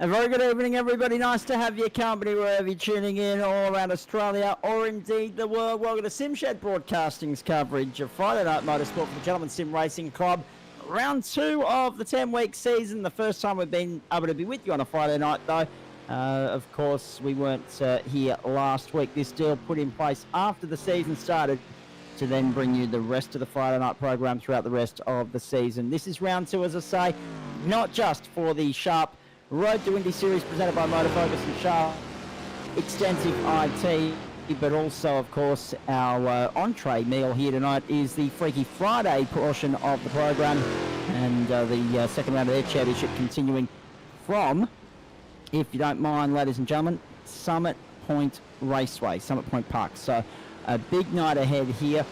A very good evening, everybody. Nice to have your company wherever you're tuning in, all around Australia or indeed the world. Welcome to SimShed Broadcasting's coverage of Friday Night Motorsport for the Gentleman Sim Racing Club. Round 2 of the 10-week season. The first time we've been able to be with you on a Friday night, though. Of course, we weren't here last week. This deal put in place after the season started to then bring you the rest of the Friday night program throughout the rest of the season. This is round 2, as I say, not just for the Sharp Road to Indy Series presented by Motofocus and Sharp Extensive IT, but also, of course, our entree meal here tonight is the Freaky Friday portion of the program, and the second round of their championship continuing from, if you don't mind, ladies and gentlemen, Summit Point Raceway, Summit Point Park. So a big night ahead here.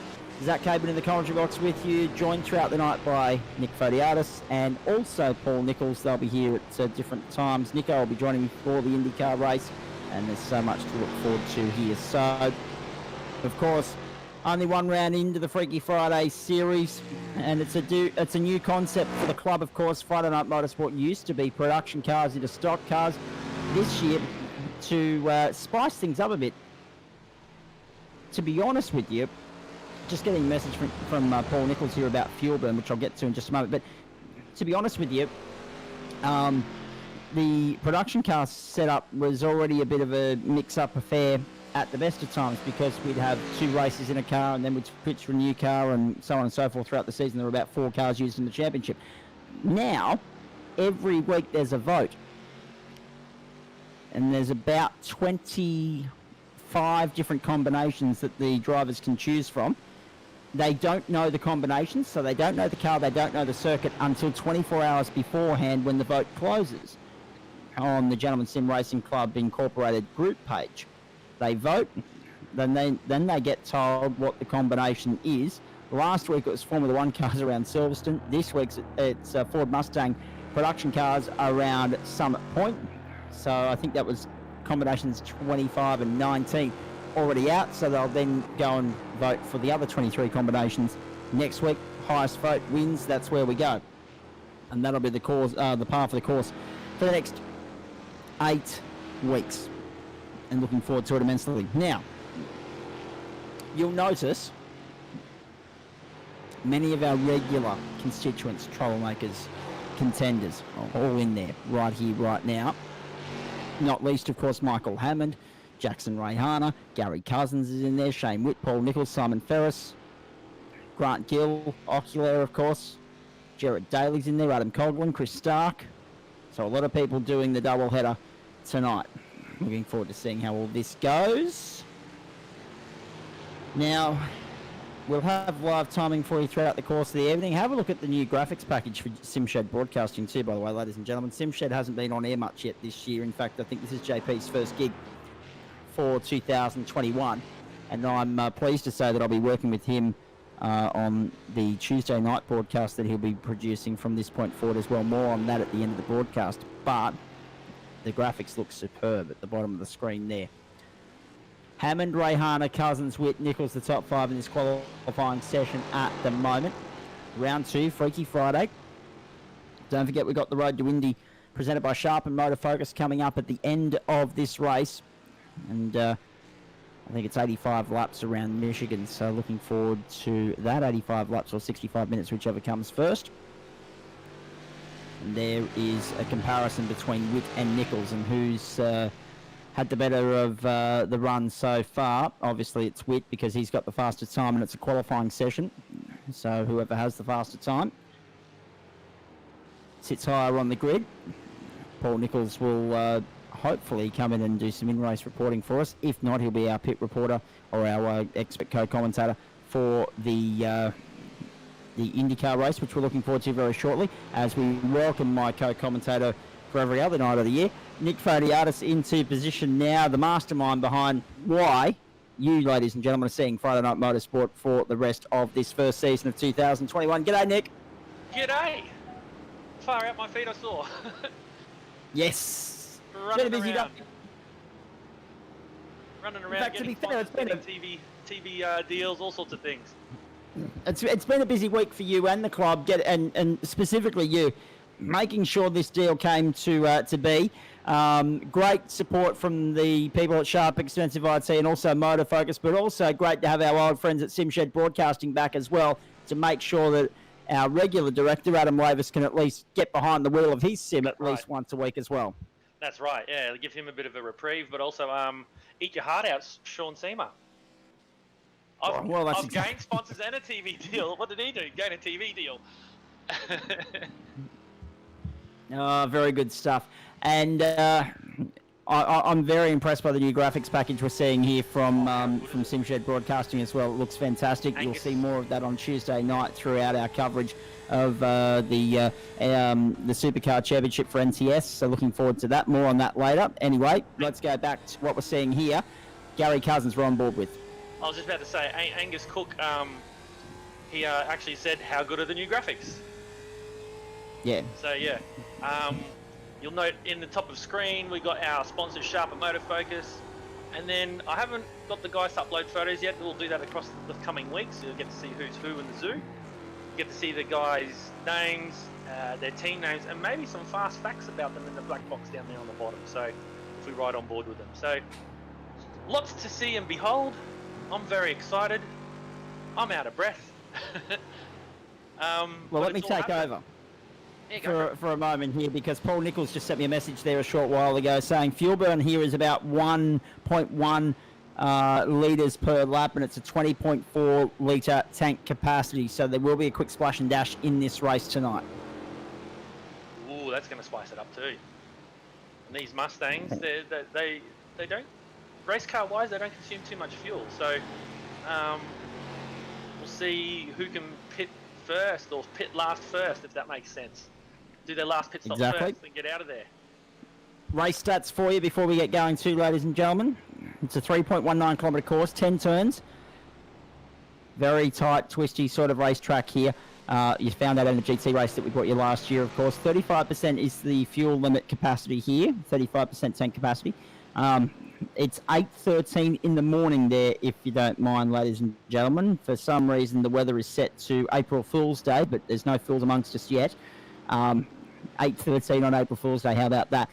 Zach Caban in the commentary box with you, joined throughout the night by Nick Fodiatis and also Paul Nichols. They'll be here at different times. Nico will be joining me for the IndyCar race, and there's so much to look forward to here. So, of course, only one round into the Freaky Friday series, and it's a new concept for the club, of course. Friday Night Motorsport used to be production cars into stock cars. This year, to spice things up a bit, to be honest with you, just getting a message from Paul Nichols here about fuel burn, which I'll get to in just a moment. But to be honest with you, the production car setup was already a bit of a mix-up affair at the best of times, because we'd have 2 races in a car and then we'd switch to a new car and so on and so forth throughout the season. There were about 4 cars used in the championship. Now, every week there's a vote. And there's about 25 different combinations that the drivers can choose from. They don't know the combinations, so they don't know the car, they don't know the circuit until 24 hours beforehand when the vote closes on the Gentleman Sim Racing Club Incorporated group page. They vote, then they get told what the combination is. Last week it was Formula 1 cars around Silverstone. This week it's Ford Mustang production cars around Summit Point. So I think that was combinations 25 and 19 already out, so they'll then go and vote for the other 23 combinations next week. Highest vote wins. That's where we go, and that'll be the course, the par for the course for the next 8 weeks, and looking forward to it immensely. Now, you'll notice many of our regular constituents, troublemakers, contenders are all in there right here, right now. Not least, of course, Michael Hammond, Jackson Rayhana, Gary Cousins is in there, Shane Witt, Paul Nichols, Simon Ferris, Grant Gill, Oculair, of course, Jared Daly's in there, Adam Coughlin, Chris Stark. So a lot of people doing the doubleheader tonight. Looking forward to seeing how all this goes. Now, we'll have live timing for you throughout the course of the evening. Have a look at the new graphics package for SimShed Broadcasting too, by the way, ladies and gentlemen. SimShed hasn't been on air much yet this year. In fact, I think this is JP's first gig for 2021. And I'm pleased to say that I'll be working with him on the Tuesday night broadcast that he'll be producing from this point forward as well. More on that at the end of the broadcast. But the graphics look superb at the bottom of the screen there. Hammond, Rayhana, Cousins, Witt, Nichols, the top 5 in this qualifying session at the moment. Round 2, Freaky Friday. Don't forget, we've got the Road to Indy presented by Sharp and Motofocus coming up at the end of this race. And I think it's 85 laps around Michigan, so looking forward to that. 85 laps or 65 minutes, whichever comes first. And there is a comparison between Witt and Nichols and who's had the better of the run so far. Obviously it's Witt because he's got the faster time and it's a qualifying session. So whoever has the faster time sits higher on the grid. Paul Nichols will hopefully come in and do some in-race reporting for us. If not, he'll be our pit reporter or our expert co-commentator for the IndyCar race, which we're looking forward to very shortly, as we welcome my co-commentator for every other night of the year, Nick Fodiatis, into position now, the mastermind behind why you, ladies and gentlemen, are seeing Friday Night Motorsport for the rest of this first season of 2021. G'day, Nick. G'day. Far out my feet, I saw. Yes. Running around. Running around, in fact, getting to be fair, it's been TV deals, all sorts of things. It's been a busy week for you and the club, and specifically you. making sure this deal came to be. Great support from the people at Sharp Expensive IT and also Motor Focus, but also great to have our old friends at SimShed Broadcasting back as well to make sure that our regular director, Adam Lavis, can at least get behind the wheel of his sim at least once a week as well. That's right, yeah. Give him a bit of a reprieve, but also eat your heart out, Sean Seamer. I've gained sponsors and a TV deal. What did he do? Gain a TV deal. Very good stuff. And I'm very impressed by the new graphics package we're seeing here from SimShed Broadcasting as well. It looks fantastic. You'll see more of that on Tuesday night throughout our coverage of the Supercar Championship for NTS. So looking forward to that. More on that later. Anyway, let's go back to what we're seeing here. Gary Cousins we're on board with. I was just about to say, Angus Cook, he actually said, how good are the new graphics? Yeah. So, yeah. You'll note in the top of screen, we got our sponsor Sharp at Motor Focus. And then I haven't got the guys to upload photos yet, but we'll do that across the coming weeks. So you'll get to see who's who in the zoo. You get to see the guys' names, their team names, and maybe some fast facts about them in the black box down there on the bottom. So if we ride on board with them. So lots to see and behold. I'm very excited. I'm out of breath. Well, let me take over. For a moment here, because Paul Nichols just sent me a message there a short while ago saying fuel burn here is about 1.1 litres per lap, and it's a 20.4 litre tank capacity. So there will be a quick splash and dash in this race tonight. Ooh, that's going to spice it up too. And these Mustangs, they don't, race car wise, they don't consume too much fuel. So we'll see who can pit first or pit last first, if that makes sense. Do their last pit stop first and get out of there. Race stats for you before we get going too, ladies and gentlemen. It's a 3.19 kilometre course, 10 turns. Very tight, twisty sort of racetrack here. You found out in the GT race that we brought you last year, of course. 35% is the fuel limit capacity here, 35% tank capacity. It's 8:13 in the morning there, if you don't mind, ladies and gentlemen. For some reason, the weather is set to April Fool's Day, but there's no fools amongst us yet. 8:13 on April Fool's Day, how about that?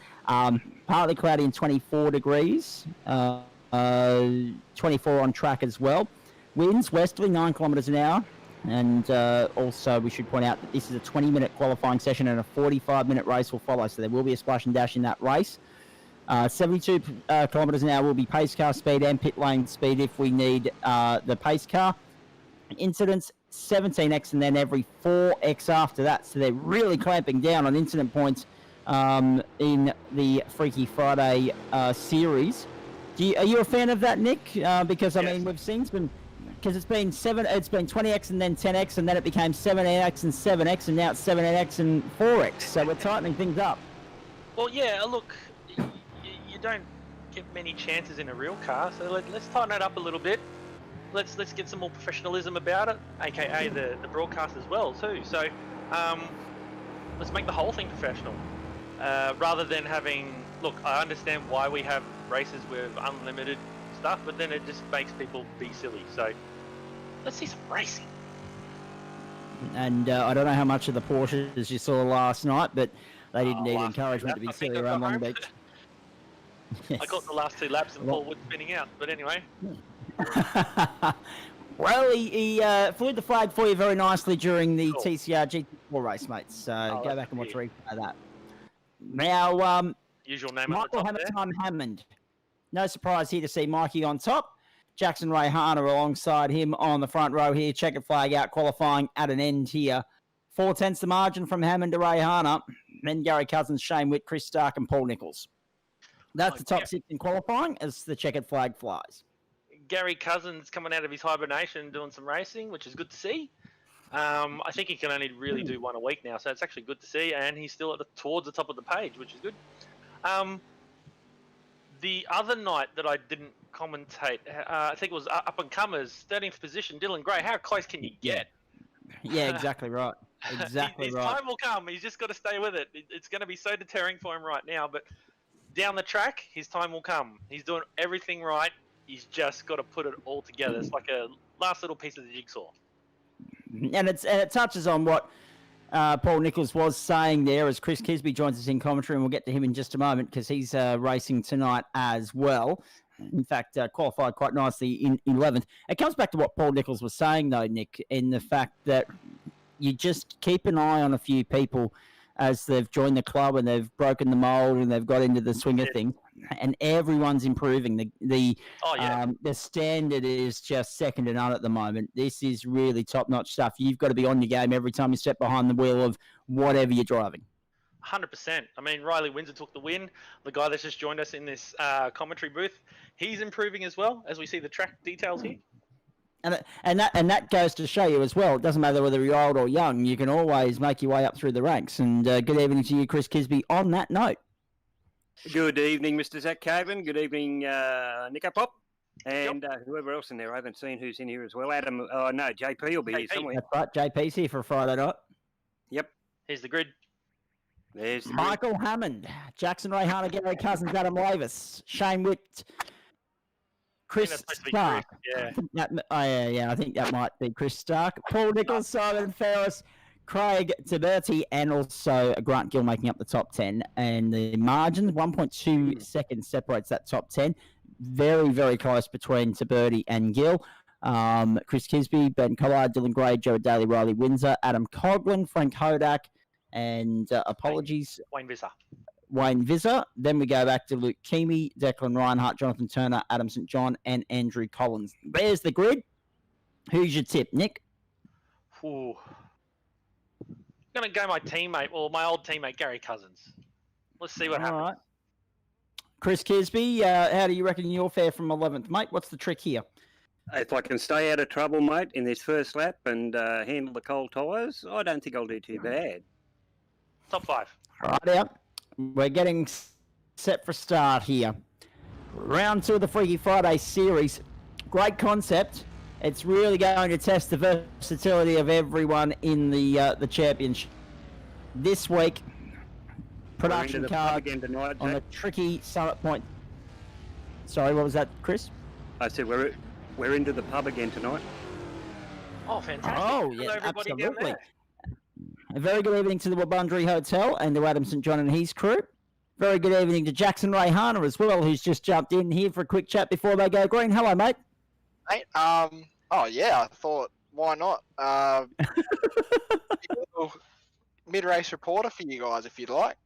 Partly cloudy and 24 degrees, 24 on track as well. Winds westerly, 9 kilometres an hour. And also, we should point out that this is a 20-minute qualifying session and a 45-minute race will follow, so there will be a splash and dash in that race. 72 kilometres an hour will be pace car speed and pit lane speed if we need the pace car. Incidents, 17x and then every 4x after that. So they're really clamping down on incident points in the Freaky Friday series. Are you a fan of that, Nick? Because, I mean, we've seen some... Because it's been 20x and then 10x, and then it became 7x and 7x, and now it's 7x and 4x. So we're tightening things up. Well, yeah, look... You don't get many chances in a real car, so let's tighten it up a little bit. Let's get some more professionalism about it, aka the broadcast as well too. So let's make the whole thing professional, rather than having. Look, I understand why we have races with unlimited stuff, but then it just makes people be silly. So let's see some racing. And I don't know how much of the Porsches you saw last night, but they didn't need encouragement to be silly around Long Beach. Yes. I got the last 2 laps and Paul Wood spinning out, but anyway. Well, he flew the flag for you very nicely during the TCR GT4 race, mate. So go back and watch replay of that. Now, usual name Michael Hammond. No surprise here to see Mikey on top. Jackson Rayhana alongside him on the front row here. Checkered flag out, qualifying at an end here. 4/10 the margin from Hammond to Rayhana. Then Gary Cousins, Shane Witt, Chris Stark, and Paul Nichols. That's the top 6 in qualifying as the checkered flag flies. Gary Cousins coming out of his hibernation doing some racing, which is good to see. I think he can only really do 1 a week now, so it's actually good to see, and he's still towards the top of the page, which is good. The other night that I didn't commentate, I think it was up-and-comers, 13th position, Dylan Gray. How close can you get? Yeah, exactly right. Exactly his right. His time will come. He's just got to stay with it. It's going to be so deterring for him right now, but down the track, his time will come. He's doing everything right. He's just got to put it all together. It's like a last little piece of the jigsaw. And it touches on what Paul Nichols was saying there as Chris Kisby joins us in commentary, and we'll get to him in just a moment because he's racing tonight as well. In fact, qualified quite nicely in 11th. It comes back to what Paul Nichols was saying, though, Nick, in the fact that you just keep an eye on a few people as they've joined the club and they've broken the mold and they've got into the swing of things, and everyone's improving. The standard is just second to none at the moment. This is really top-notch stuff. You've got to be on your game every time you step behind the wheel of whatever you're driving. 100%. I mean, Riley Windsor took the win. The guy that's just joined us in this commentary booth, he's improving as well, as we see the track details here. And that goes to show you as well. It doesn't matter whether you're old or young. You can always make your way up through the ranks. And good evening to you, Chris Kisby, on that note. Good evening, Mr. Zach Caven. Good evening, Nico Pop. And whoever else in there. I haven't seen who's in here as well. Adam, no, JP will be here somewhere. That's right, JP's here for a Friday night. Yep. Here's the grid. There's the Michael Hammond, Jackson Ray Hunter, Gary Cousins, Adam Lavis, Shane Witt, Chris Stark. I think that might be Chris Stark. Paul Nichols, Simon Ferris, Craig Tiberti, and also Grant Gill making up the top 10. And the margins, 1.2 seconds separates that top 10. Very, very close between Tiberti and Gill. Chris Kisby, Ben Collard, Dylan Gray, Jared Daly, Riley Windsor, Adam Coughlin, Frank Hodak, and Wayne Visser. Then we go back to Luke Keamy, Declan Reinhart, Jonathan Turner, Adam St. John, and Andrew Collins. There's the grid. Who's your tip, Nick? I'm going to go my old teammate, Gary Cousins. Let's see what happens. All right. Chris Kisby, how do you reckon you'll fare from 11th, mate? What's the trick here? If I can stay out of trouble, mate, in this first lap and handle the cold tyres, I don't think I'll do too bad. Top 5. Right out. We're getting set for start here. Round 2 of the Freaky Friday series. Great concept. It's really going to test the versatility of everyone in the championship. This week, production car on the tricky Summit Point. Sorry, what was that, Chris? I said we're into the pub again tonight. Oh, fantastic. Oh, yeah, absolutely. A very good evening to the Wabundri Hotel and to Adam St. John and his crew. Very good evening to Jackson Ray Hunter as well, who's just jumped in here for a quick chat before they go green. Hello, mate. Mate, oh yeah, I thought, why not? Mid-race reporter for you guys, if you'd like.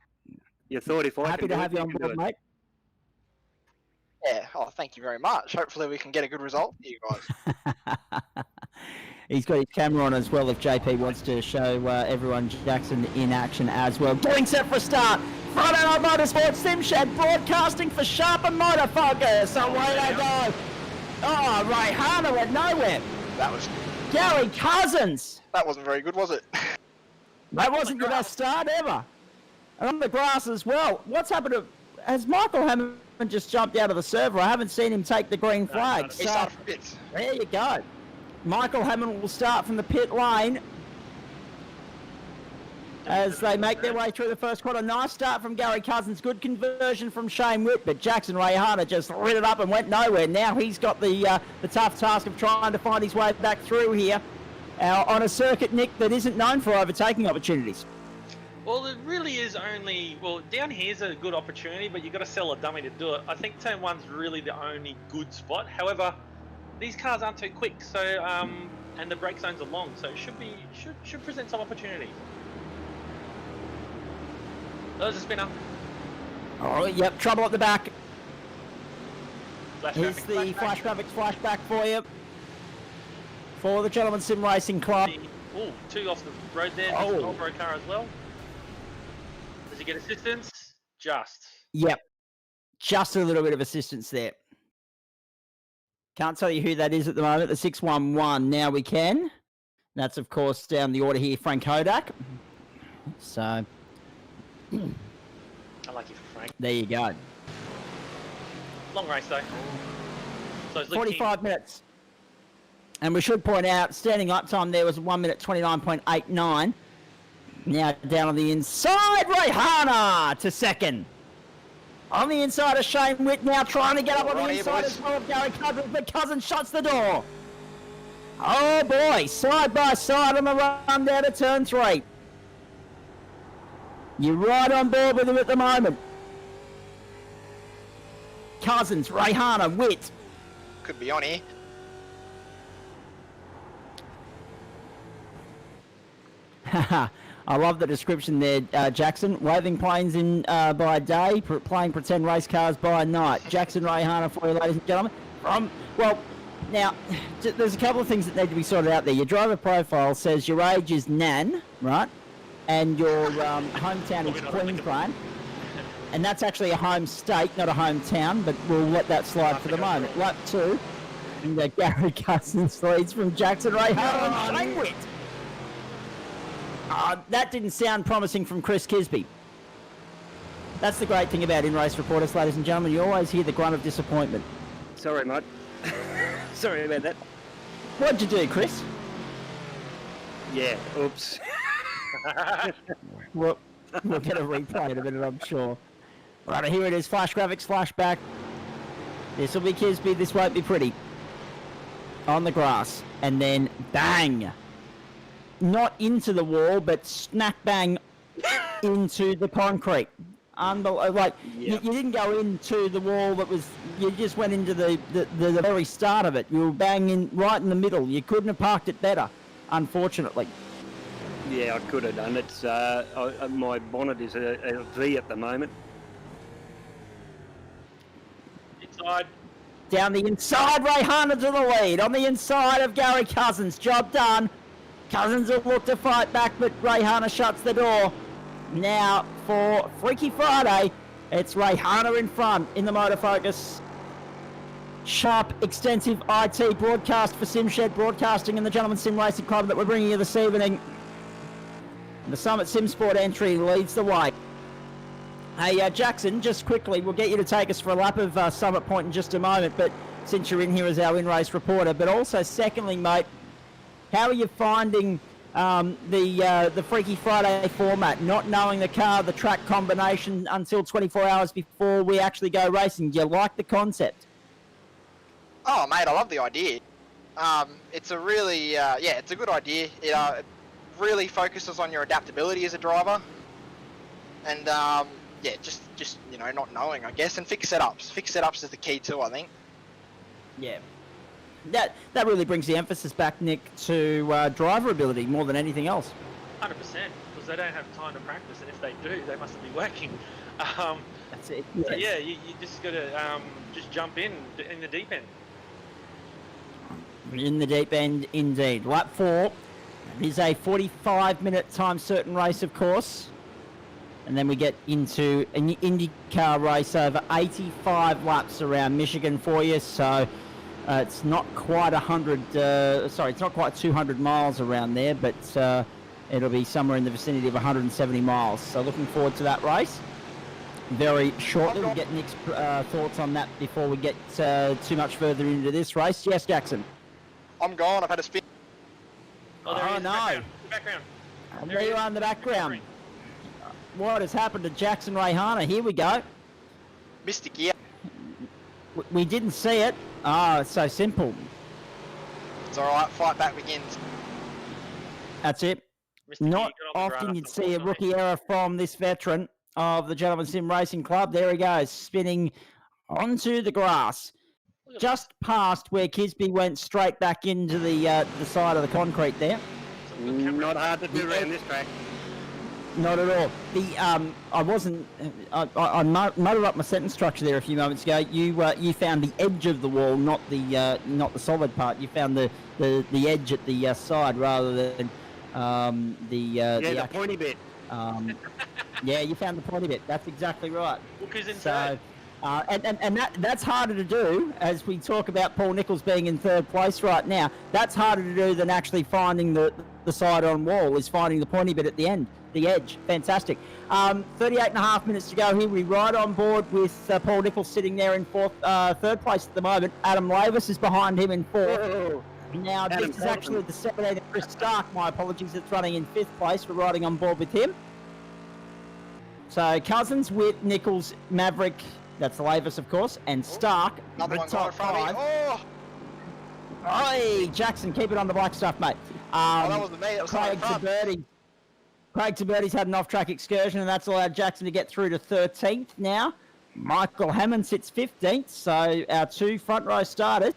You thought if I Happy to have you on board, mate. Yeah, thank you very much. Hopefully we can get a good result for you guys. He's got his camera on as well if JP wants to show everyone Jackson in action as well. Getting set for a start. Friday Night Motorsports Sim Shed broadcasting for Sharper Motor Focus. Away they go. Oh, Ray Hunter went nowhere. That was... Gary Cousins. That wasn't very good, was it? That wasn't the best start ever. And on the grass as well. What's happened to... Has Michael Hammond just jumped out of the server? I haven't seen him take the green flag. He started from pits. There you go. Michael Hammond will start from the pit lane as they make their way through the first quarter. Nice start from Gary Cousins. Good conversion from Shane Witt, but Jackson Ray Hunter just lit it up and went nowhere. Now he's got the tough task of trying to find his way back through here on a circuit, Nick, that isn't known for overtaking opportunities. Well, it really is only... Well, down here's a good opportunity, but you've got to sell a dummy to do it. I think turn 1's really the only good spot. However, these cars aren't too quick, so and the brake zones are long, so it should present some opportunities. There's a spinner. Oh, yep, trouble at the back. Flash Here's traffic, the flash traffic flashback for you. For the Gentleman Sim Racing Club. Oh, 2 off the road there. There's an Volvo car as well. Does he get assistance? Just. Yep. Just a little bit of assistance there. Can't tell you who that is at the moment. The 611. Now we can. That's, of course, down the order here, Frank Hodak. So. I like you for Frank. There you go. Long race, though. So 45 minutes. And we should point out, standing lap time there was 1 minute 29.89. Now down on the inside, Ray Hunter to second. On the inside of Shane Witt, now trying to get up on the inside as well of Gary Cousins, but Cousins shuts the door. Oh boy, side by side on the run down to turn 3. You're right on board with him at the moment. Cousins, Rayhana, Witt. Could be on here. I love the description there, Jackson. Waving planes in by day, playing pretend race cars by night. Jackson Rayhana for you, ladies and gentlemen. Well, now, there's a couple of things that need to be sorted out there. Your driver profile says your age is Nan, right? And your hometown is Queensland. And that's actually a home state, not a hometown, but we'll let that slide for the moment. Lap 2, and Gary Cousins leads from Jackson Rayhana and Shane Witt. That didn't sound promising from Chris Kisby. That's the great thing about in-race reporters, ladies and gentlemen. You always hear the grunt of disappointment. Sorry, mate. Sorry about that. What'd you do, Chris? Yeah, oops. We'll get a replay in a minute, I'm sure. Right, here it is. Flash graphics, flashback. This will be Kisby. This won't be pretty. On the grass. And then bang. Not into the wall, but smack bang into the concrete. Like, you didn't go into the wall that was... You just went into the very start of it. You were banging right in the middle. You couldn't have parked it better, unfortunately. Yeah, I could have done. It's my bonnet is a V at the moment. Inside. Down the inside, Rayhana to the lead. On the inside of Gary Cousins. Job done. Cousins will look to fight back, but Rayhana shuts the door. Now for Freaky Friday, it's Rayhana in front in the Motor Focus. Sharp, extensive IT broadcast for SimShed Broadcasting and the Gentleman Sim Racing Club that we're bringing you this evening. The Summit Sim Sport entry leads the way. Hey, Jackson, just quickly, we'll get you to take us for a lap of Summit Point in just a moment, but since you're in here as our in-race reporter, but also secondly, mate, how are you finding the Freaky Friday format, not knowing the car, the track combination until 24 hours before we actually go racing? Do you like the concept? Oh, mate, I love the idea. It's a really, it's a good idea. It really focuses on your adaptability as a driver. And, just not knowing, I guess, and fixed setups. Fixed setups is the key too, I think. Yeah. That really brings the emphasis back, Nick, to driver ability more than anything else. 100%, because they don't have time to practice, and if they do, they mustn't be working. That's it. Yes. So yeah, you just got to just jump in the deep end. In the deep end, indeed. Lap 4. It is a 45-minute time certain race, of course. And then we get into an IndyCar race over 85 laps around Michigan for you. So it's not quite 200 miles around there, but it'll be somewhere in the vicinity of 170 miles. So looking forward to that race. Very shortly, we'll get Nick's thoughts on that before we get too much further into this race. Yes, Jackson? I'm gone. I've had a spin. Oh, there he is, no. Background. There you are in the background. What has happened to Jackson Rayhana? Here we go. Missed a gear. We didn't see it. It's so simple. It's alright, fight back begins. That's it. Mr. Not Gear, got on the often grass, you'd see a rookie unfortunately. error from this veteran of the Gentleman Sim Racing Club. There he goes, spinning onto the grass. Look at Just past where Kisby went straight back into the side of the concrete there. that. Some good camera. Not hard to do around this track. Not at all. I muddled up my sentence structure there a few moments ago. You found the edge of the wall, not the solid part. You found the edge at the side rather than the pointy bit. Yeah, you found the pointy bit. That's exactly right. Look who's So, inside. and that's harder to do as we talk about Paul Nichols being in third place right now. That's harder to do than actually finding the side on wall, is finding the pointy bit at the end, the edge. Fantastic. 38 and a half minutes to go here. We're right on board with Paul Nichols sitting there in third place at the moment. Adam Lavis is behind him in fourth. Oh, Now, Adam this is actually the 17 of Chris Stark, my apologies, that's running in fifth place. We're riding on board with him. So, Cousins, Witt, Nichols, Maverick, that's Lavis, of course, and Stark, Another the one going in top front of me. five. Oh! Hey, Jackson, keep it on the black stuff, mate. That wasn't me. That was someone Craig in front. Zaberti. Craig Taberti's had an off-track excursion, and that's allowed Jackson to get through to 13th now. Michael Hammond sits 15th, so our 2 front row starters.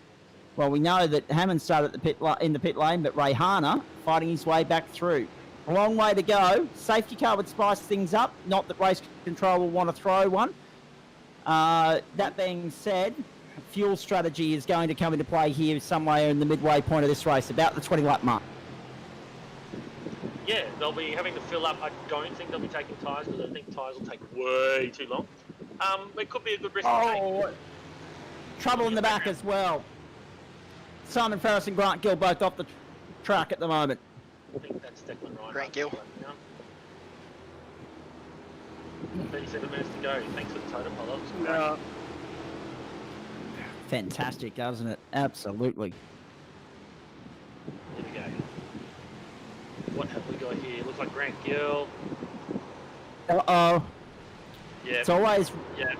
Well, we know that Hammond started at in the pit lane, but Rayhana fighting his way back through. A long way to go. Safety car would spice things up. Not that race control will want to throw one. That being said, fuel strategy is going to come into play here somewhere in the midway point of this race, about the 20 lap mark. Yeah, they'll be having to fill up. I don't think they'll be taking tyres because I think tyres will take way too long. It could be a good risk to take. Trouble in the back as well. Simon Ferris and Grant Gill both off the track at the moment. I think that's Declan Ryan. Grant Gill. 37 minutes to go. Thanks for the totem pole. That was great. Fantastic, doesn't it? Absolutely. Here we go. What have we got here? Looks like Grant Gill. Uh-oh. Yeah.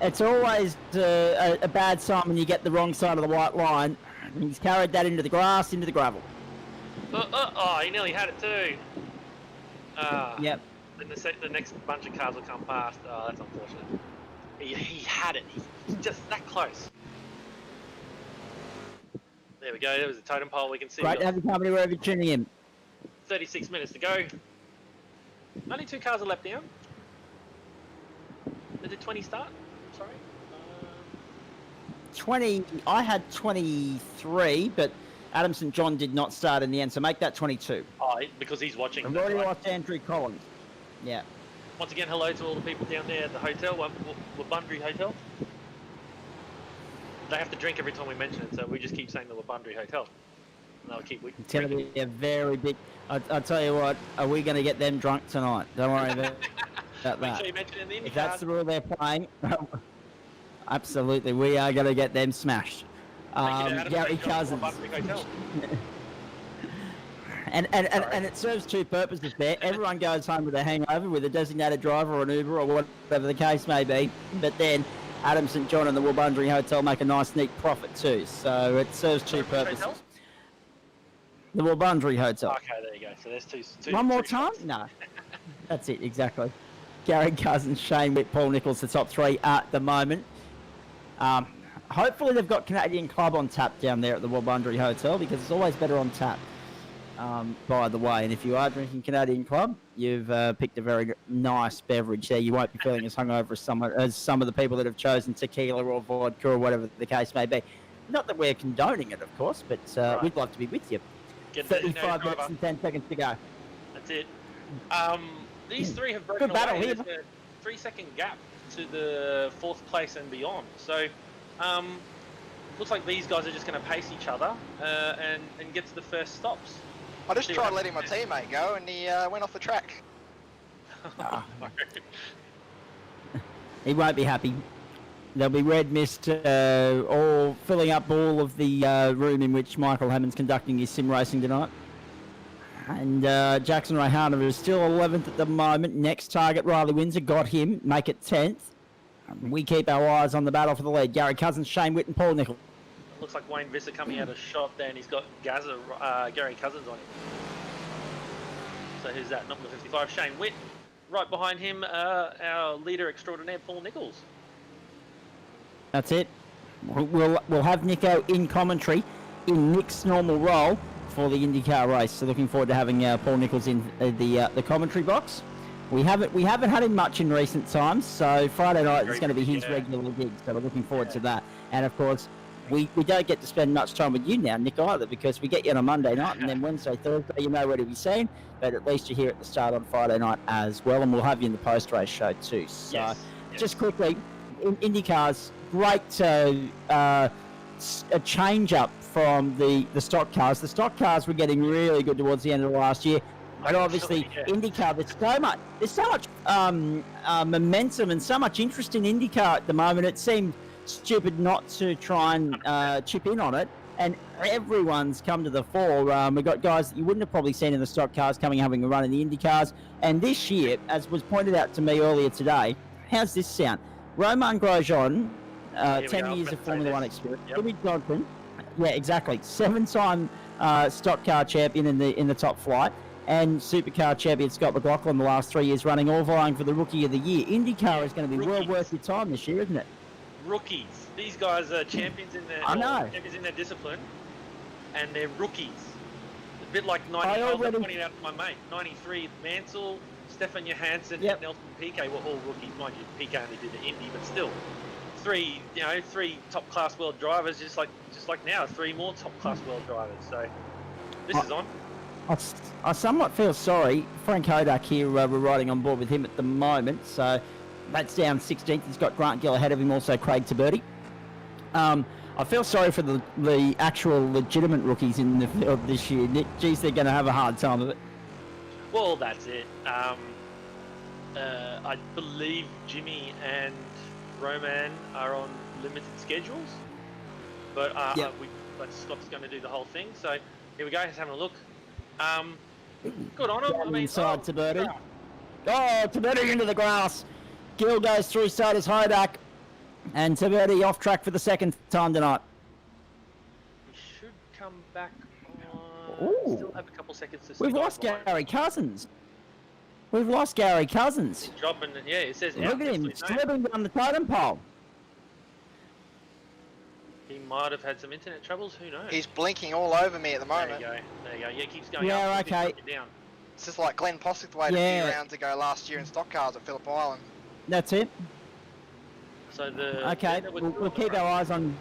It's always a bad sign when you get the wrong side of the white line. He's carried that into the grass, into the gravel. Oh, he nearly had it too. Yep. Then the next bunch of cars will come past. Oh, that's unfortunate. He had it. He's just that close. There we go. There was a totem pole. We can see. Great to have the company wherever you're tuning in. 36 minutes to go. Only 2 cars are left down. Did the 20 start? Sorry. 20. I had 23, but Adam St. John did not start in the end, so make that 22. Oh, because he's watching. I've already lost Andrew Collins. Yeah. Once again, hello to all the people down there at the hotel, Wabundri Hotel. They have to drink every time we mention it, so we just keep saying the Wabundri Hotel. And they'll keep It's going to be a very big... I'll tell you what, are we going to get them drunk tonight? Don't worry about that. Make sure you mention it in the Indy If that's the rule they're playing, absolutely, we are going to get them smashed. Gary Cousins. And it serves 2 purposes there. Everyone goes home with a hangover with a designated driver or an Uber or whatever the case may be. But then Adam St. John and the Wabundri Hotel make a nice, neat profit too. So it serves 2 purposes. Hotel? The Wabundri Hotel. Okay, there you go. So there's two One more two time? shots. No. That's it, exactly. Gary Cousins, Shane Witt, Paul Nichols, the top 3 at the moment. Hopefully they've got Canadian Club on tap down there at the Wabundri Hotel because it's always better on tap, by the way. And if you are drinking Canadian Club, you've picked a very nice beverage there. You won't be feeling as hungover as some of the people that have chosen tequila or vodka or whatever the case may be. Not that we're condoning it, of course, but Right. We'd love to be with you. Get 35 minutes and 10 seconds to go. That's it. These 3 have broken Good battle away. here. There's a 3-second gap to the 4th place and beyond. So, looks like these guys are just going to pace each other and get to the first stops. I just tried letting my teammate go, and he went off the track. He won't be happy. There'll be red mist all filling up all of the room in which Michael Hammond's conducting his sim racing tonight. And Jackson Rayhana is still 11th at the moment. Next target, Riley Windsor, got him. Make it 10th. We keep our eyes on the battle for the lead. Gary Cousins, Shane Witt and Paul Nichols. Looks like Wayne Visser coming out of shot there, and he's got Gary Cousins on him. So who's that? Number 55, Shane Witt. Right behind him, our leader extraordinaire, Paul Nichols. That's it. We'll have Nico in commentary in Nick's normal role for the IndyCar race. So looking forward to having Paul Nichols in the commentary box. We haven't had him much in recent times, so Friday night is going to be his regular gig. So we're looking forward to that. And of course, we don't get to spend much time with you now, Nick, either, because we get you on a Monday night, and then Wednesday, Thursday, you know where to be seen. But at least you're here at the start on Friday night as well, and we'll have you in the post-race show too. So just quickly, IndyCars, great a change-up from the stock cars. The stock cars were getting really good towards the end of the last year. But obviously, IndyCar, there's so much momentum and so much interest in IndyCar at the moment. It seemed stupid not to try and chip in on it. And everyone's come to the fore. We've got guys that you wouldn't have probably seen in the stock cars having a run in the IndyCars. And this year, as was pointed out to me earlier today, how's this sound? Romain Grosjean, 10 years of Formula One experience. Jimmy Johnson, yeah, exactly. 7-time stock car champion in the top flight. and Supercar champion Scott McLaughlin the last 3 years running, all vying for the Rookie of the Year. IndyCar is going to be well worth your time this year, isn't it? Rookies. These guys are champions in their champions in their discipline, and they're rookies. A bit like 90. I was pointing out to my mate. 93, Mansell, Stefan Johansson, and Nelson Piquet were all rookies. Mind you, Piquet only did the Indy, but still, three top class world drivers. Just like now, 3 more top class world drivers. So this is on. I somewhat feel sorry. Frank Hodak here, we're riding on board with him at the moment, so that's down 16th. He's got Grant Gill ahead of him, also Craig Taberti. I feel sorry for the actual legitimate rookies in the field this year, Nick. Geez, they're going to have a hard time of it. Well, that's it. I believe Jimmy and Roman are on limited schedules, but Scott's going to do the whole thing. So here we go. He's having a look. Good on him. I mean, inside Taberti. Oh, Taberti into the grass. Gill goes through, so does Hodak. And Taberti off track for the second time tonight. We should come back on. Still have a couple seconds to see. We've lost Gary Cousins. We've lost Gary Cousins. Dropping, yeah, it says look at him, slipping down the totem pole. He might have had some internet troubles, who knows? He's blinking all over me at the moment. There you go. Yeah, it keeps going up. Yeah, okay. Down. It's just like Glenn Possick waited a few rounds ago last year in stock cars at Phillip Island. That's it. So the we'll keep our eyes on.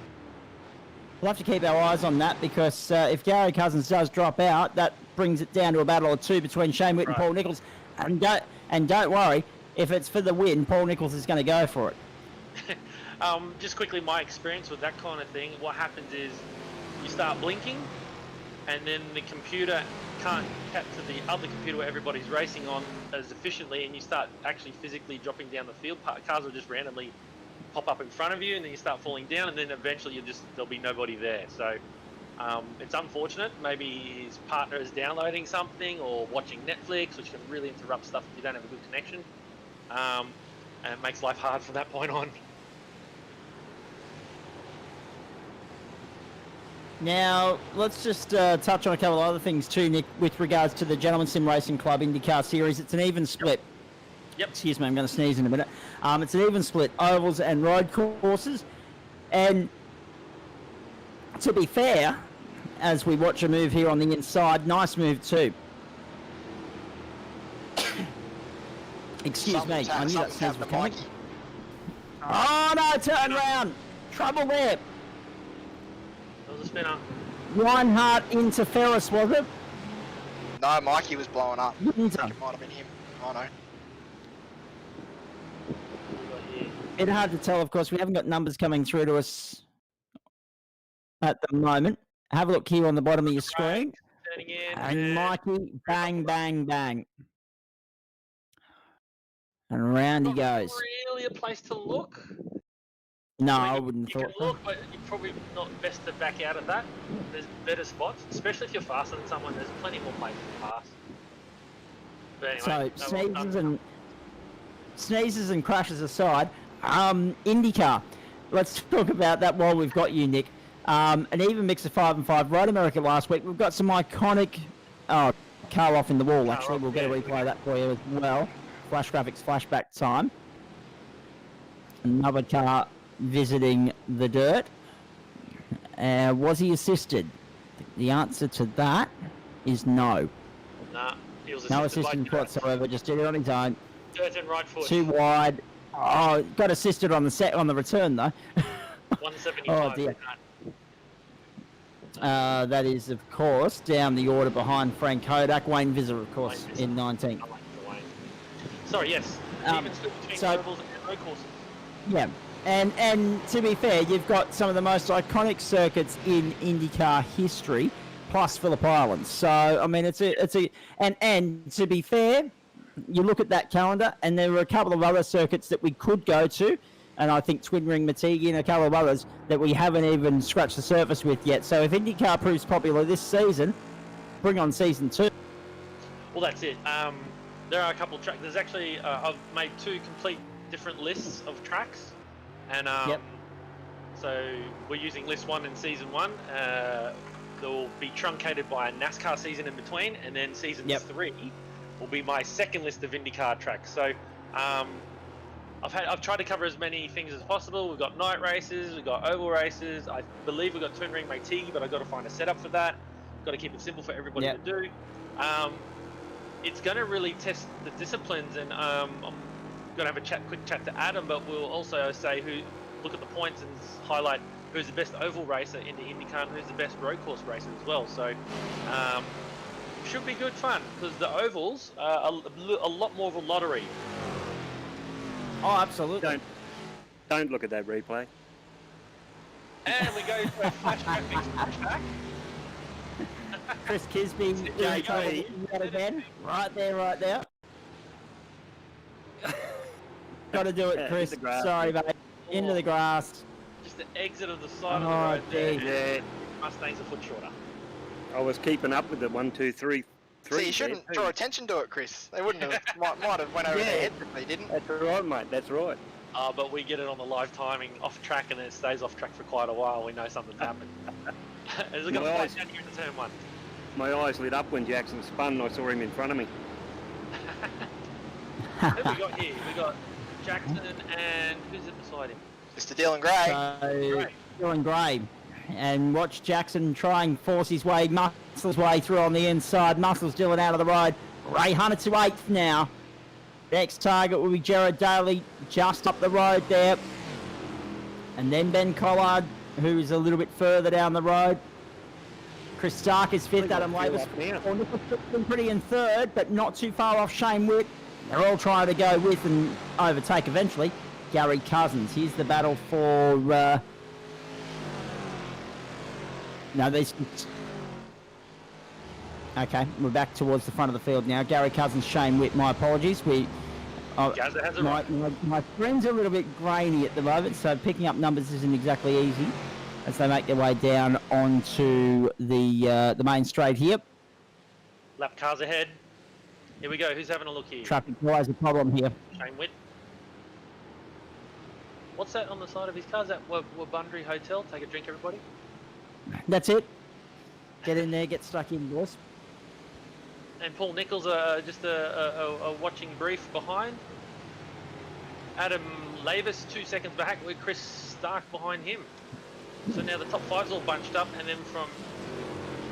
We'll have to keep our eyes on that because if Gary Cousins does drop out, that brings it down to a battle or two between Shane Witt and Paul Nicholls. And don't worry, if it's for the win, Paul Nicholls is going to go for it. Just quickly, my experience with that kind of thing, what happens is you start blinking, and then the computer can't capture the other computer where everybody's racing on as efficiently, and you start actually physically dropping down the field. Cars will just randomly pop up in front of you, and then you start falling down, and then eventually there'll be nobody there. So it's unfortunate. Maybe his partner is downloading something or watching Netflix, which can really interrupt stuff if you don't have a good connection, and it makes life hard from that point on. Now, let's just touch on a couple of other things too, Nick, with regards to the Gentleman Sim Racing Club IndyCar Series. It's an even split. Yep. Excuse me, I'm going to sneeze in a minute. It's an even split, ovals and road courses. And to be fair, as we watch a move here on the inside, nice move too. Excuse me, I knew that sneeze was coming. Oh no, turn round! Trouble there. That was a spinner. Reinhardt into Ferris, was it? No, Mikey was blowing up. I think Winter. it might have been him. Oh no. It's hard to tell, of course. We haven't got numbers coming through to us at the moment. Have a look here on the bottom of your screen. Turning in. And Mikey, bang, bang, bang. And round he goes. Really a place to look? No, I mean, I wouldn't you thought can look, but you're probably not best to back out of that. There's better spots, especially if you're faster than someone. There's plenty more places to pass. But anyway, so sneezes and crashes aside, IndyCar. Let's talk about that while we've got you, Nick. An even mix of 5 and 5. Road America last week. We've got some iconic. Oh, car off in the wall. Actually, we'll get a replay of that for you as well. Flash graphics, flashback time. Another car visiting the dirt. Was he assisted? The answer to that is no. Nah, he was no assistance whatsoever. Just did it on his own. Dirt and right foot. Too wide. Oh, got assisted on the return though. 175. Oh dear. That is, of course, down the order behind Frank Hodak. Wayne Visser, of course, in 19. I like the Wayne. Sorry, yes. Even split between ovals and road courses. Yeah. And to be fair, you've got some of the most iconic circuits in IndyCar history, plus Phillip Island. So I mean, and to be fair, you look at that calendar, and there were a couple of other circuits that we could go to, and I think Twin Ring, Montego, and a couple of others that we haven't even scratched the surface with yet. So if IndyCar proves popular this season, bring on season 2. Well, that's it. There are a couple of tracks. There's actually I've made 2 complete different lists of tracks. And so we're using list 1 in season 1. will be truncated by a NASCAR season in between, and then season 3 will be my second list of IndyCar tracks. So I've tried to cover as many things as possible. We've got night races, we've got oval races. I believe we've got Twin Ring Métis, but I've got to find a setup for that. Got to keep it simple for everybody to do. It's going to really test the disciplines, and I'm going to have a quick chat to Adam, but we'll also say look at the points and highlight who's the best oval racer in the IndyCar and who's the best road course racer as well. So should be good fun, because the ovals are a lot more of a lottery. Oh, absolutely. Don't look at that replay. And we go to a flash graphics track. Chris Kisby, again. Right there. Got to do it, Chris. Sorry, mate. Into the grass. Just the exit of the side of the road there. Yeah. Mustang's a foot shorter. I was keeping up with the 1, 2, 3. See, you shouldn't draw attention to it, Chris. They wouldn't have, might have went over their heads if they didn't. That's right, mate. That's right. But we get it on the live timing off track, and then it stays off track for quite a while. We know something's happened. Is it going to fly down here in turn 1? My eyes lit up when Jackson spun and I saw him in front of me. Who we got here? We got Jackson and who's it beside him? Mr. Dylan Gray. Dylan Gray. And watch Jackson try and force his way, muscle his way through on the inside. Muscles Dylan out of the ride. Ray Hunter to 8th now. Next target will be Jared Daly just up the road there. And then Ben Collard, who's a little bit further down the road. Chris Stark is 5th, Adam Lavis pretty in 3rd, but not too far off Shane Witt. They're all trying to go with and overtake eventually Gary Cousins. Here's the battle for... Okay, we're back towards the front of the field now. Gary Cousins, Shane Witt, my apologies. My friend's a little bit grainy at the moment, so picking up numbers isn't exactly easy as they make their way down onto the main straight here. Lap cars ahead. Here we go. Who's having a look here? Traffic wise a problem here. Shane Witt. What's that on the side of his car? Is that Wabundry Hotel? Take a drink, everybody. That's it. Get in there, get stuck in, boys. And Paul Nichols, just a watching brief behind. Adam Lavis 2 seconds back with Chris Stark behind him. So now the top 5's all bunched up, and then from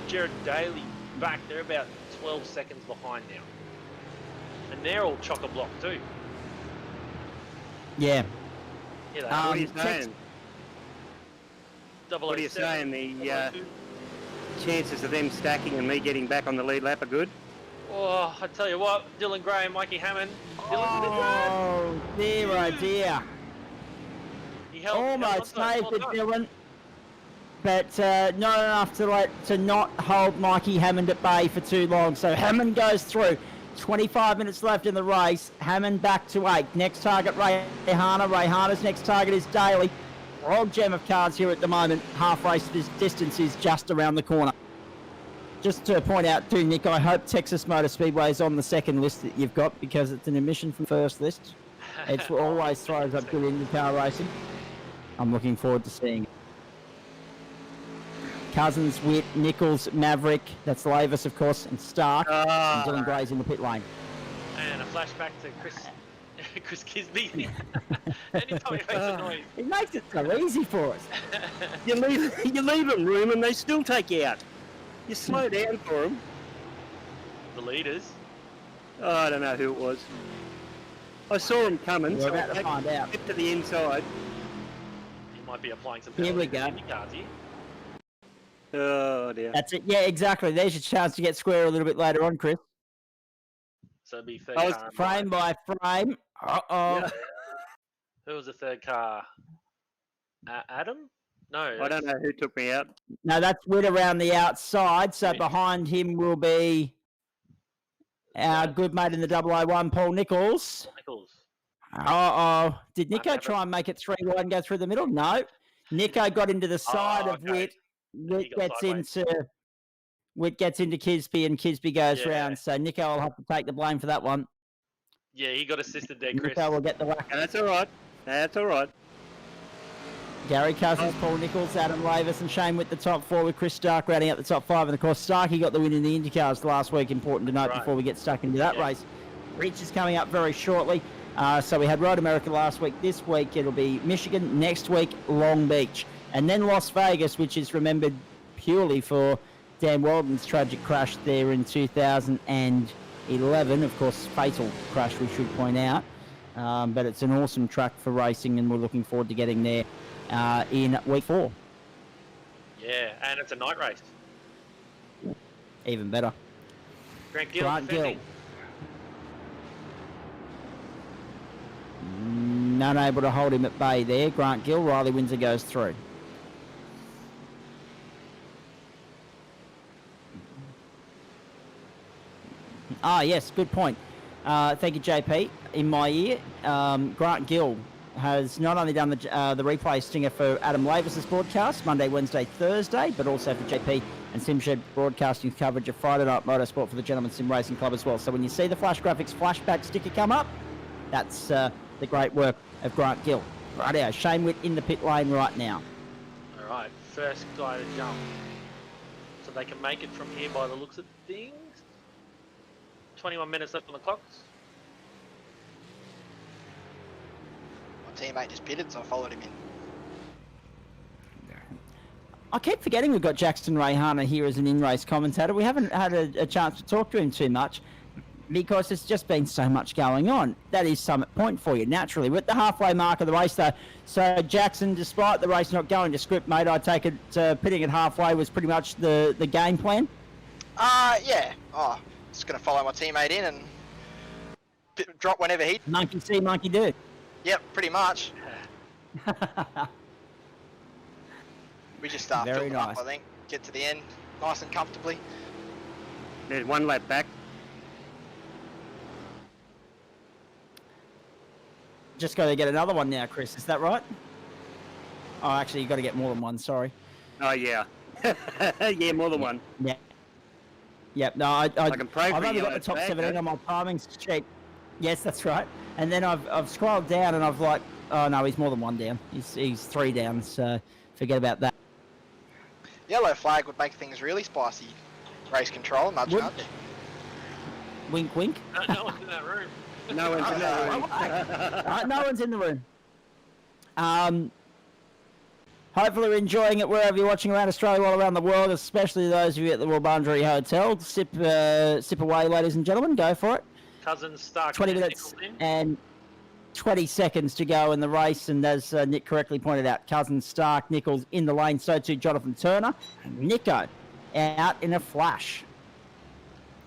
Jared Daly back, they're about 12 seconds behind now. And they're all chock-a-block too. Yeah. What are you saying? What are you saying? The chances of them stacking and me getting back on the lead lap are good? Oh, I tell you what, Dylan Gray and Mikey Hammond. Oh, dear, oh dear. Almost saved it, Dylan. But not enough to not hold Mikey Hammond at bay for too long. So Hammond goes through. 25 minutes left in the race. Hammond back to 8th. Next target, Ray Hunter. Ray Hunter's next target is Daly. Log gem of cars here at the moment. Half race distance is just around the corner. Just to point out too, Nick, I hope Texas Motor Speedway is on the second list that you've got, because it's an omission from the first list. It always throws up good IndyCar racing. I'm looking forward to seeing it. Cousins, Witt, Nichols, Maverick, that's Lavis, of course, and Stark, and Dylan Gray's in the pit lane. And a flashback to Chris Kisby. Anytime he makes a noise. He makes it so easy for us. You leave them room and they still take you out. You slow down for them. The leaders. Oh, I don't know who it was. I saw him coming, We're about to find out. Get to the inside. He might be applying some Here we go. cards here. Oh dear. That's it. Yeah, exactly. There's your chance to get square a little bit later on, Chris. So it'd be third I was car. frame by frame. Uh-oh. Yeah. Who was the third car? Adam? No. I don't know who took me out. No, that's Witt around the outside. So behind him will be our good mate in the 001, Paul Nichols. Uh-oh. Did Nico try and make it 3 wide and go through the middle? No. Nico got into the side of Witt. Witt gets into Kisby, and Kisby goes round. So Nico will have to take the blame for that one. Yeah, he got assisted there, Chris. Nico will get the whack. That's all right. That's all right. Gary Cousins, Paul Nichols, Adam Lavis and Shane with the top 4 with Chris Stark rounding out the top 5. And of course, Starkey got the win in the IndyCars last week. Important to note before we get stuck into that race. Rich is coming up very shortly. So we had Road America last week. This week it'll be Michigan. Next week, Long Beach. And then Las Vegas, which is remembered purely for Dan Walden's tragic crash there in 2011. Of course, fatal crash, we should point out. But it's an awesome track for racing, and we're looking forward to getting there in week 4. Yeah, and it's a night race. Even better. Grant Gill. None able to hold him at bay there. Grant Gill. Riley Windsor goes through. Yes, good point. Thank you, JP. In my ear, Grant Gill has not only done the replay stinger for Adam Lavis's broadcast, Monday, Wednesday, Thursday, but also for JP and SimShed Broadcasting coverage of Friday Night Motorsport for the Gentleman Sim Racing Club as well. So when you see the Flash Graphics flashback sticker come up, that's the great work of Grant Gill. Rightio, Shane Witt in the pit lane right now. All right, first guy to jump. So they can make it from here by the looks of things. 21 minutes left on the clocks. My teammate just pitted, so I followed him in. I keep forgetting we've got Jackson Rayhana here as an in-race commentator. We haven't had a chance to talk to him too much because there's just been so much going on. That is Summit Point for you, naturally. We're at the halfway mark of the race, though. So, Jackson, despite the race not going to script, mate, I take it pitting it halfway was pretty much the game plan? Yeah. Just going to follow my teammate in and drop whenever he... Monkey see, monkey do. Yep, pretty much. We just start filling up, I think. Get to the end nice and comfortably. There's one lap back. Just got to get another one now, Chris. Is that right? Oh, actually, you've got to get more than one. Sorry. Oh, yeah. Yeah, more than one. Yeah. Yep. No, I've only got the top 17 on my timing's cheap. Yes, that's right. And then I've scrolled down and I've like, oh no, he's more than one down. He's 3 down. So forget about that. Yellow flag would make things really spicy. Race control, nudge, nudge. Wink, wink. No one's in that room. No one's in that room. No one's in the room. Hopefully you're enjoying it wherever you're watching around Australia, all around the world, especially those of you at the Wurundjeri Hotel. Sip away, ladies and gentlemen. Go for it. Cousins Stark. 20 minutes and 20 seconds to go in the race. And as Nick correctly pointed out, Cousins, Stark, Nichols in the lane. So too Jonathan Turner. And Nico out in a flash.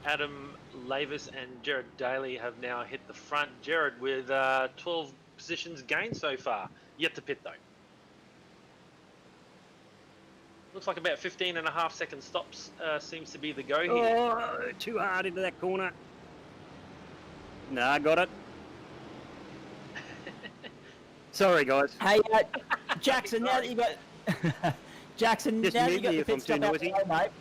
Adam Lavis and Jared Daly have now hit the front. Jared with 12 positions gained so far. Yet to pit though. Looks like about 15.5 second stops seems to be the go here. Oh, too hard into that corner. Nah, got it. Sorry, guys. Hey, Jackson, now that you got Jackson, Just now that you got me the if I'm pit stop too out of the noisy. way, mate.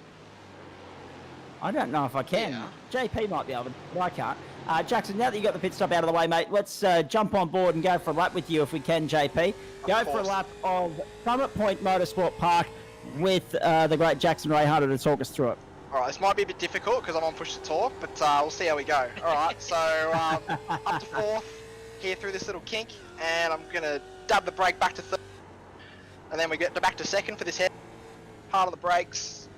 I don't know if I can. Yeah. JP might be able to, but I can't. Jackson, now that you got the pit stop out of the way, mate, let's jump on board and go for a lap with you if we can, JP. Go for a lap of Summit Point Motorsport Park with the great Jackson Rayhana to talk us through it. Alright, this might be a bit difficult because I'm on push to talk, but we'll see how we go. Alright, so up to 4th, here through this little kink, and I'm going to dab the brake back to 3rd, and then we get back to 2nd for this head. Hard on the brakes,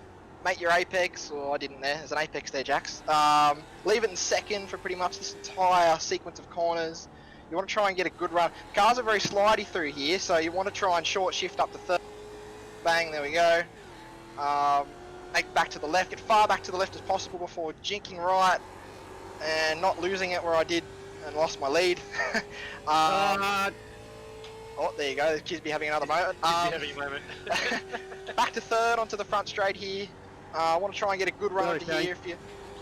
make your apex, or I didn't there, there's an apex there, Jax. Leave it in 2nd for pretty much this entire sequence of corners. You want to try and get a good run. Cars are very slidey through here, so you want to try and short shift up to 3rd. Bang, there we go. Make back to the left, get far back to the left as possible before jinking right and not losing it where I did and lost my lead. Oh, there you go, the kids be having another moment. Having a moment. Back to 3rd onto the front straight here. I want to try and get a good run into here. If you're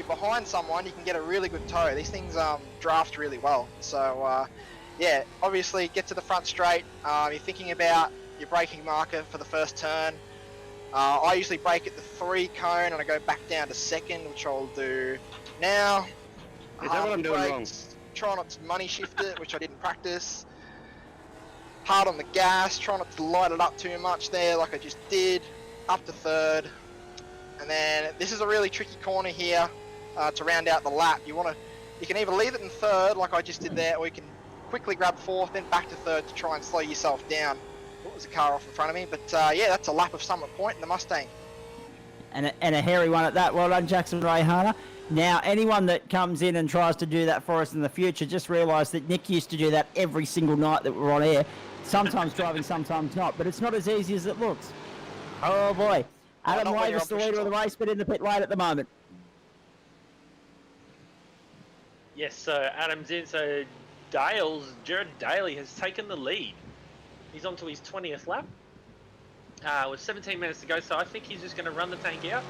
behind someone, you can get a really good toe. These things draft really well. So yeah, obviously get to the front straight. You're thinking about your braking marker for the first turn. I usually brake at the 3 cone and I go back down to 2nd, which I'll do now. Is that what I'm doing wrong? Try not to money shift it, which I didn't practice. hard on the gas, trying not to light it up too much there like I just did. Up to third. And then this is a really tricky corner here to round out the lap. You can either leave it in third like I just did there, or you can quickly grab fourth, then back to third to try and slow yourself down. Oh, there's a car off in front of me, but yeah, that's a lap of Summit Point in the Mustang. And a hairy one at that. Well done, Jackson Rayhana. Now, anyone that comes in and tries to do that for us in the future, just realise that Nick used to do that every single night that we're on air. Sometimes driving, sometimes not. But it's not as easy as it looks. Oh, boy. Adam Lavis, the leader of the race, but in the pit lane at the moment. Yes, so Adam's in. So Jared Daly has taken the lead. He's on to his 20th lap. With 17 minutes to go, so I think he's just going to run the tank out.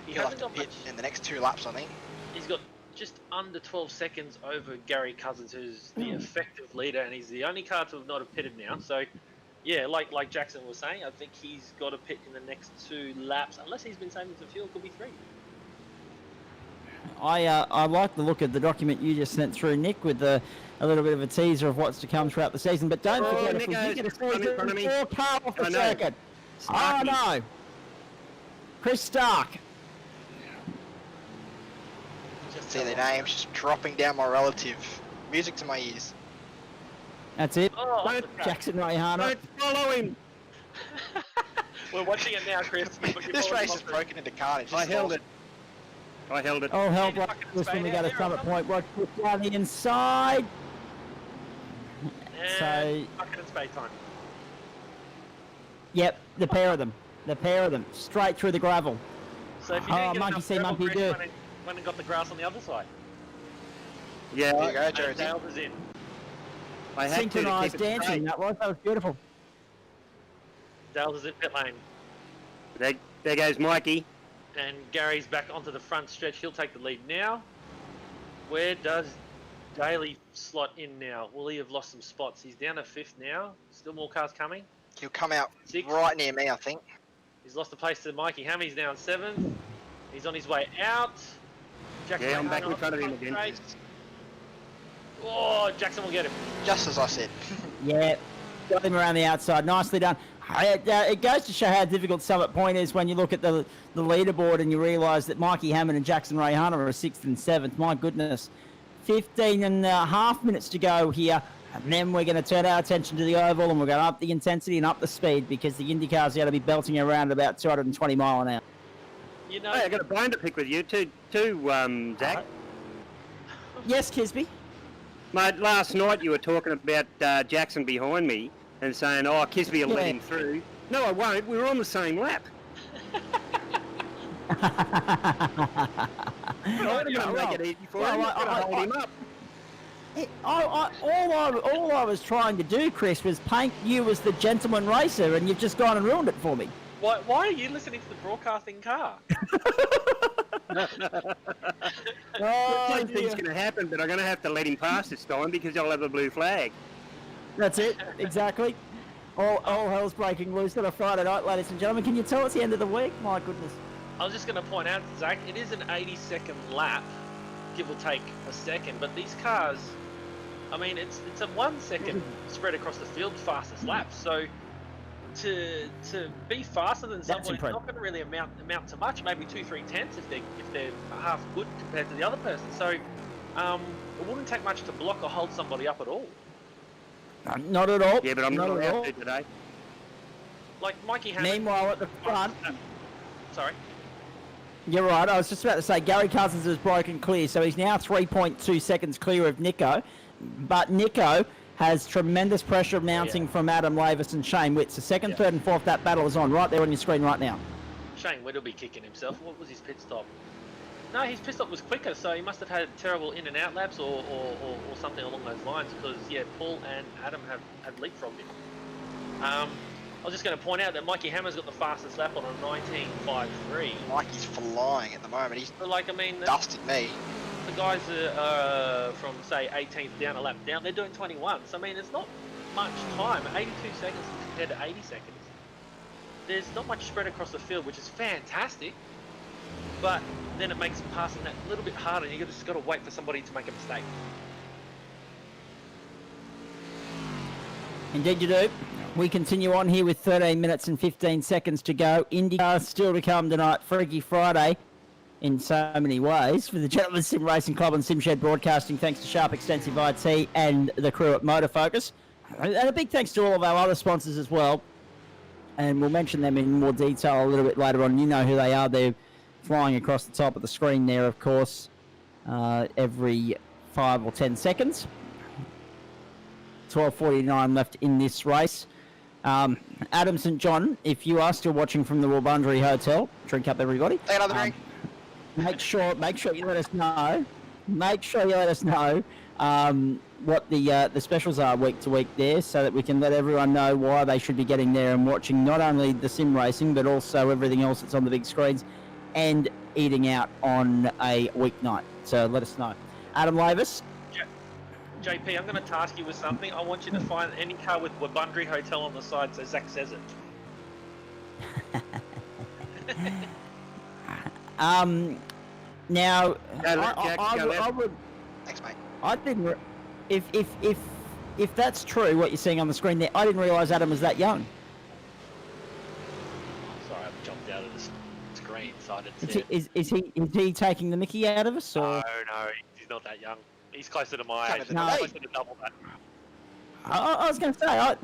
He'll have to pit in the next 2 laps, I think. He's got just under 12 seconds over Gary Cousins, who's the effective leader, and he's the only car to have not have pitted now. So, yeah, like Jackson was saying, I think he's got to pit in the next 2 laps, unless he's been saving some fuel. Could be 3. I like the look of the document you just sent through, Nick, with a little bit of a teaser of what's to come throughout the season. But don't forget, if we do get a season 4 car off the circuit. Oh no! Chris Stark. See their names just dropping down my relative. Music to my ears. That's it. Oh, Jackson Rayhana. Don't follow him. We're watching it now, Chris. This race is broken into carnage. I held it. Oh, hell, Yeah, right. This when we go to Summit Point. Watch down the inside. So, bucket and spade time. yep, the pair of them. Straight through the gravel. So if you Oh, didn't get monkey enough see, gravel, monkey Chris do. went and got the grass on the other side. Yeah, There you go, And Jersey. Dale was in. I had to Synchronised keep it dancing, straight. that was beautiful. Dale was in pit lane. There goes Mikey. And Gary's back onto the front stretch. He'll take the lead now. Where does Daly slot in now? Will he have lost some spots? He's down to 5th now. Still more cars coming. He'll come out 6th. right near me, I think. He's lost the place to Mikey Hammy's down 7th. He's on his way out. Jackson Yeah, I'm back Rayhana in front of him on the again. straight. Oh, Jackson will get him. Just as I said. Yeah, got him around the outside. Nicely done. It goes to show how difficult Summit Point is when you look at the leaderboard and you realise that Mikey Hammond and Jackson Rayhana are 6th and 7th. My goodness. 15 and a half minutes to go here. And then we're going to turn our attention to the oval and we're going to up the intensity and up the speed because the Indy cars are going to be belting around about 220 mile an hour. You know, Hey, I got a bone to pick with you too, Zach. Yes, Kisby? Mate, last night you were talking about Jackson behind me and saying, oh, Kisby will let Yeah. him through. No, I won't. We were on the same lap. I'm going to make it easy for him. I'm going to hold him up. All I was trying to do, Chris, was paint you as the gentleman racer, and you've just gone and ruined it for me. why are you listening to the broadcasting car? Oh, Same thing's going to happen, but I'm going to have to let him pass this time because I'll have a blue flag. that's it, exactly. All hell's breaking loose on a Friday night, ladies and gentlemen. Can you tell it's the end of the week? My goodness. I was just going to point out, Zach, it is an 80-second lap, give or take a second, but these cars, I mean, it's a 1 second spread across the field fastest lap, so to be faster than someone, it's impressive. not going to really amount to much, maybe 2-3 tenths if they're half good compared to the other person. So it wouldn't take much to block or hold somebody up at all. Not at all. Yeah, but I'm not at all. allowed to today. Like Mikey Hammond. Meanwhile, at the front, Sorry. you're right. I was just about to say Gary Cousins has broken clear, so he's now 3.2 seconds clear of Nico. But Nico has tremendous pressure mounting from Adam Lavis and Shane Witt. So second, Yeah. third, and fourth, that battle is on right there on your screen right now. Shane Witt will be kicking himself. What was his pit stop? No, his pit stop was quicker, so he must have had terrible in and out laps or something along those lines because, yeah, Paul and Adam have leapfrogged him. I was just going to point out that Mikey Hammer's got the fastest lap on a 19.53. Mikey's flying at the moment. He's But, like, I mean, the dusted me. guys are from, say, 18th down a lap down, they're doing 21. So, I mean, it's not much time. 82 seconds compared to 80 seconds. There's not much spread across the field, which is fantastic. But then it makes passing that little bit harder, and you just got to wait for somebody to make a mistake. Indeed you do. We continue on here with 13 minutes and 15 seconds to go. IndyCar still to come tonight. Freaky Friday in so many ways for the Gentlemen Sim Racing Club and SimShed Broadcasting. Thanks to Sharp Extensive IT and the crew at Motofocus. And a big thanks to all of our other sponsors as well. And we'll mention them in more detail a little bit later on. You know who they are. They're flying across the top of the screen there, of course, every 5 or 10 seconds. 12:49 left in this race. Adam St. John, if you are still watching from the Wabundri Hotel, drink up everybody. Take another drink. Make sure you let us know. Make sure you let us know what the specials are week to week there, so that we can let everyone know why they should be getting there and watching not only the sim racing but also everything else that's on the big screens and eating out on a weeknight. So let us know. Adam Lavis. JP, I'm going to task you with something. I want you to find any car with Wabundri Hotel on the side so Zach says it. Now, I would. Thanks, mate. I didn't. If that's true, what you're seeing on the screen there, I didn't realise Adam was that young. Sorry, I've jumped out of the screen, so I didn't see it. Is he taking the mickey out of us? Or? No, he's not that young. He's closer to my age. No. He's closer to double that. I was going to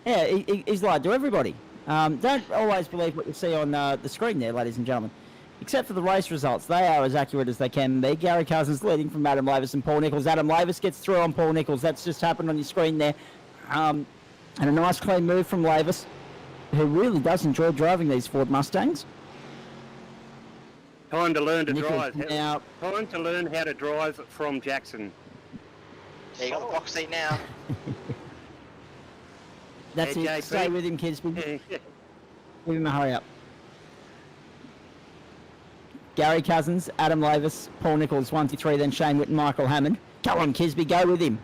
say, he's lied to everybody. Don't always believe what you see on the screen there, ladies and gentlemen. Except for the race results, they are as accurate as they can be. Gary Cousins leading from Adam Lavis and Paul Nichols. Adam Lavis gets through on Paul Nichols. That's just happened on your screen there. And a nice clean move from Lavis, who really does enjoy driving these Ford Mustangs. Time to learn to Nichols drive. now. Time to learn how to drive from Jackson. Yeah, you got the box seat now. That's Hey, it. JP. Stay with him, Kisby. Give him a hurry up. Gary Cousins, Adam Lavis, Paul Nichols, 1, 2, 3, then Shane Witt and Michael Hammond. Go on, Kisby, go with him.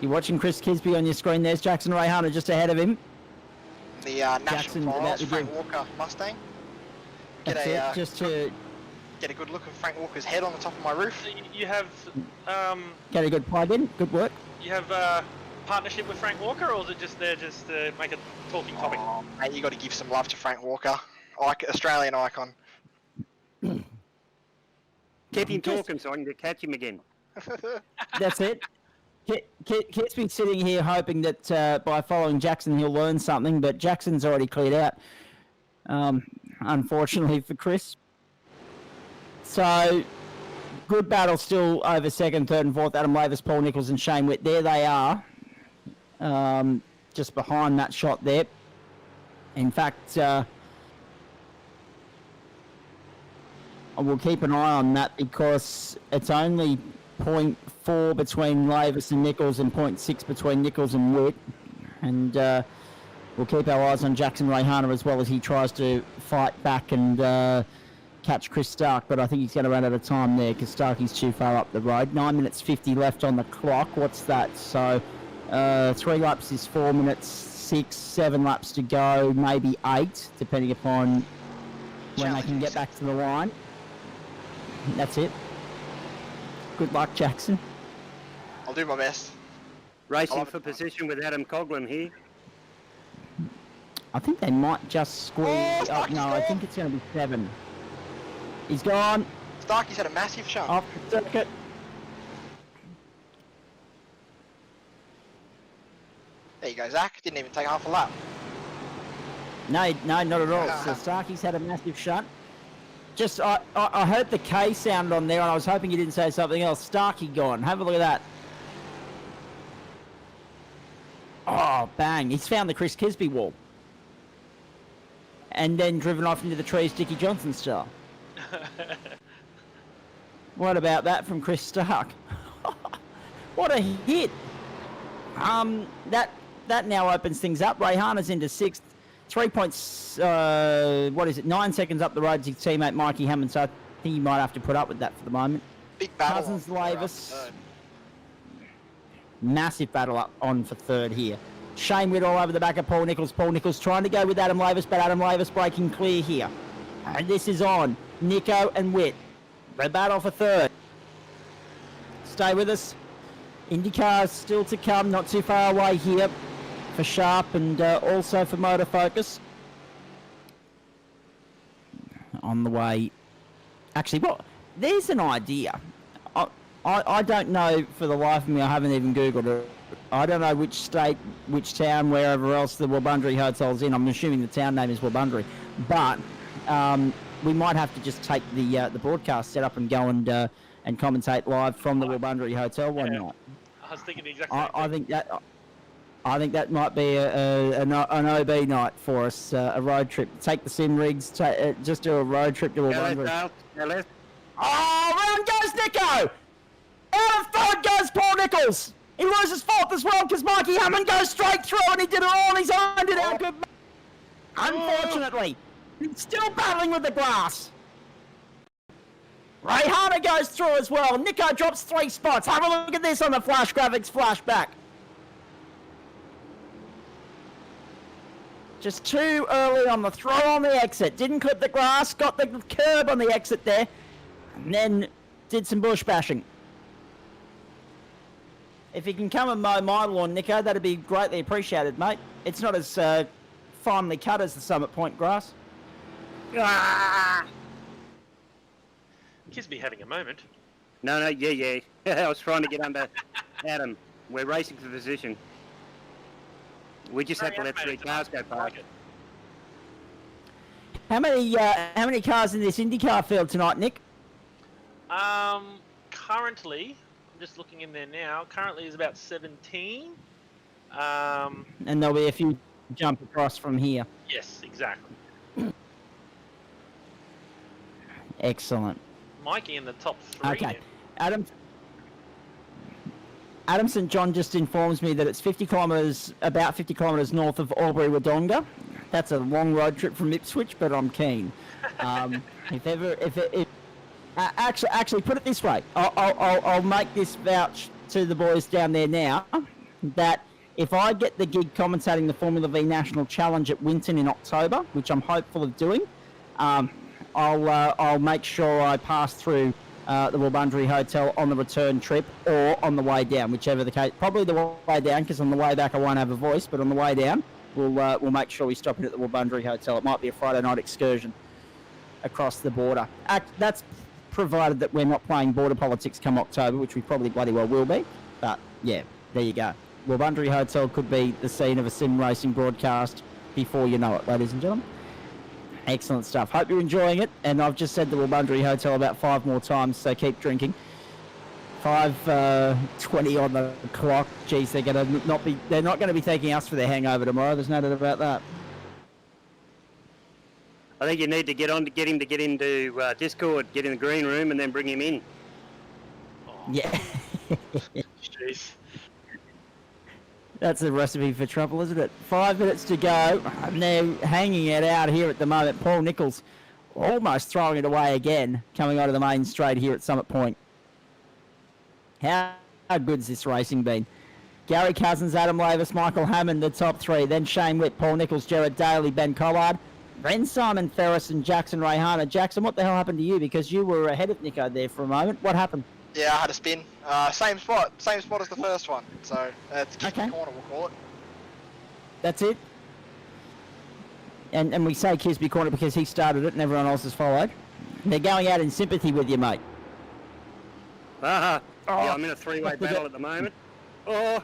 You're watching Chris Kisby on your screen. There's Jackson Rayhana just ahead of him. The Jackson's National about Trials to Frank give- Walker Mustang. That's it, just to Get a good look at Frank Walker's head on the top of my roof. So you have get a good plug in. Good work. partnership with Frank Walker, or is it just there just to make a talking topic? Oh, mate, you got to give some love to Frank Walker, Australian icon. Keep him talking so I can catch him again. That's it. Kit's been sitting here hoping that by following Jackson he'll learn something, but Jackson's already cleared out, unfortunately for Chris. So, good battle still over second, third and fourth. Adam Lavis, Paul Nichols and Shane Witt. There they are, just behind that shot there. In fact, I will keep an eye on that because it's only 0.4 between Lavis and Nichols and 0.6 between Nichols and Witt. And we'll keep our eyes on Jackson Rayhana as well as he tries to fight back and catch Chris Stark. But I think he's going to run out of time there because Starkey's too far up the road. 9 minutes 50 left on the clock. What's that? So 3 laps is 4 minutes, 6, 7 laps to go, maybe 8, depending upon when they can get back to the line. That's it. Good luck, Jackson. I'll do my best. Racing for position with Adam Coughlin here. I think they might just squeeze. Oh, No, I think it's going to be 7. He's gone Starkey's had a massive shot. off the circuit. There you go, Zach. Didn't even take half a lap. No, not at all. So Starkey's had a massive shot. Just, I heard the K sound on there, and I was hoping you didn't say something else. Starkey gone. Have a look at that. Oh, bang. He's found the Chris Kisby wall. And then driven off into the trees, Dickie Johnson style. What about that from Chris Stark? What a hit. That now opens things up. Rayhana's into 6th. 3 points, 9 seconds up the road to his teammate Mikey Hammond, so I think he might have to put up with that for the moment. Big battle. Cousins, Lavis. Massive battle up on for third here. Shane Witt all over the back of Paul Nichols. Paul Nichols trying to go with Adam Lavis, but Adam Lavis breaking clear here. And this is on. Nico and Witt. The battle for third. Stay with us. IndyCars still to come, not too far away here for Sharp and also for Motor Focus. On the way. Actually, what? There's an idea. I don't know for the life of me. I haven't even Googled it. I don't know which state, which town, wherever else the Wabundri Hotel's in. I'm assuming the town name is Wabundri. But we might have to just take the broadcast set up and go and commentate live from the Wabundri Hotel one night. I was thinking the exact same thing. I think that might be an OB night for us, a road trip. Take the sim rigs, just do a road trip to Wabundri. Oh, round goes Nico! Out of third goes Paul Nichols! He loses fourth as well because Mikey Hammond goes straight through and he did it all on his own. Did how good. Unfortunately, he's still battling with the glass. Rayhana goes through as well. Nico drops 3 spots. Have a look at this on the flash graphics flashback. Just too early on the throw on the exit. Didn't clip the grass, got the curb on the exit there, and then did some bush bashing. If you can come and mow my lawn, Nico, that'd be greatly appreciated, mate. It's not as finely cut as the Summit Point grass. Kisby having a moment. No, yeah. I was trying to get under Adam. We're racing for position. We just have to let 3 cars go past. How many cars in this IndyCar field tonight, Nick? Currently, I'm just looking in there now. Currently is about 17. And there'll be a few jump across from here. Yes, exactly. Excellent. Mikey in the top 3. Okay, Adam St. John just informs me that it's about 50 kilometres north of Albury Wodonga. That's a long road trip from Ipswich, but I'm keen. Actually, put it this way. I'll make this vouch to the boys down there now that if I get the gig commentating the Formula V National Challenge at Winton in October, which I'm hopeful of doing, I'll make sure I pass through the Wabundri Hotel on the return trip or on the way down, whichever the case. Probably the way down, because on the way back I won't have a voice, but on the way down we'll make sure we stop in at the Wabundri Hotel. It might be a Friday night excursion across the border. That's provided that we're not playing border politics come October, which we probably bloody well will be. But yeah, there you go. Wabundri Hotel could be the scene of a sim racing broadcast before you know it, ladies and gentlemen. Excellent stuff. Hope you're enjoying it. And I've just said the Wabundri Hotel about 5 more times, so keep drinking. 5:20 on the clock. Geez, they're not going to be thanking us for their hangover tomorrow. There's no doubt about that. I think you need to get him to get into Discord, get in the green room, and then bring him in. Oh. Yeah. Jeez. That's a recipe for trouble, isn't it? 5 minutes to go, and they're hanging it out here at the moment. Paul Nichols almost throwing it away again, coming out of the main straight here at Summit Point. How good's this racing been? Gary Cousins, Adam Lavis, Michael Hammond, the top 3. Then Shane Witt, Paul Nichols, Gerard Daly, Ben Collard, then Simon Ferris and Jackson Rayhana. Jackson, what the hell happened to you? Because you were ahead of Nico there for a moment. What happened? Yeah, I had a spin. Same spot as the first one. So it's Kisby corner, we'll call it. That's it. And we say Kisby corner because he started it and everyone else has followed. And they're going out in sympathy with you, mate. Yeah, I'm in a 3-way battle at the moment. Oh.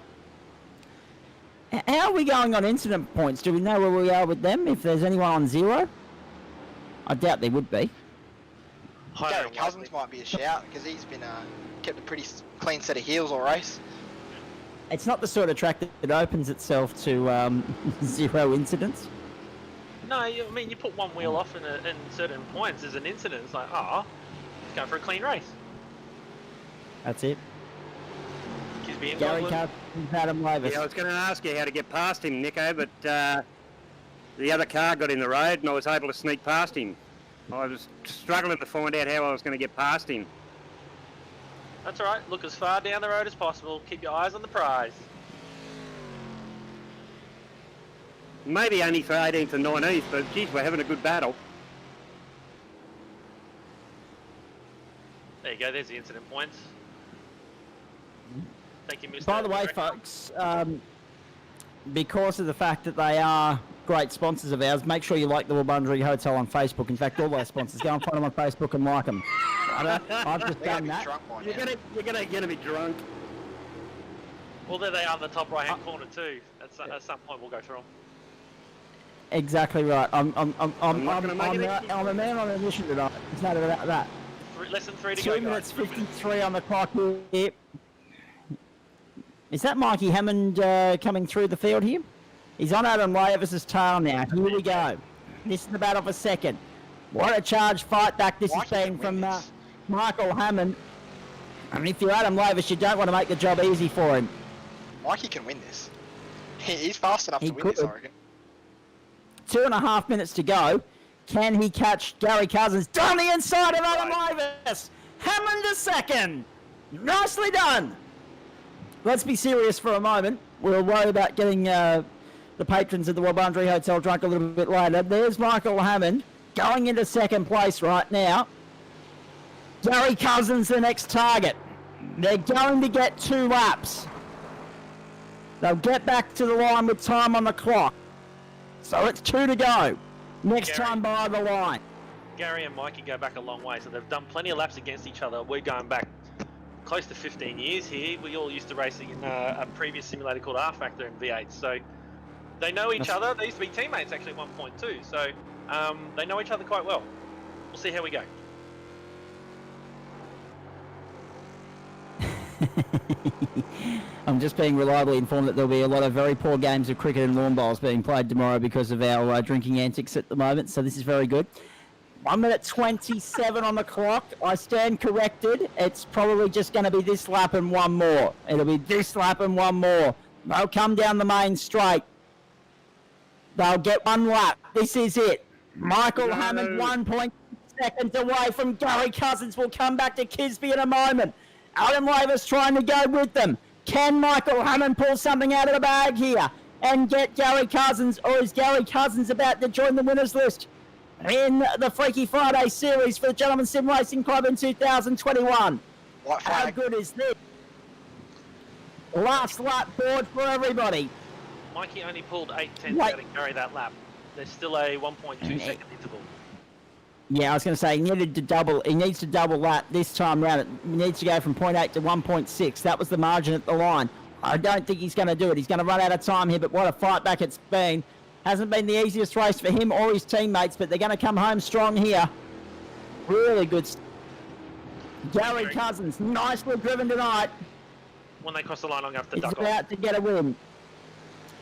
How are we going on incident points? Do we know where we are with them? If there's anyone on 0? I doubt there would be. Gary Cousins might be a shout because he's been kept a pretty clean set of heels all race. It's not the sort of track that opens itself to 0 incidents. No, I mean you put one wheel off in certain points as an incident. It's like, let's go for a clean race. That's it. Kisby and Gary Goldman. Cousins, Adam Lavis. Yeah, I was going to ask you how to get past him, Nico, but the other car got in the road and I was able to sneak past him. I was struggling to find out how I was going to get past him. That's all right. Look as far down the road as possible. Keep your eyes on the prize. Maybe only for 18th and 19th, but geez, we're having a good battle. There you go. There's the incident points. Thank you, Mr. By the way, Director. folks, because of the fact that they are great sponsors of ours, make sure you like the Wurundjeri Hotel on Facebook. In fact, all our sponsors, go and find them on Facebook and like them. I've just They're done gonna be that. drunk by You're now. gonna be drunk. Well, there they are in the top right-hand corner too. At some point, we'll go through them. Exactly right. I'm not gonna make it easy. I'm a man on a mission tonight. It's not about that. Less than 3 to go, 2 minutes guys. 3 minutes. 53 on the clock here. Is that Mikey Hammond coming through the field here? He's on Adam Lavis's tail now. Here we go. This is the battle for second. What a charge fight back this has Mikey been can win from this. Michael Hammond. And if you're Adam Lavis, you don't want to make the job easy for him. Mikey can win this. He's fast enough He to win this, could. I reckon. 2.5 minutes to go. Can he catch Gary Cousins? Down the inside of Adam Lavis. Hammond a second. Nicely done. Let's be serious for a moment. We'll worry about getting the patrons of the Wurundjeri Hotel drunk a little bit later. There's Michael Hammond going into second place right now. Gary Cousins the next target. They're going to get 2 laps. They'll get back to the line with time on the clock. So it's 2 to go. Next Gary. time by the line. Gary and Mikey go back a long way, so they've done plenty of laps against each other. We're going back close to 15 years here. We all used to racing in a previous simulator called R Factor in V8, so they know each other. They used to be teammates actually at one point too, so they know each other quite well. We'll see how we go. I'm just being reliably informed that there'll be a lot of very poor games of cricket and lawn bowls being played tomorrow because of our drinking antics at the moment, so this is very good. 1 minute 27 on the clock. I stand corrected. It's probably just going to be this lap and one more. It'll be this lap and one more. They'll come down the main straight. They'll get 1 lap. This is it. Michael Hammond, 1.6 seconds away from Gary Cousins. We'll come back to Kisby in a moment. Adam Lavis trying to go with them. Can Michael Hammond pull something out of the bag here and get Gary Cousins, or is Gary Cousins about to join the winners list in the Freaky Friday series for the Gentleman Sim Racing Club in 2021? White How flag. good is this? Last lap board for everybody. Mikey only pulled 8/10 Wait. out of Gary that lap. There's still a 1.2 second interval. Yeah, I was going to say he needs to double that this time round. He needs to go from 0.8 to 1.6. That was the margin at the line. I don't think he's going to do it. He's going to run out of time here, but what a fight back it's been. Hasn't been the easiest race for him or his teammates, but they're going to come home strong here. Really good. Gary Cousins, nicely driven tonight. When they cross the line, I'm going to have to He's duck off. about to get a win.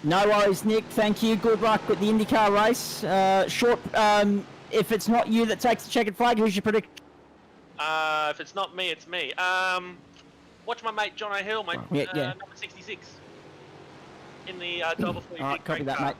No worries, Nick. Thank you. Good luck with the IndyCar race. If it's not you that takes the checkered flag, who's your prediction? If it's not me, it's me. Watch my mate John O'Hill, mate. Yeah. Number 66. In the double for All right, big copy great that, car. mate.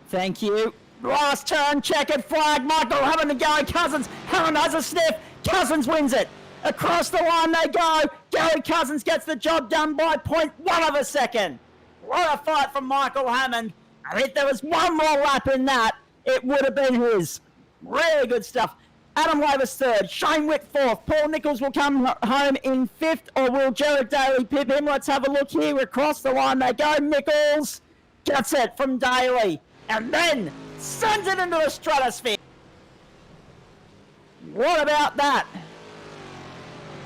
Thank you. Last turn, checkered flag. Michael Hammond and Gary Cousins. Hammond has a sniff. Cousins wins it. Across the line they go. Gary Cousins gets the job done by 0.1 of a second. What a fight from Michael Hammond. And if there was one more lap in that, it would have been his. Really good stuff. Adam Lavis third, Shane Witt fourth, Paul Nichols will come home in fifth, or will Jared Daly pip him? Let's have a look here. Across the line they go. Nichols gets it from Daly and then sends it into the stratosphere. What about that?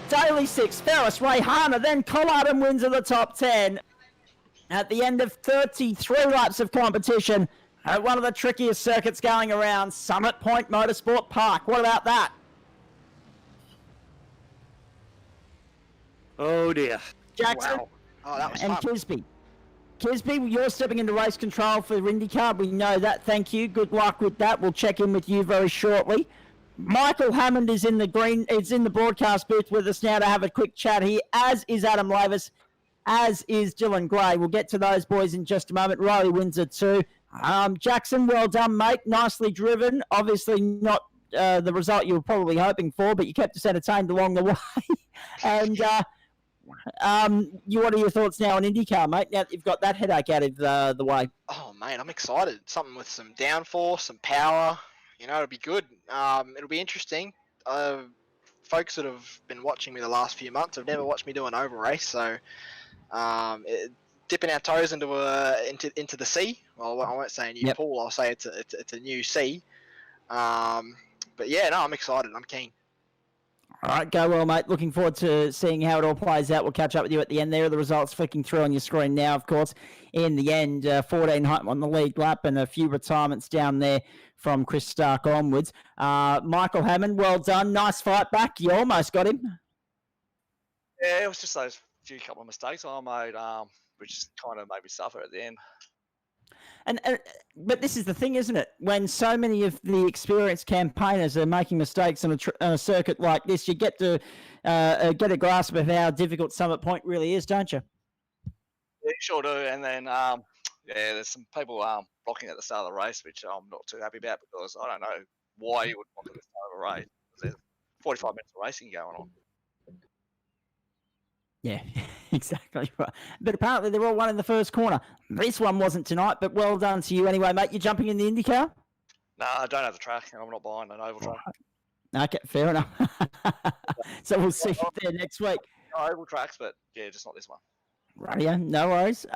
Daly 6, Ferris, Rayhana, then Collard wins at the top 10. At the end of 33 laps of competition, at one of the trickiest circuits going around, Summit Point Motorsport Park. What about that? Oh dear. Jackson Wow. Oh, that was and fun. Kisby. Kisby, you're stepping into race control for IndyCar. We know that. Thank you. Good luck with that. We'll check in with you very shortly. Michael Hammond is in the broadcast booth with us now to have a quick chat here, as is Adam Lavis, as is Dylan Gray. We'll get to those boys in just a moment. Riley Windsor too. Jackson, well done, mate. Nicely driven. Obviously not the result you were probably hoping for, but you kept us entertained along the way. And what are your thoughts now on IndyCar, mate? Now that you've got that headache out of the way. Oh, mate, I'm excited. Something with some downforce, some power. You know, it'll be good. It'll be interesting. folks that have been watching me the last few months have never watched me do an oval race, so dipping our toes into the sea. Well, I won't say a new pool. I'll say it's a new sea. But yeah, no, I'm excited. I'm keen. All right, go well, mate. Looking forward to seeing how it all plays out. We'll catch up with you at the end there. The results flicking through on your screen now, of course. In the end, 14 home on the lead lap and a few retirements down there from Chris Stark onwards. Michael Hammond, well done. Nice fight back. You almost got him. Yeah, it was just those couple of mistakes I made, which kind of made me suffer at the end. But this is the thing, isn't it? When so many of the experienced campaigners are making mistakes on a circuit like this, you get to get a grasp of how difficult Summit Point really is, don't you? Yeah, you sure do. And then, there's some people blocking at the start of the race, which I'm not too happy about because I don't know why you would block at the start of a race. There's 45 minutes of racing going on. Yeah, exactly right. But apparently they're all one in the first corner. This one wasn't tonight, but well done to you anyway, mate. You're jumping in the IndyCar? No, I don't have the track, and I'm not buying an oval track. Okay, fair enough. So we'll see you there next week. No, oval tracks, but yeah, just not this one. Right, no worries.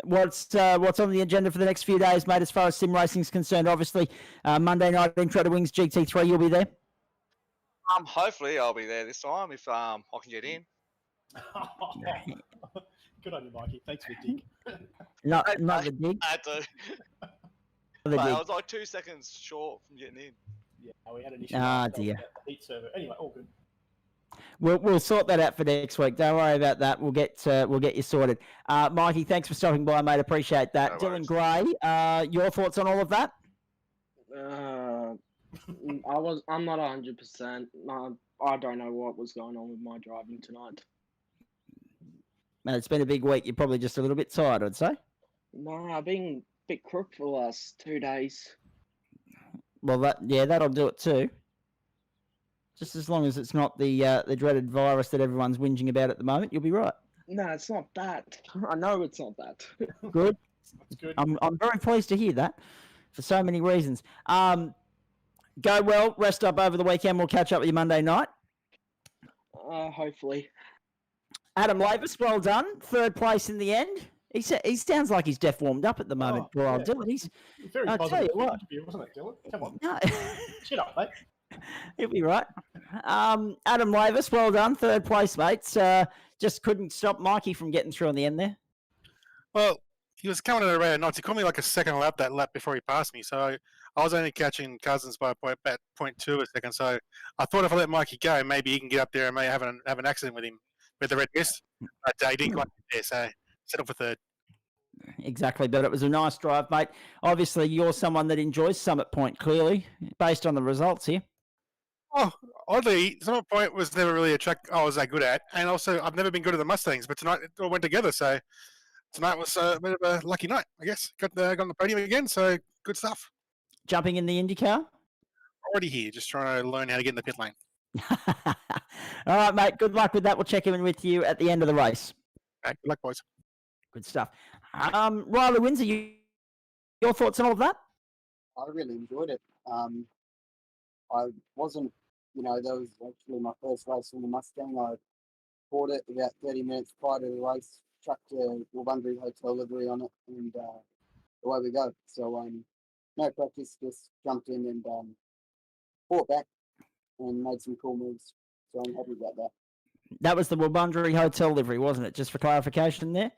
What's on the agenda for the next few days, mate, as far as sim racing is concerned? Obviously, Monday night, Intro to Wings GT3, you'll be there? Hopefully I'll be there this time if I can get in. Good on you, Mikey. Thanks for the dig. Not the dig. I had to. I was like 2 seconds short from getting in. Yeah, we had an issue. Dear. The heat server. Anyway, all good. We'll sort that out for next week. Don't worry about that. We'll get you sorted. Mikey, thanks for stopping by, mate. Appreciate that. No Dylan Gray, your thoughts on all of that? I'm not 100%. I don't know what was going on with my driving tonight. Man, it's been a big week. You're probably just a little bit tired, I'd say. No, I've been a bit crook for the last 2 days. Well, that'll do it too. Just as long as it's not the dreaded virus that everyone's whinging about at the moment, you'll be right. No, it's not that. I know it's not that. Good. That's good. I'm very pleased to hear that for so many reasons. Go well. Rest up over the weekend. We'll catch up with you Monday night. Hopefully. Adam Lavis, well done. 3rd place in the end. He sounds like he's deaf warmed up at the moment. Poor old Dylan. He's very I'll positive tell you what. interview, wasn't it, Dylan? Come on. No. Shut up, mate. He'll be right. Adam Lavis, well done. 3rd place, mates. Just couldn't stop Mikey from getting through on the end there. Well, he was coming at around knots. He caught me like a second lap that lap before he passed me. So I was only catching Cousins by about 0.2 a second. So I thought if I let Mikey go, maybe he can get up there and may have an accident with him with the red mist. But he didn't quite get there, so settled for 3rd. Exactly, but it was a nice drive, mate. Obviously, you're someone that enjoys Summit Point, clearly, based on the results here. Oh, oddly, Summit Point was never really a track I was that good at. And also, I've never been good at the Mustangs, but tonight it all went together. So tonight was a bit of a lucky night, I guess. Got on the podium again, so good stuff. Jumping in the IndyCar? Already here, just trying to learn how to get in the pit lane. All right, mate. Good luck with that. We'll check in with you at the end of the race. Okay, good luck, boys. Good stuff. Riley Windsor, your thoughts on all of that? I really enjoyed it. I wasn't, that was actually my first race in the Mustang. I bought it about 30 minutes prior to the race, chucked a Wurundjeri Hotel livery on it, and away we go. So, no practice, just jumped in and fought back and made some cool moves. So I'm happy about that. That was the Wurundjeri Hotel livery, wasn't it? Just for clarification there.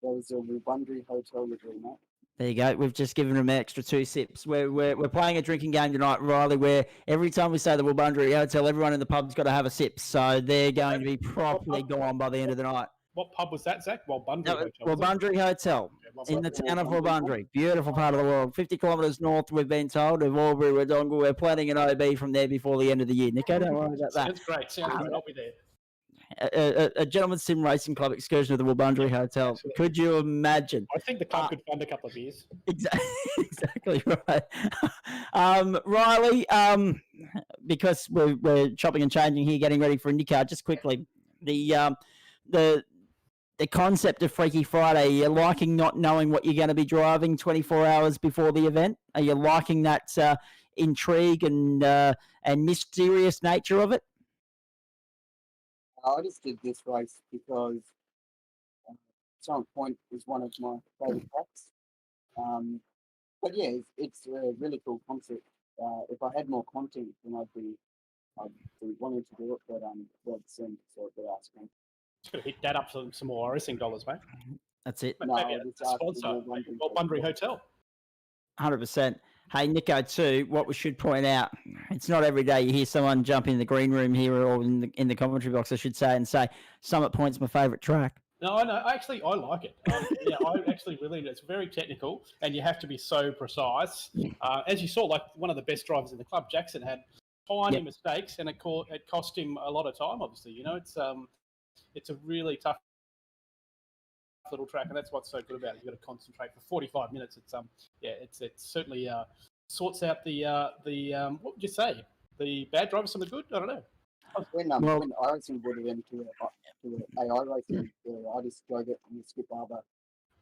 That was the Wurundjeri Hotel livery, mate. There you go. We've just given them an extra 2 sips. We're playing a drinking game tonight, Riley, where every time we say the Wurundjeri Hotel, everyone in the pub's got to have a sip. So they're going to be properly gone by the end of the night. What pub was that, Zach? Wurundjeri Hotel. Wurundjeri Hotel in the town of Wurundjeri. Beautiful part of the world. 50 kilometres north, we've been told, of Albury, Wodonga. We're planning an OB from there before the end of the year. Nico, don't worry about that. Sounds great. Sounds great. I'll be there. A gentleman's sim racing club excursion to the Wurundjeri Hotel. Absolutely. Could you imagine? I think the club could fund a couple of beers. Exactly right. Riley, because we're chopping and changing here, getting ready for IndyCar, just quickly, the concept of Freaky Friday, are you liking not knowing what you're going to be driving 24 hours before the event? Are you liking that intrigue and mysterious nature of it? I just did this race because Summit Point is one of my favourite tracks. But yeah, it's a really cool concept. If I had more content, then I'd be wanting to do it, but well, soon, so they're asking. Just got to hit that up for some more racing dollars, mate. That's it. No, Maybe I a just asked for sponsor, more maybe Bunbury. Bunbury Hotel. 100%. Hey, Nico, too, what we should point out, it's not every day you hear someone jump in the green room here or in the commentary box, I should say, and say, Summit Point's my favourite track. No, I know. Actually, I like it. Yeah, I actually really. It's very technical, and you have to be so precise. As you saw, like one of the best drivers in the club, Jackson, had tiny mistakes, and it cost him a lot of time. Obviously, it's a really tough little track, and that's what's so good about it. You've got to concentrate for 45 minutes. It's certainly sorts out the what would you say? The bad drivers from the good. I don't know. When I racing brought it into the AI racing, I just drove it and skip arbor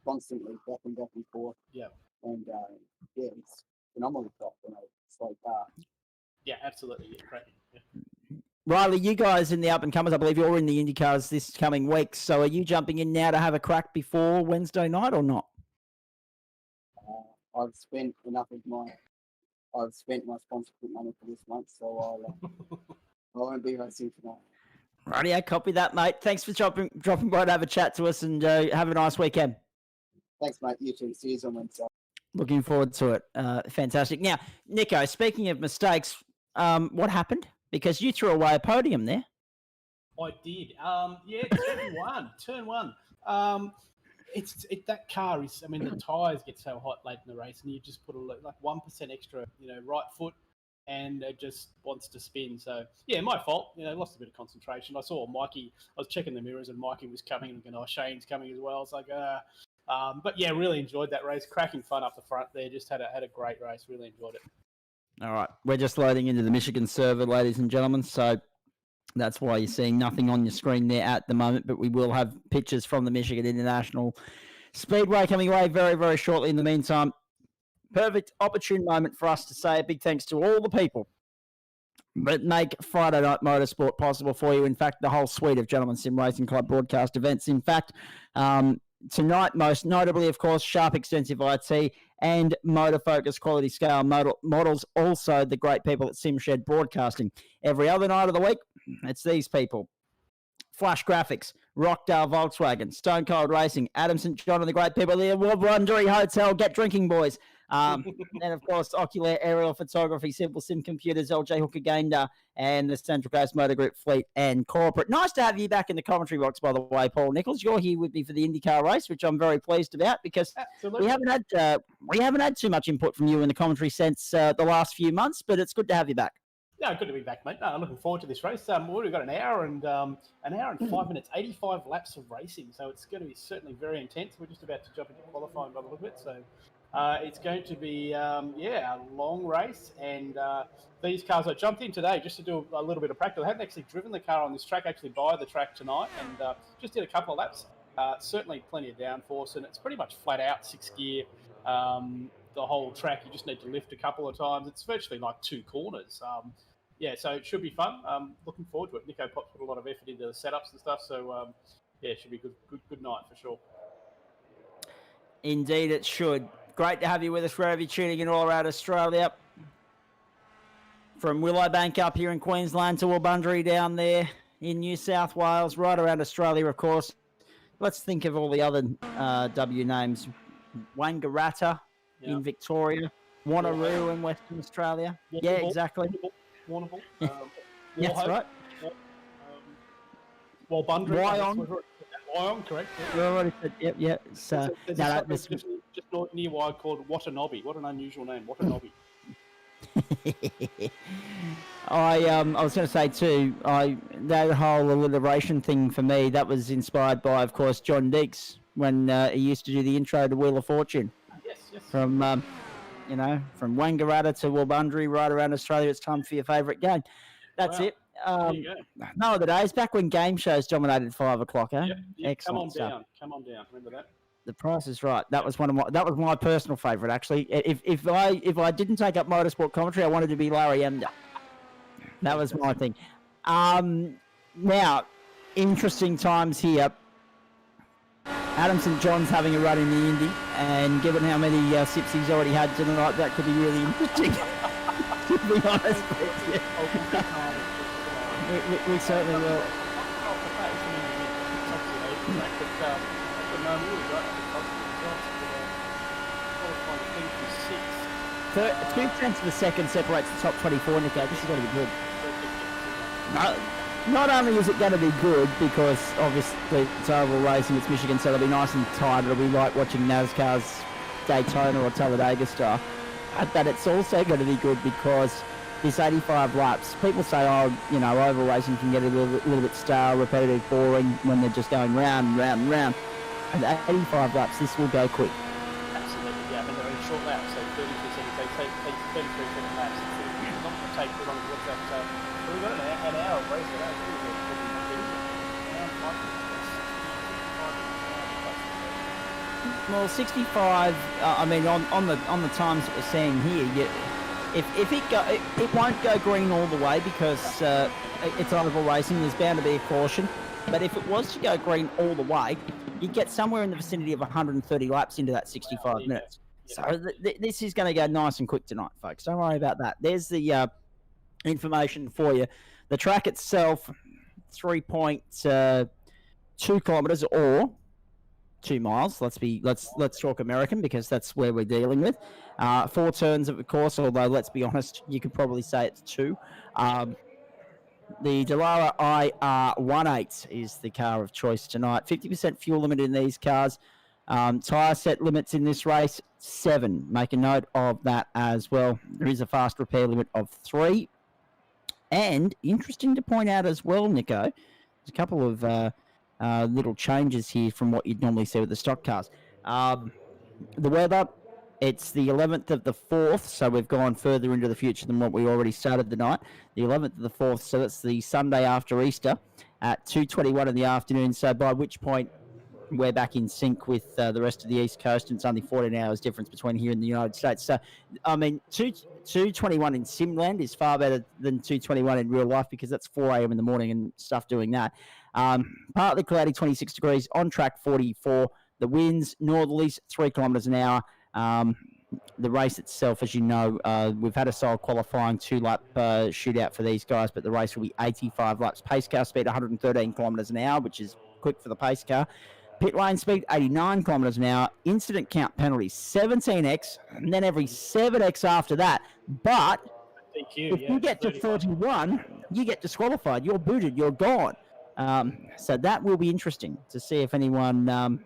constantly, back and forth. Yeah. And it's phenomenal stuff when I slow car. Yeah, absolutely. Yeah, great. Yeah. Riley, you guys in the up and comers, I believe you're in the IndyCars this coming week. So are you jumping in now to have a crack before Wednesday night or not? I've spent my sponsorship money for this month, so I won't be racing tonight. Rightio, copy that, mate. Thanks for dropping by to have a chat to us, and have a nice weekend. Thanks, mate. You too. See you on Wednesday. Looking forward to it. Fantastic. Now, Nico, speaking of mistakes, what happened? Because you threw away a podium there. I did. Turn one. That car is. I mean, the tyres get so hot late in the race, and you just put like 1% extra, right foot, and it just wants to spin. So yeah, my fault. Lost a bit of concentration. I saw Mikey. I was checking the mirrors, and Mikey was coming, and Shane's coming as well. It's like, but yeah, really enjoyed that race. Cracking fun up the front there. Just had a great race. Really enjoyed it. All right, we're just loading into the Michigan server, ladies and gentlemen. So that's why you're seeing nothing on your screen there at the moment, but we will have pictures from the Michigan International Speedway coming away very, very shortly. In the meantime, perfect opportune moment for us to say a big thanks to all the people that make Friday Night Motorsport possible for you. In fact, the whole suite of Gentlemen Sim Racing Club broadcast events. In fact, tonight, most notably, of course, Sharp Extensive IT and Motor Focus Quality Scale Models. Also, the great people at SimShed Broadcasting. Every other night of the week, it's these people. Flash Graphics, Rockdale Volkswagen, Stone Cold Racing, Adam St. John and the great people at the Wandering Hotel, Get Drinking Boys. And, of course, Oculair Aerial Photography, Simple Sim Computers, LJ Hooker Gander, and the Central Coast Motor Group Fleet and Corporate. Nice to have you back in the commentary box, by the way, Paul Nichols. You're here with me for the IndyCar race, which I'm very pleased about because we haven't had too much input from you in the commentary since the last few months, but it's good to have you back. Yeah, good to be back, mate. No, looking forward to this race. We've got an hour and 5 minutes, 85 laps of racing, so it's going to be certainly very intense. We're just about to jump into qualifying by a little bit, so it's going to be a long race. And these cars, I jumped in today just to do a little bit of practice. I hadn't actually driven the car on this track, actually by the track tonight, and just did a couple of laps. Certainly plenty of downforce, and it's pretty much flat out 6 gear. The whole track, you just need to lift a couple of times. It's virtually like 2 corners. So it should be fun. Looking forward to it. Nico Pop's put a lot of effort into the setups and stuff, so it should be good night for sure. Indeed, it should. Great to have you with us wherever you're tuning in all around Australia. From Willowbank up here in Queensland to Wurundjeri down there in New South Wales, right around Australia, of course. Let's think of all the other W names. Wangaratta in Victoria, Wanneroo in Western Australia. Yeah, exactly. Warrnambool. That's right. Wyong. Wyong, correct. We already said, yep. So, there's just near Wyong called Watanabe. What an unusual name, Watanabe. I was going to say too, that whole alliteration thing for me, that was inspired by, of course, John Deeks when he used to do the intro to Wheel of Fortune. Yes. From from Wangaratta to Wurundjeri, right around Australia, it's time for your favourite game. That's it. There you go. No other days, back when game shows dominated 5 o'clock, eh? Yep. Excellent Come on down. Remember that? The Price is Right. That was my personal favourite actually. If I didn't take up motorsport commentary, I wanted to be Larry Emder. That was my thing. Now, interesting times here. Adam St. John's having a run in the Indy, and given how many sips he's already had tonight, that could be really interesting. To be honest with you. We certainly will. So 2/10 of a second separates the top 24, Nico. This is going to be good. No, not only is it going to be good because obviously it's oval racing, it's Michigan, so it'll be nice and tight. It'll be like watching NASCAR's Daytona or Talladega Star. But it's also going to be good because this 85 laps, people say, oh, you know, oval racing can get a little bit stale, repetitive, boring when they're just going round and round and round. And at 85 laps, this will go quick. Absolutely, yeah. I mean, they're in short laps, so 32 seconds. They take 33 second laps. It's not going to take too long to watch that. So we've got an hour of racing. That's really good. Well, 65. I mean, on the times that we're seeing here, it won't go green all the way because it's oval racing. There's bound to be a caution. But if it was to go green all the way, you'd get somewhere in the vicinity of 130 laps into that 65 minutes. So this is going to go nice and quick tonight, folks. Don't worry about that. There's the information for you. The track itself, 3.2 kilometres or 2 miles. Let's talk American because that's where we're dealing with. 4 turns of course, although let's be honest, you could probably say it's 2. The Dallara IR18 is the car of choice tonight. 50% fuel limit in these cars. Tyre set limits in this race, 7. Make a note of that as well. There is a fast repair limit of 3. And interesting to point out as well, Nico, there's a couple of little changes here from what you'd normally see with the stock cars. The weather, it's the 11th of the 4th, so we've gone further into the future than what we already started the night. The 11th of the 4th, so that's the Sunday after Easter at 2:21 in the afternoon, so by which point we're back in sync with the rest of the East Coast, and it's only 14 hours difference between here and the United States. So, I mean, 2:21 in Simland is far better than 2:21 in real life because that's 4 a.m. in the morning and stuff doing that. Partly cloudy, 26 degrees, on track 44. The winds, northerlies, 3 kilometres an hour. The race itself, as you know, we've had a sole qualifying 2-lap shootout for these guys, but the race will be 85 laps. Pace car speed 113 kilometres an hour, which is quick for the pace car. Pit lane speed 89 kilometres an hour. Incident count penalties 17x, and then every 7x after that. But if you get to 31, you get disqualified. You're booted. You're gone. So that will be interesting to see if anyone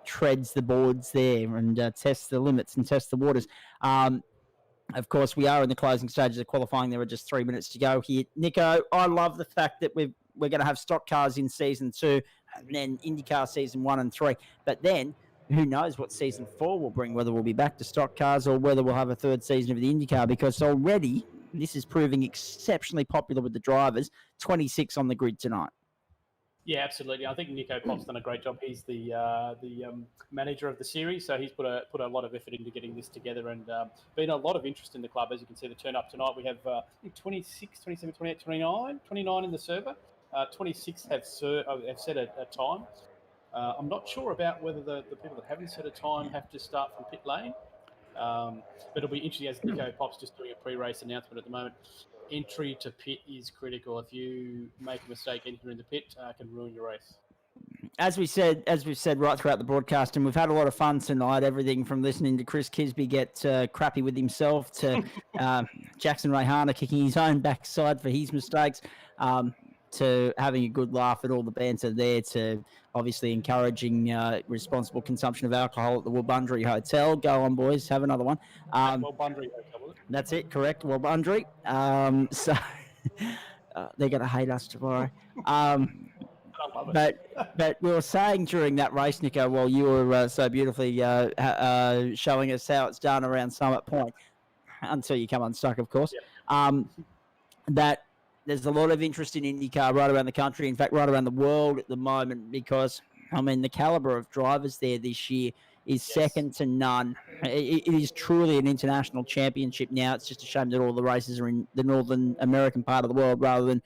treads the boards there and tests the limits and tests the waters. Of course, we are in the closing stages of qualifying. There are just 3 minutes to go here. Nico, I love the fact that we're going to have stock cars in season 2 and then IndyCar season 1 and 3. But then who knows what season 4 will bring, whether we'll be back to stock cars or whether we'll have a third season of the IndyCar, because already this is proving exceptionally popular with the drivers. 26 on the grid tonight. Yeah, absolutely. I think Nico Pop's done a great job. He's the manager of the series, so he's put a lot of effort into getting this together, and been a lot of interest in the club. As you can see, the turn up tonight, we have 26, 27, 28, 29 in the server. 26 have set a time. I'm not sure about whether the people that haven't set a time have to start from pit lane, but it'll be interesting as Nico Pop's just doing a pre-race announcement at the moment. Entry to pit is critical. If you make a mistake entering the pit, can ruin your race. As we've said right throughout the broadcast, and we've had a lot of fun tonight. Everything from listening to Chris Kisby get crappy with himself to Jackson Rayhana kicking his own backside for his mistakes, to having a good laugh at all the banter there, to obviously encouraging responsible consumption of alcohol at the Wabundry Hotel. Go on, boys, have another one. Wabundry Hotel. That's it, correct, Wabundry. So they're going to hate us tomorrow. But we were saying during that race, Nico, while you were so beautifully showing us how it's done around Summit Point, until you come unstuck, of course, that there's a lot of interest in IndyCar right around the country, in fact, right around the world at the moment, because I mean, the caliber of drivers there this year is second to none. It is truly an international championship now. It's just a shame that all the races are in the Northern American part of the world rather than,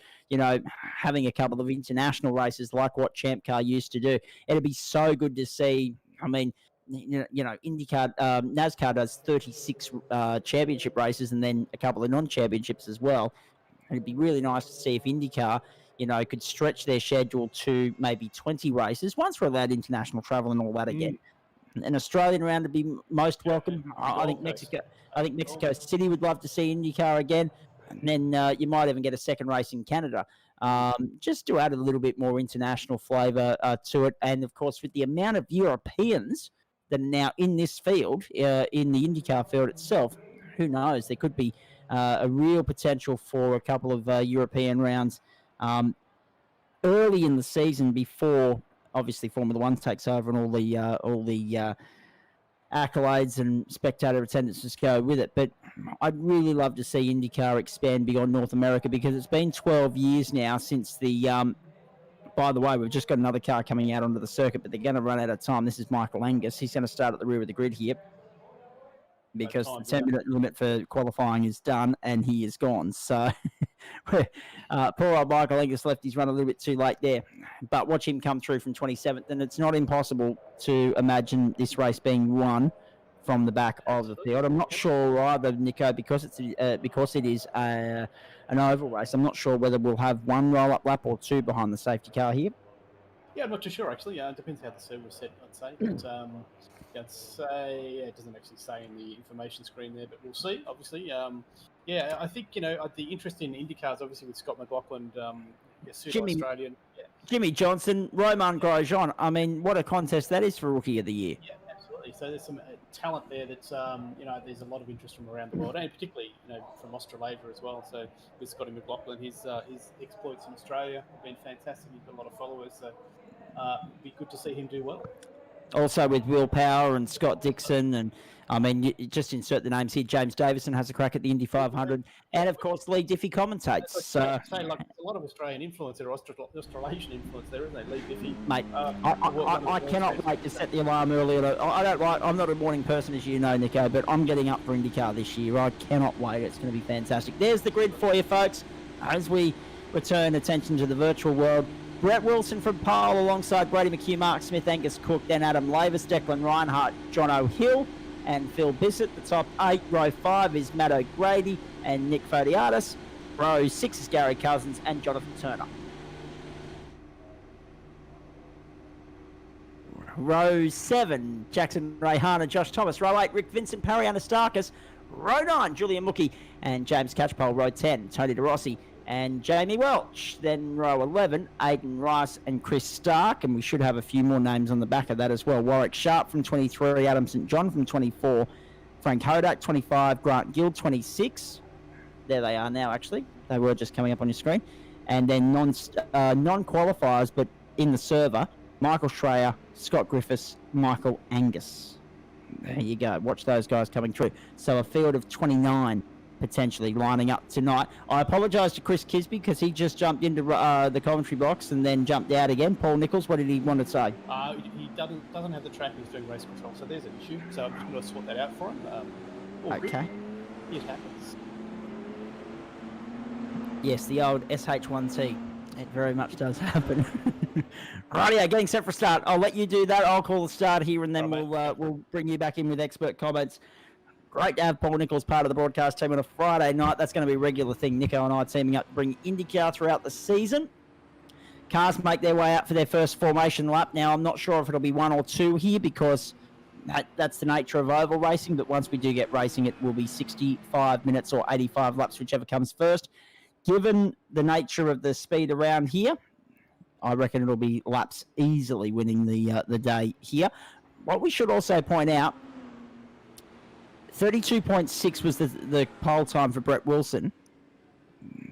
having a couple of international races like what Champ Car used to do. It'd be so good to see. I mean, IndyCar, NASCAR does 36 championship races and then a couple of non-championships as well. And it'd be really nice to see if IndyCar, could stretch their schedule to maybe 20 races once we're allowed international travel and all that again. An Australian round would be most welcome. I think Mexico City would love to see IndyCar again, and then you might even get a second race in Canada, just to add a little bit more international flavour to it. And of course, with the amount of Europeans that are now in this field, in the IndyCar field itself, who knows? There could be a real potential for a couple of European rounds early in the season before, obviously, Formula One takes over and all the accolades and spectator attendances go with it. But I'd really love to see IndyCar expand beyond North America because it's been 12 years now since the. By the way, we've just got another car coming out onto the circuit, but they're going to run out of time. This is Michael Angus. He's going to start at the rear of the grid here because the 10-minute limit for qualifying is done and he is gone. So poor old Michael Angus left his run a little bit too late there. But watch him come through from 27th, and it's not impossible to imagine this race being won from the back of the field. I'm not sure either, Nico, because it is an oval race. I'm not sure whether we'll have one roll-up lap or two behind the safety car here. Yeah, I'm not too sure, actually. It depends how the server was set, I'd say. But I'd say, it doesn't actually say in the information screen there, but we'll see, obviously. I think, the interest in IndyCars, obviously, with Scott McLaughlin, Australian. Yeah. Jimmy Johnson, Romain Grosjean. I mean, what a contest that is for Rookie of the Year. Yeah, absolutely. So there's some talent there that's, there's a lot of interest from around the world, and particularly, from Australasia as well. So with Scotty McLaughlin, his exploits in Australia have been fantastic. He's got a lot of followers, so it'd be good to see him do well. Also with Will Power and Scott Dixon, and I mean, you just insert the names here. James Davison has a crack at the Indy 500, and of course Lee Diffie commentates. Say, a lot of Australian influence there, Australasian influence there, isn't there? Lee Diffie, mate. I cannot wait to set the alarm earlier. I'm not a morning person, as you know, Nico, but I'm getting up for IndyCar this year. I cannot wait. It's going to be fantastic. There's the grid for you, folks, as we return attention to the virtual world. Brett Wilson from pole alongside Brady McHugh, Mark Smith, Angus Cook, then Adam Lavis, Declan Reinhardt, John O'Hill, and Phil Bissett. The top 8, row 5 is Matt O'Grady and Nick Fodiatis. Row 6 is Gary Cousins and Jonathan Turner. Row 7, Jackson Rayhana, Josh Thomas. Row 8, Rick Vincent, Parry Anastakis. Row 9, Julian Mookie and James Catchpole. Row 10, Tony DeRossi and Jamie Welch. Then row 11, Aidan Rice and Chris Stark, and we should have a few more names on the back of that as well. Warwick Sharp from 23, Adam St. John from 24, Frank Hodak 25, Grant Gill 26. There they are now, actually. They were just coming up on your screen. And then non-qualifiers, but in the server, Michael Schreier, Scott Griffiths, Michael Angus. There you go. Watch those guys coming through. So a field of 29 potentially lining up tonight. I apologise to Chris Kisby because he just jumped into the commentary box and then jumped out again. Paul Nichols, what did he want to say? He doesn't have the track. He's doing race control, so there's an issue. So I'm just going to sort that out for him. Okay. It happens. Yes, the old SH1T. It very much does happen. Rightio, getting set for start. I'll let you do that. I'll call the start here, and then we'll bring you back in with expert comments. Great to have Paul Nichols part of the broadcast team on a Friday night. That's going to be a regular thing. Nico and I teaming up to bring IndyCar throughout the season. Cars make their way out for their first formation lap. Now, I'm not sure if it'll be 1 or 2 here because that's the nature of oval racing. But once we do get racing, it will be 65 minutes or 85 laps, whichever comes first. Given the nature of the speed around here, I reckon it'll be laps easily winning the day here. What we should also point out, 32.6 was the pole time for Brett Wilson.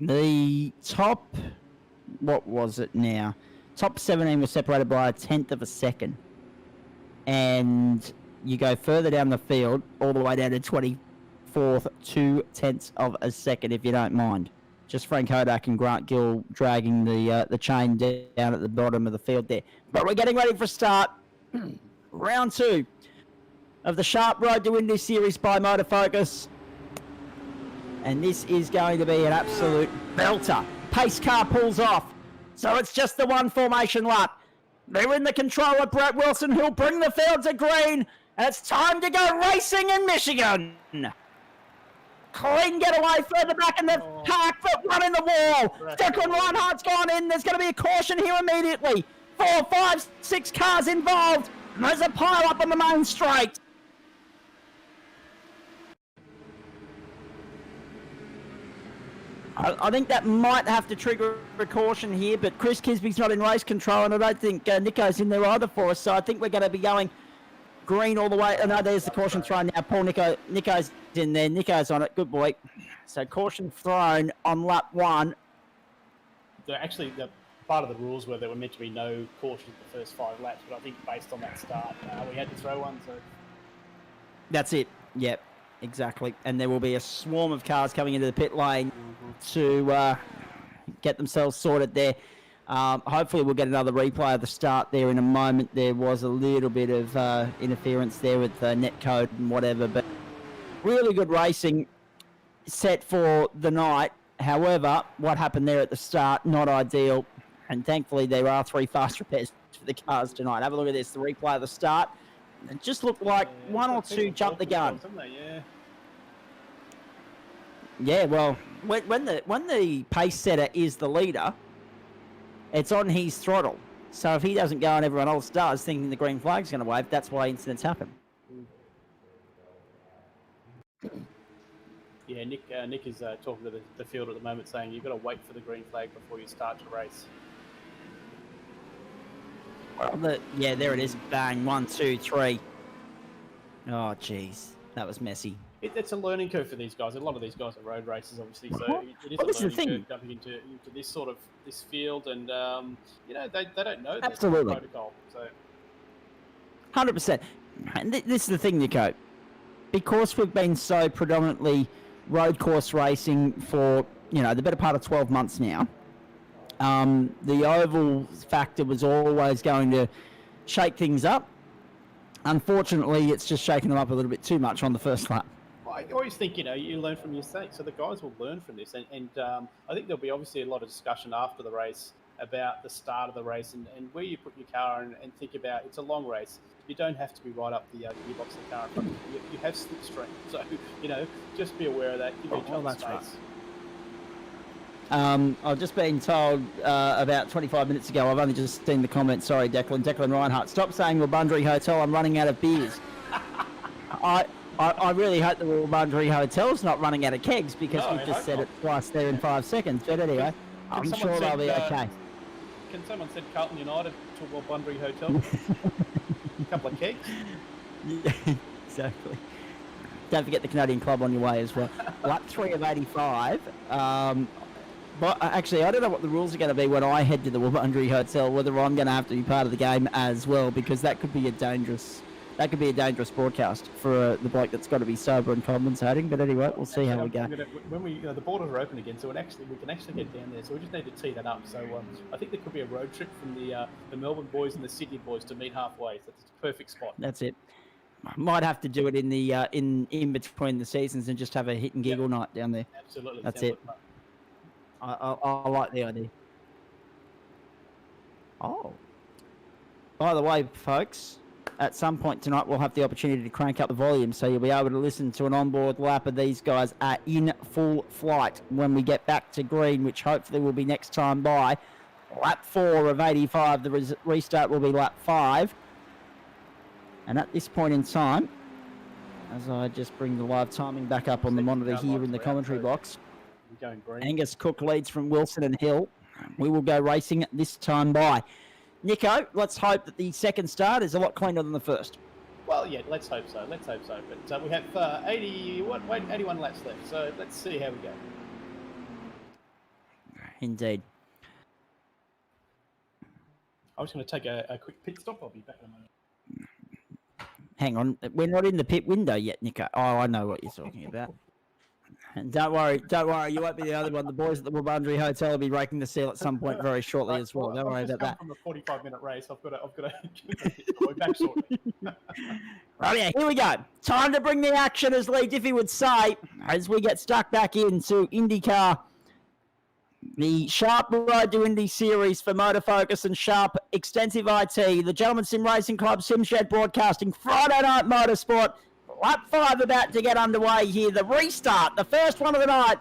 The top, what was it now? Top 17 was separated by 1/10 of a second. And you go further down the field, all the way down to 24th, 2/10 of a second, if you don't mind. Just Frank Hodak and Grant Gill dragging the chain down at the bottom of the field there. But we're getting ready for a start. Round 2 of the Sharp Road to Indy Series by Motor Focus. And this is going to be an absolute belter. Pace car pulls off. So it's just the one formation lap. They're in the control of Brett Wilson, who'll bring the field to green. And it's time to go racing in Michigan. Clean getaway further back in the pack, but one in the wall. Declan Reinhardt's gone in. There's going to be a caution here immediately. 4, 5, 6 cars involved. And there's a pile up on the main straight. I think that might have to trigger a caution here, but Chris Kisby's not in race control, and I don't think Nico's in there either for us, so I think we're going to be going green all the way. Oh, no, there's the caution thrown now. Paul Nico's in there. Nico's on it. Good boy. So caution thrown on lap 1. Actually, the part of the rules were there were meant to be no caution the first 5 laps, but I think based on that start, we had to throw one. So that's it. Yep. Exactly, and there will be a swarm of cars coming into the pit lane to get themselves sorted there. Hopefully we'll get another replay of the start there in a moment. There was a little bit of interference there with netcode and whatever, but really good racing set for the night. However, what happened there at the start, not ideal, and thankfully there are 3 fast repairs for the cars tonight. Have a look at this, the replay of the start. It just looked like 1 or 2 jumped the gun. Yeah, well, when the pace setter is the leader, it's on his throttle. So if he doesn't go and everyone else does, thinking the green flag's going to wave, that's why incidents happen. Yeah, Nick is talking to the field at the moment, saying you've got to wait for the green flag before you start to race. Yeah, there it is. Bang, 1, 2, 3. Oh, jeez, that was messy. It's a learning curve for these guys. A lot of these guys are road racers, obviously, so it is a learning curve jumping into this this field, and they don't know the protocol. So 100%. And this is the thing, Nico. Because we've been so predominantly road course racing for the better part of 12 months now. The oval factor was always going to shake things up. Unfortunately, it's just shaking them up a little bit too much on the first lap. I always think, you learn from your mistakes. So the guys will learn from this. And I think there'll be obviously a lot of discussion after the race about the start of the race and where you put your car and think about it's a long race. You don't have to be right up the gearbox of the car in front of you. You have slipstream. So, just be aware of that. Give each other space. Right. I've just been told about 25 minutes ago, I've only just seen the comment, sorry Declan Reinhardt, stop saying Wabundri Hotel, I'm running out of beers. I really hope the Wabundri Hotel's not running out of kegs because we've just said it twice there in 5 seconds, but anyway, I'm sure they'll be okay. Can someone send Carlton United to Wabundri Hotel? A couple of kegs? Yeah, exactly. Don't forget the Canadian Club on your way as well. Lap 3 of 85. But actually, I don't know what the rules are going to be when I head to the Wabundri Hotel, whether I'm going to have to be part of the game as well, because that could be a dangerous broadcast for the bloke that's got to be sober and compensating. But anyway, we'll see how we go. When the borders are open again, so we can actually get down there. So we just need to tee that up. So I think there could be a road trip from the Melbourne boys and the Sydney boys to meet halfway. So it's a perfect spot. That's it. Might have to do it in the in between the seasons and just have a hit and giggle night down there. Absolutely. That's it. I like the idea. Oh. By the way, folks, at some point tonight we'll have the opportunity to crank up the volume, so you'll be able to listen to an onboard lap of these guys in full flight when we get back to green, which hopefully will be next time by. Lap 4 of 85, the restart will be lap 5. And at this point in time, as I just bring the live timing back up on the monitor here in the commentary box, Angus Cook leads from Wilson and Hill. We will go racing this time by. Nico, let's hope that the second start is a lot cleaner than the first. Well, yeah, let's hope so. But we have 81 laps left, so let's see how we go. Indeed. I'm just going to take a quick pit stop. I'll be back in a moment. Hang on, we're not in the pit window yet, Nico. Oh, I know what you're talking about. And don't worry, you won't be the only one. The boys at the Wabundri Hotel will be raking the seal at some point very shortly as well. Don't worry about that. From a 45-minute race, I've got to I'll be back shortly. Right, yeah, here we go. Time to bring the action, as Lee Diffie would say, as we get stuck back into IndyCar. The Sharp Road to Indy Series for Motor Focus and Sharp Extensive IT. The Gentleman Sim Racing Club Simshed Broadcasting Friday Night Motorsport. Lap 5 about to get underway here. The restart, the first one of the night.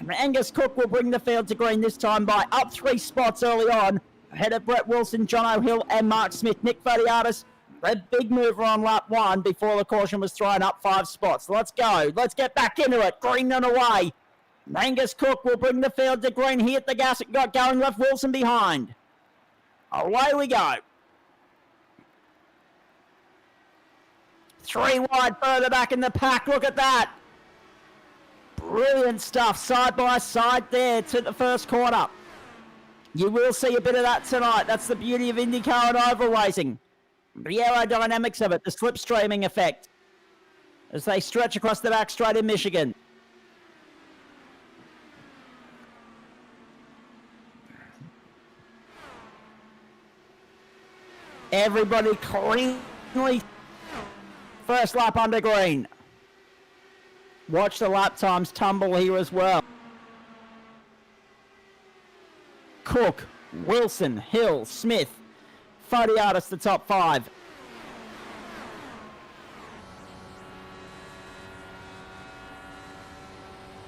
And Angus Cook will bring the field to green this time by up 3 spots early on. Ahead of Brett Wilson, John O'Hill and Mark Smith. Nick Fodiatis, a big mover on lap 1 before the caution was thrown up 5 spots. Let's go. Let's get back into it. Green and away. Angus Cook will bring the field to green. He hit the gas. It got going. Left Wilson behind. Away we go. 3 wide further back in the pack. Look at that. Brilliant stuff. Side by side there to the first corner. You will see a bit of that tonight. That's the beauty of IndyCar and oval racing. The aerodynamics of it, the slipstreaming effect, as they stretch across the back straight in Michigan. Everybody cleanly first lap under green. Watch the lap times tumble here as well. Cook, Wilson, Hill, Smith, Fodiatis, the top 5.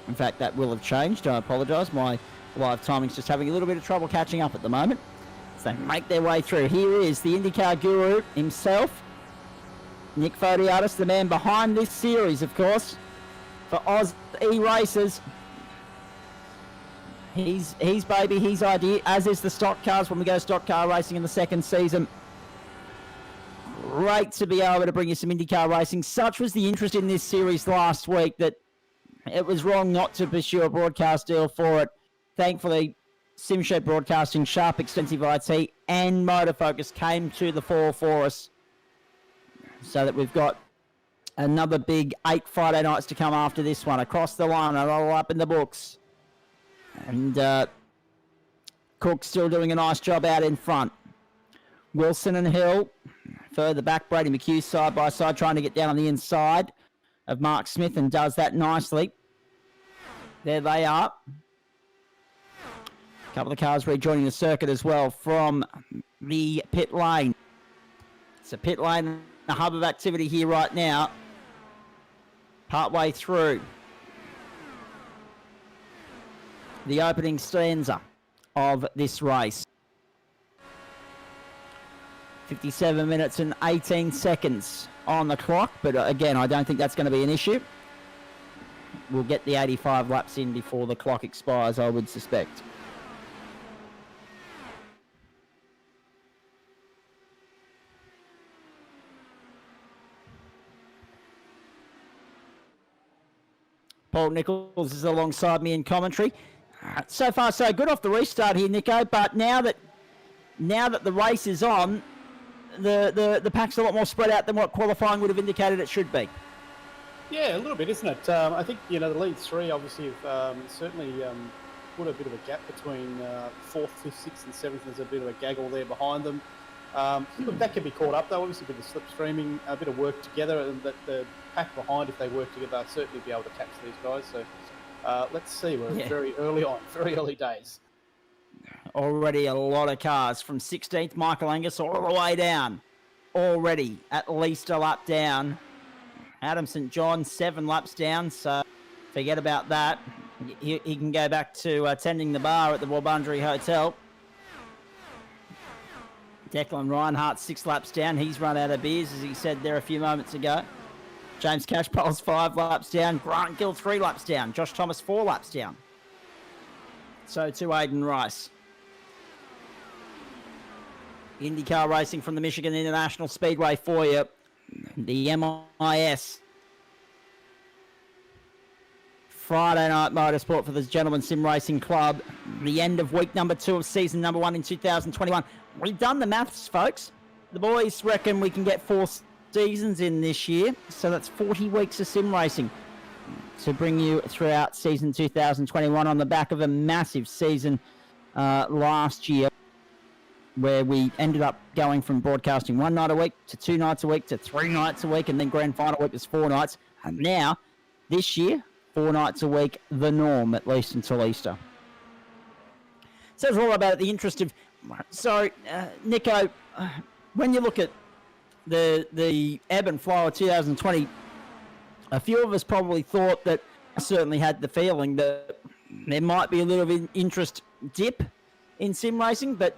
In fact, that will have changed. I apologise. My live timing's just having a little bit of trouble catching up at the moment. So they make their way through. Here is the IndyCar guru himself, Nick Fodiatis, the man behind this series, of course, for Oz E-Racers. He's baby, his idea, as is the stock cars when we go stock car racing in the second season. Great to be able to bring you some IndyCar racing. Such was the interest in this series last week that it was wrong not to pursue a broadcast deal for it. Thankfully, Simshed Broadcasting, Sharp Extensive IT, and Motor Focus came to the fore for us, so that we've got another big 8 Friday nights to come after this one. Across the line, another up in the books. And Cook still doing a nice job out in front. Wilson and Hill further back. Brady McHugh side by side trying to get down on the inside of Mark Smith, and does that nicely. There they are. A couple of cars rejoining the circuit as well from the pit lane. It's a pit lane, a hub of activity here right now. Partway through the opening stanza of this race. 57 minutes and 18 seconds on the clock, but again, I don't think that's going to be an issue. We'll get the 85 laps in before the clock expires, I would suspect. Paul Nichols is alongside me in commentary. So far, so good off the restart here, Nico. But now that the race is on, the pack's a lot more spread out than what qualifying would have indicated it should be. Yeah, a little bit, isn't it? I think the lead 3 obviously have certainly put a bit of a gap between 4th, 5th, 6th, and 7th. There's a bit of a gaggle there behind them. Look, that can be caught up though. Obviously, a bit of slipstreaming, a bit of work together, and that the pack behind, if they work together, they'll certainly be able to catch these guys. So let's see. We're very early days. Already a lot of cars from 16th Michael Angus all the way down. Already at least a lap down. Adam St. John 7 laps down, so forget about that. He can go back to tending the bar at the Wabundri Hotel. Declan Reinhardt 6 laps down. He's run out of beers, as he said there a few moments ago. James Cashpole's 5 laps down. Grant Gill 3 laps down. Josh Thomas 4 laps down. So to Aidan Rice. IndyCar racing from the Michigan International Speedway for you. The MIS. Friday Night Motorsport for the Gentleman Sim Racing Club. The end of week number 2 of season number 1 in 2021. We've done the maths, folks. The boys reckon we can get 4 seasons in this year. So that's 40 weeks of sim racing. to bring you throughout season 2021 on the back of a massive season last year, where we ended up going from broadcasting 1 night a week to 2 nights a week to 3 nights a week, and then grand final week was 4 nights. And now, this year, 4 nights a week, the norm, at least until Easter. So it's all about the interest of... So, Nico, when you look at the ebb and flow of 2020, a few of us probably thought that, I certainly had the feeling that there might be a little bit of interest dip in sim racing, but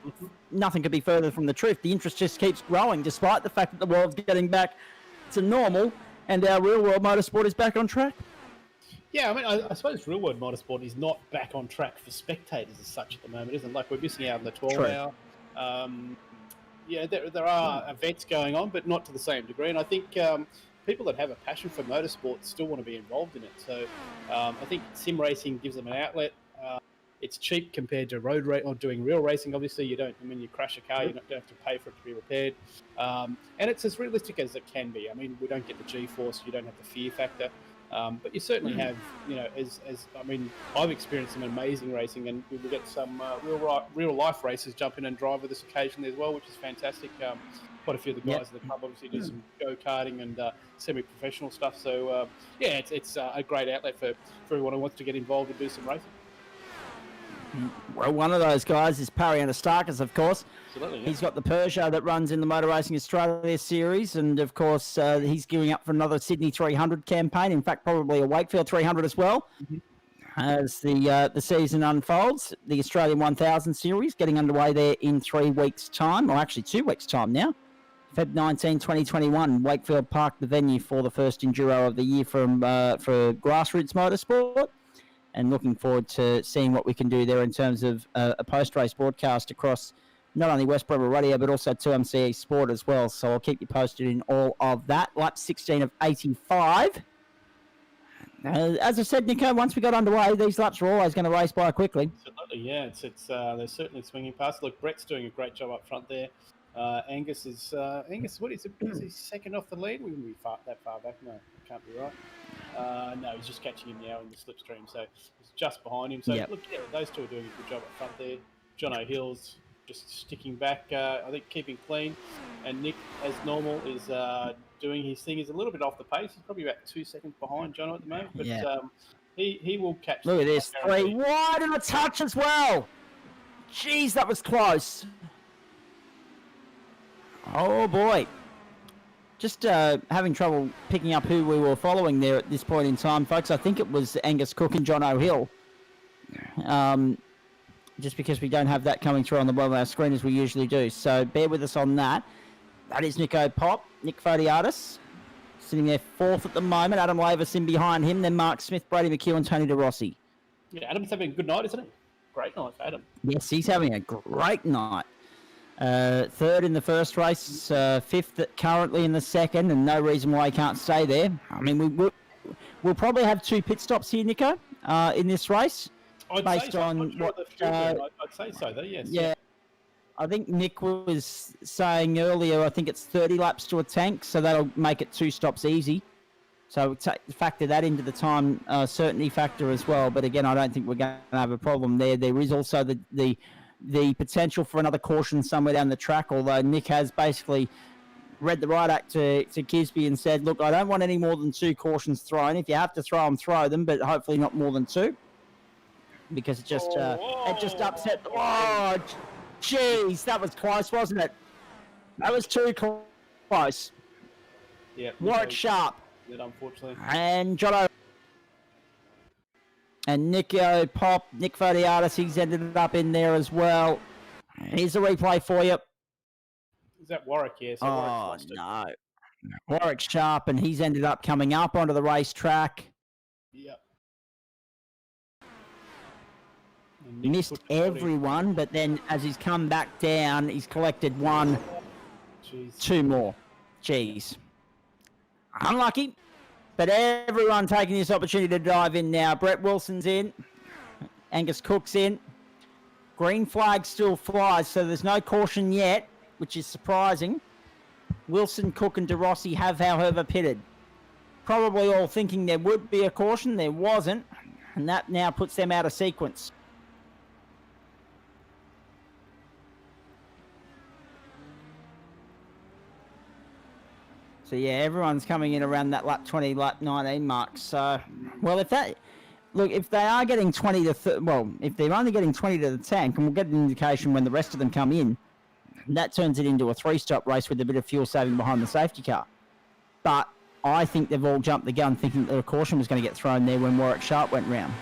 nothing could be further from the truth. The interest just keeps growing, despite the fact that the world's getting back to normal and our real-world motorsport is back on track. Yeah, I mean, I suppose real-world motorsport is not back on track for spectators as such at the moment, isn't it? Like, we're missing out on the 12-hour. Yeah, there are events going on, but not to the same degree. And I think people that have a passion for motorsport still want to be involved in it. So I think sim racing gives them an outlet. It's cheap compared to road race or doing real racing. Obviously, you don't. I mean, you crash a car, you don't have to pay for it to be repaired, and it's as realistic as it can be. I mean, we don't get the G-force, you don't have the fear factor, but you certainly have. You know, I mean, I've experienced some amazing racing, and we will get some real life racers jump in and drive with us occasionally as well, which is fantastic. Quite a few of the guys in the club obviously do some go-karting and semi-professional stuff. So yeah, it's a great outlet for everyone who wants to get involved and do some racing. Well, one of those guys is Parry Anastakis, of course. Absolutely, yeah. He's got the Peugeot that runs in the Motor Racing Australia series, and of course he's gearing up for another Sydney 300 campaign. In fact, probably a Wakefield 300 as well. As the season unfolds. The Australian 1000 series getting underway there in 3 weeks' time, or actually 2 weeks' time now. Feb 19, 2021, Wakefield Park, the venue for the first Enduro of the year for grassroots motorsport. And looking forward to seeing what we can do there in terms of a post-race broadcast across not only West Breville Radio, but also 2MCE Sport as well. So I'll keep you posted in all of that. Lap 16 of 85. As I said, Nico, once we got underway, these laps were always going to race by quickly. Absolutely, yeah. They're certainly swinging past. Look, Brett's doing a great job up front there. Angus is what is it? Is he second off the lead? We wouldn't be that far back. No, it can't be right. No, he's just catching him now in the slipstream, so he's just behind him. So look, yeah, those two are doing a good job up front there. John O'Hill's just sticking back, I think keeping clean, and Nick, as normal, is doing his thing. He's a little bit off the pace. He's probably about 2 seconds behind John at the moment, but he will catch. Look at this, 3 wide and a touch as well. Jeez, that was close. Oh boy. Just having trouble picking up who we were following there at this point in time, folks. I think it was Angus Cook and John O'Hill. Just because we don't have that coming through on the bottom of our screen as we usually do. So bear with us on that. That is Nico Pop, Nick Fodiatis, sitting there 4th at the moment. Adam Lavis in behind him. Then Mark Smith, Brady McHugh and Tony De Rossi. Yeah, Adam's having a good night, isn't it? Great night for Adam. Yes, he's having a great night. 3rd in the first race, 5th currently in the second, and no reason why he can't stay there. I mean, we'll probably have 2 pit stops here, Nico, in this race. I'd say so, though, yes. Yeah. I think Nick was saying earlier, I think it's 30 laps to a tank, so that'll make it 2 stops easy. So factor that into the time certainty factor as well. But again, I don't think we're going to have a problem there. There is also the potential for another caution somewhere down the track, although Nick has basically read the right act to Kisby and said, look, I don't want any more than 2 cautions thrown. If you have to throw them, throw them, but hopefully not more than 2. Because it just upset... Oh, jeez, that was close, wasn't it? That was too close. Yeah. Warwick Sharp. Unfortunately. And Jono. And Nico Pop, Nick Fodiatis, he's ended up in there as well. Here's a replay for you. Is that Warwick? Yeah. So Warwick no. Warwick Sharp, and he's ended up coming up onto the racetrack. Yep. Missed everyone, but then as he's come back down, he's collected 1, 2 more. Jeez. Unlucky. But everyone taking this opportunity to dive in now. Brett Wilson's in. Angus Cook's in. Green flag still flies, so there's no caution yet, which is surprising. Wilson, Cook and De Rossi have, however, pitted. probably all thinking there would be a caution. There wasn't, and that now puts them out of sequence. So yeah, everyone's coming in around that lap 20, lap 19 mark. So, well, if they are getting 20 to if they're only getting 20 to the tank, and we'll get an indication when the rest of them come in, that turns it into a 3-stop race with a bit of fuel saving behind the safety car. But I think they've all jumped the gun thinking that a caution was going to get thrown there when Warwick Sharp went round.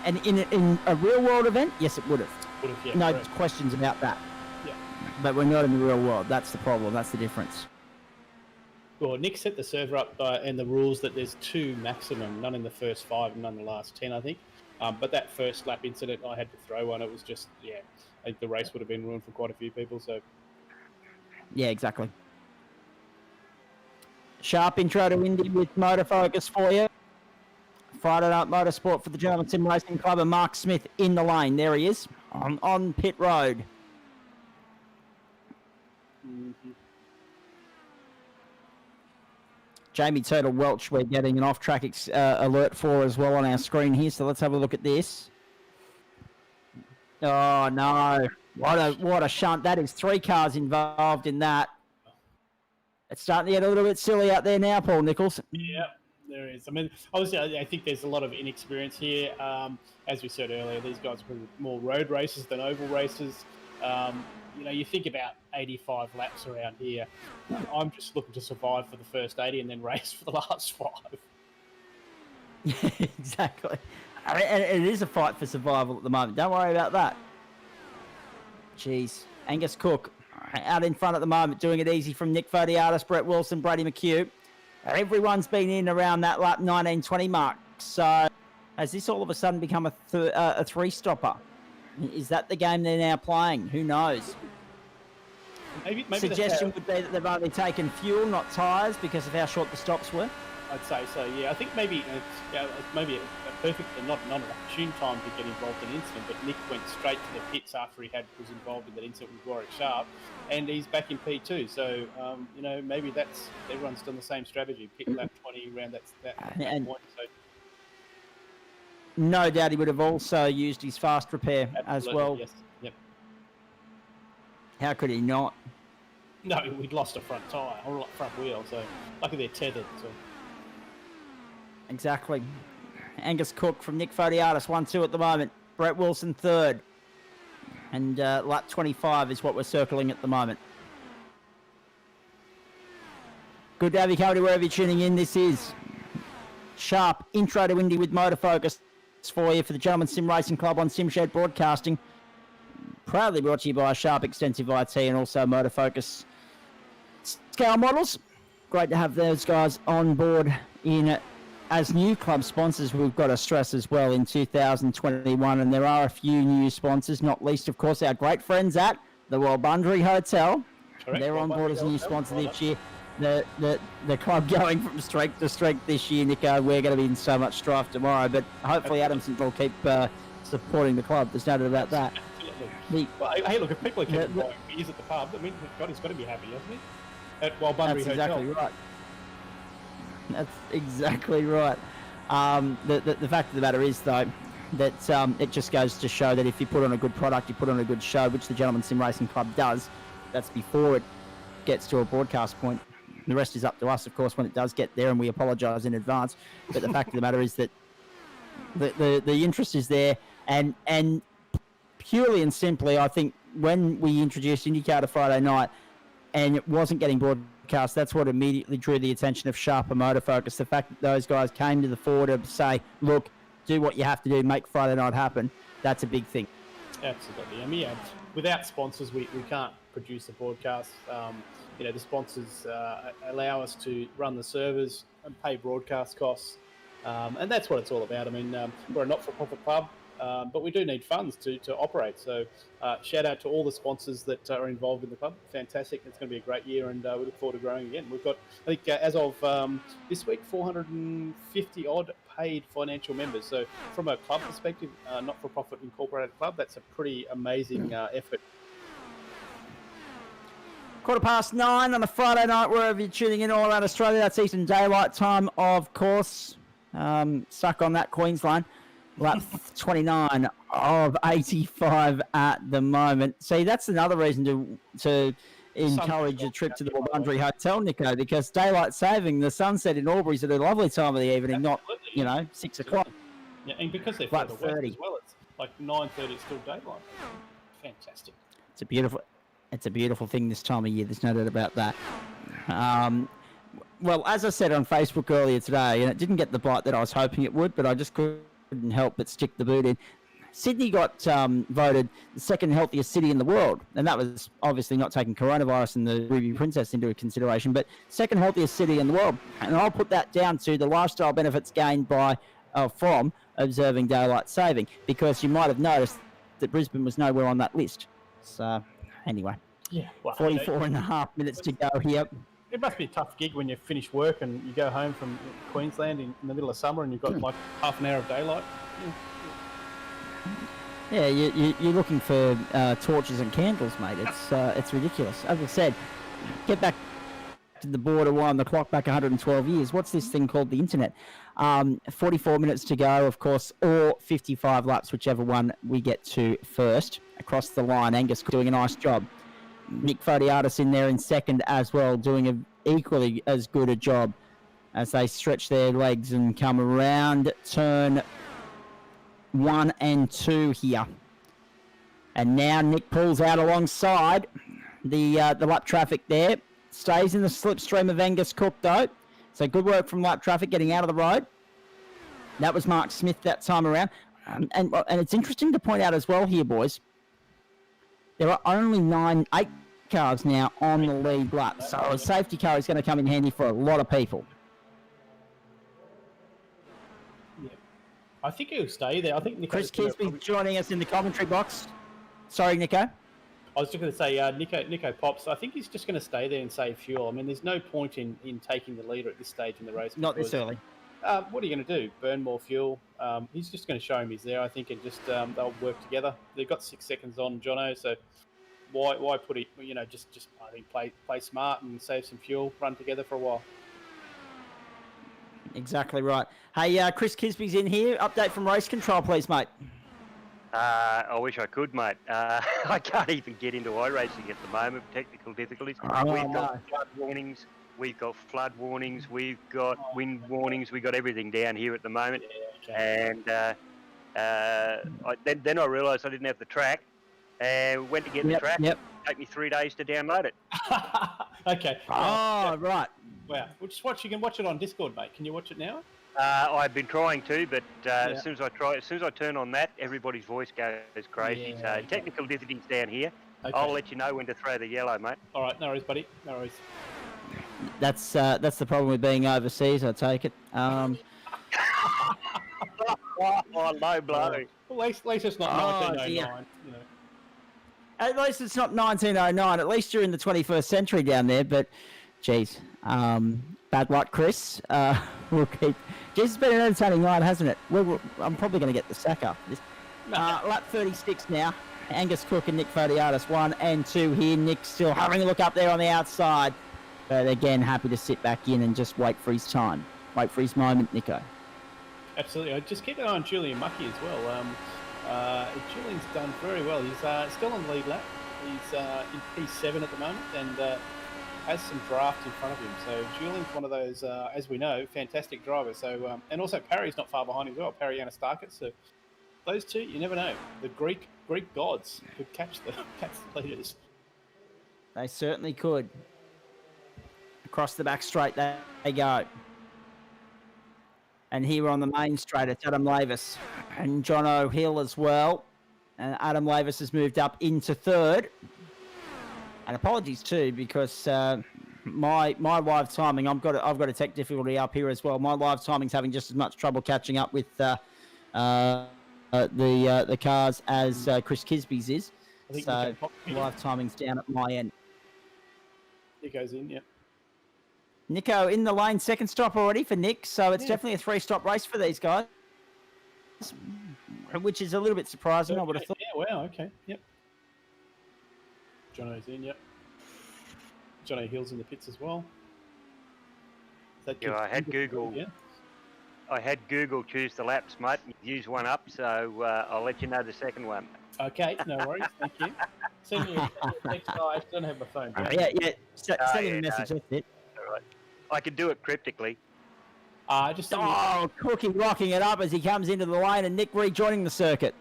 And in a real world event, yes, it would have. Yeah, no correct. questions about that. Yeah. But we're not in the real world. That's the problem. That's the difference. Well, Nick set the server up and the rules that there's 2 maximum, none in the first 5 and none in the last 10, I think. But that first lap incident, I had to throw one. It was just, I think the race would have been ruined for quite a few people. So, yeah, exactly. Sharp intro to Indy with Motor Focus for you. Friday Night Motorsport for the Gentleman Sim Racing Club, and Mark Smith in the lane. There he is on pit road. mm-hmm. Jamie Turtle Welch, we're getting an off-track alert for as well on our screen here. So let's have a look at this. Oh no! What a shunt! That is 3 cars involved in that. It's starting to get a little bit silly out there now, Paul Nichols. Yeah, there is. I mean, obviously, I think there's a lot of inexperience here. As we said earlier, these guys are more road races than oval races. You think about 85 laps around here. I'm just looking to survive for the first 80 and then race for the last 5. Yeah, exactly. I mean, and it is a fight for survival at the moment. Don't worry about that. Jeez. Angus Cook out in front at the moment, doing it easy from Nick Fodiatis, Brett Wilson, Brady McHugh. Everyone's been in around that lap 19-20 mark. So has this all of a sudden become a 3-stopper? Is that the game they're now playing? Who knows? Maybe Suggestion would be that they've only taken fuel, not tyres, because of how short the stops were. I'd say so. Yeah, I think maybe maybe a perfect, not an opportune time to get involved in an incident. But Nick went straight to the pits after he was involved in that incident with Warwick Sharp, and he's back in P2. So maybe that's everyone's done the same strategy. Pit lap 20 around that point. So no doubt he would have also used his fast repair as well. Yes. Yep. How could he not? No, we'd lost a front tyre or front wheel, so luckily they're tethered. So. Exactly. Angus Cook from Nick Fodiatis, 1-2 at the moment. Brett Wilson, 3rd. And lap 25 is what we're circling at the moment. Good to have you company wherever you're tuning in. This is Sharp Intro to Indy with Motor Focus for you for the Gentleman Sim Racing Club on SimShed Broadcasting. Proudly brought to you by Sharp Extensive IT and also Motor Focus Scale Models. Great to have those guys on board in as new club sponsors. We've got to stress as well in 2021, and there are a few new sponsors, not least, of course, our great friends at the Walbundry Hotel. Correct. They're on board as a new sponsor this year. The club going from strength to strength this year, Nico. We're going to be in so much strife tomorrow, but hopefully Adamson will keep supporting the club. There's no doubt about that. Well, hey, look, if people are keeping buying beers at the pub, I mean, God, he's got to be happy, hasn't he? At Walbundry Hotel. Exactly right. That's exactly right. The fact of the matter is, though, that it just goes to show that if you put on a good product, you put on a good show, which the Gentleman Sim Racing Club does. That's before it gets to a broadcast point. The rest is up to us, of course, when it does get there, and we apologise in advance. But the fact of the matter is that the interest is there, and purely and simply, I think when we introduced IndyCar to Friday night, and it wasn't getting broadcast, that's what immediately drew the attention of Sharper Motor Focus. The fact that those guys came to the fore to say, look, do what you have to do, make Friday night happen, that's a big thing. Absolutely. I mean, without sponsors, we can't produce a broadcast. The sponsors allow us to run the servers and pay broadcast costs. And that's what it's all about. I mean, we're a not-for-profit club, but we do need funds to operate. So shout out to all the sponsors that are involved in the club. Fantastic. It's going to be a great year, and we look forward to growing again. We've got, I think, as of this week, 450-odd paid financial members. So from a club perspective, not-for-profit incorporated club, that's a pretty amazing effort. 9:15 on a Friday night, wherever you're tuning in all around Australia. That's Eastern Daylight Time, of course. Stuck on that Queensland. Lap 29 of 85 at the moment. See, that's another reason to encourage a trip to the Wurundjeri Hotel, Nico, because daylight saving, the sunset in Albury's at a lovely time of the evening, not, 6 o'clock. Yeah, and because they're Lap further west 30. as well, it's like 9:30. It's still daylight. Fantastic. It's a beautiful thing this time of year. There's no doubt about that. Well, as I said on Facebook earlier today, and it didn't get the bite that I was hoping it would, but I just couldn't help but stick the boot in. Sydney got voted the second healthiest city in the world, and that was obviously not taking coronavirus and the Ruby Princess into consideration, but second healthiest city in the world. And I'll put that down to the lifestyle benefits gained from observing daylight saving, because you might have noticed that Brisbane was nowhere on that list. So, anyway, Yeah. Well, 44 and a half minutes to go here. It must be a tough gig when you finish work and you go home from Queensland in the middle of summer and you've got like half an hour of daylight. Yeah, you're looking for torches and candles, mate. It's ridiculous. As I said, get back to the border, wind the clock back 112 years. What's this thing called the internet? 44 minutes to go, of course, or 55 laps, whichever one we get to first. Across the line, Angus doing a nice job. Nick Fodiatis in there in second as well, doing an equally as good a job as they stretch their legs and come around turn 1 and 2 here. And now Nick pulls out alongside the lap traffic there. Stays in the slipstream of Angus Cook though. So good work from lap traffic getting out of the road. That was Mark Smith that time around. And it's interesting to point out as well here, boys. There are only 8 cars now on the lead lap. So a safety car is going to come in handy for a lot of people. Yeah. I think he'll stay there. I think Chris Kisby's joining us in the commentary box. Sorry, Nico. I was just going to say, Nico Pops, I think he's just going to stay there and save fuel. I mean, there's no point in taking the leader at this stage in the race. Not this early. What are you going to do? Burn more fuel? He's just going to show him he's there, I think, and just they'll work together. They've got 6 seconds on Jono, so why put it? Just I think play smart and save some fuel. Run together for a while. Exactly right. Hey, Chris Kisby's in here. Update from race control, please, mate. I wish I could, mate. I can't even get into iRacing at the moment. Technical difficulties. We've got flood warnings. We've got flood warnings. We've got wind warnings. We've got everything down here at the moment. And then I realised I didn't have the track. And went to get the track. It took me 3 days to download it. Okay. Oh, right. Wow. We'll just watch. You can watch it on Discord, mate. Can you watch it now? I've been trying to, but as soon as I turn on that, everybody's voice goes crazy. Yeah, So technical difficulties down here. Okay. I'll let you know when to throw the yellow, mate. All right. No worries, buddy. No worries. That's the problem with being overseas, I take it. Oh, low blow. Well, at least it's not 1909. At least it's not 1909. At least you're in the 21st century down there. But, geez, bad luck, Chris. We'll keep. Geez, it's been an entertaining night, hasn't it? I'm probably going to get the sack after this. Lap 36 now. Angus Cook and Nick Fodiatis, 1 and 2 here. Nick still having a look up there on the outside. But again, happy to sit back in and just wait for his time. Wait for his moment, Nico. Absolutely. Just keep an eye on Julian Mucky as well. Julian's done very well. He's still on the lead lap. He's in P7 at the moment and has some draft in front of him. So Julian's one of those, as we know, fantastic drivers. So and also Parry's not far behind as well. Parry Anastakis. So those two, you never know. The Greek gods could catch the leaders. They certainly could. Across the back straight, there they go. And here on the main straight, it's Adam Lavis and John O'Hill as well. And Adam Lavis has moved up into third. And apologies too, because my live timing, I've got a tech difficulty up here as well. My live timing's having just as much trouble catching up with the cars as Chris Kisby's is. So live timing's down at my end. Nico's in, yeah. Nico in the lane, second stop already for Nick, so it's definitely a 3-stop race for these guys, which is a little bit surprising, I would have thought. Yeah, wow, okay, yep. Jono's in, yep. Jono Hill's in the pits as well. That Yeah, gives I had Indy- Google. Yeah. I had Google choose the laps, mate. Use one up, so I'll let you know the second one. Okay, no worries. Thank you. Send me a text. Oh, I don't have my phone. Yeah, yeah. Send him yeah, a message. no. That's it. All right. I could do it cryptically. Just send me. Oh, Cookie rocking it up as he comes into the lane, and Nick rejoining the circuit.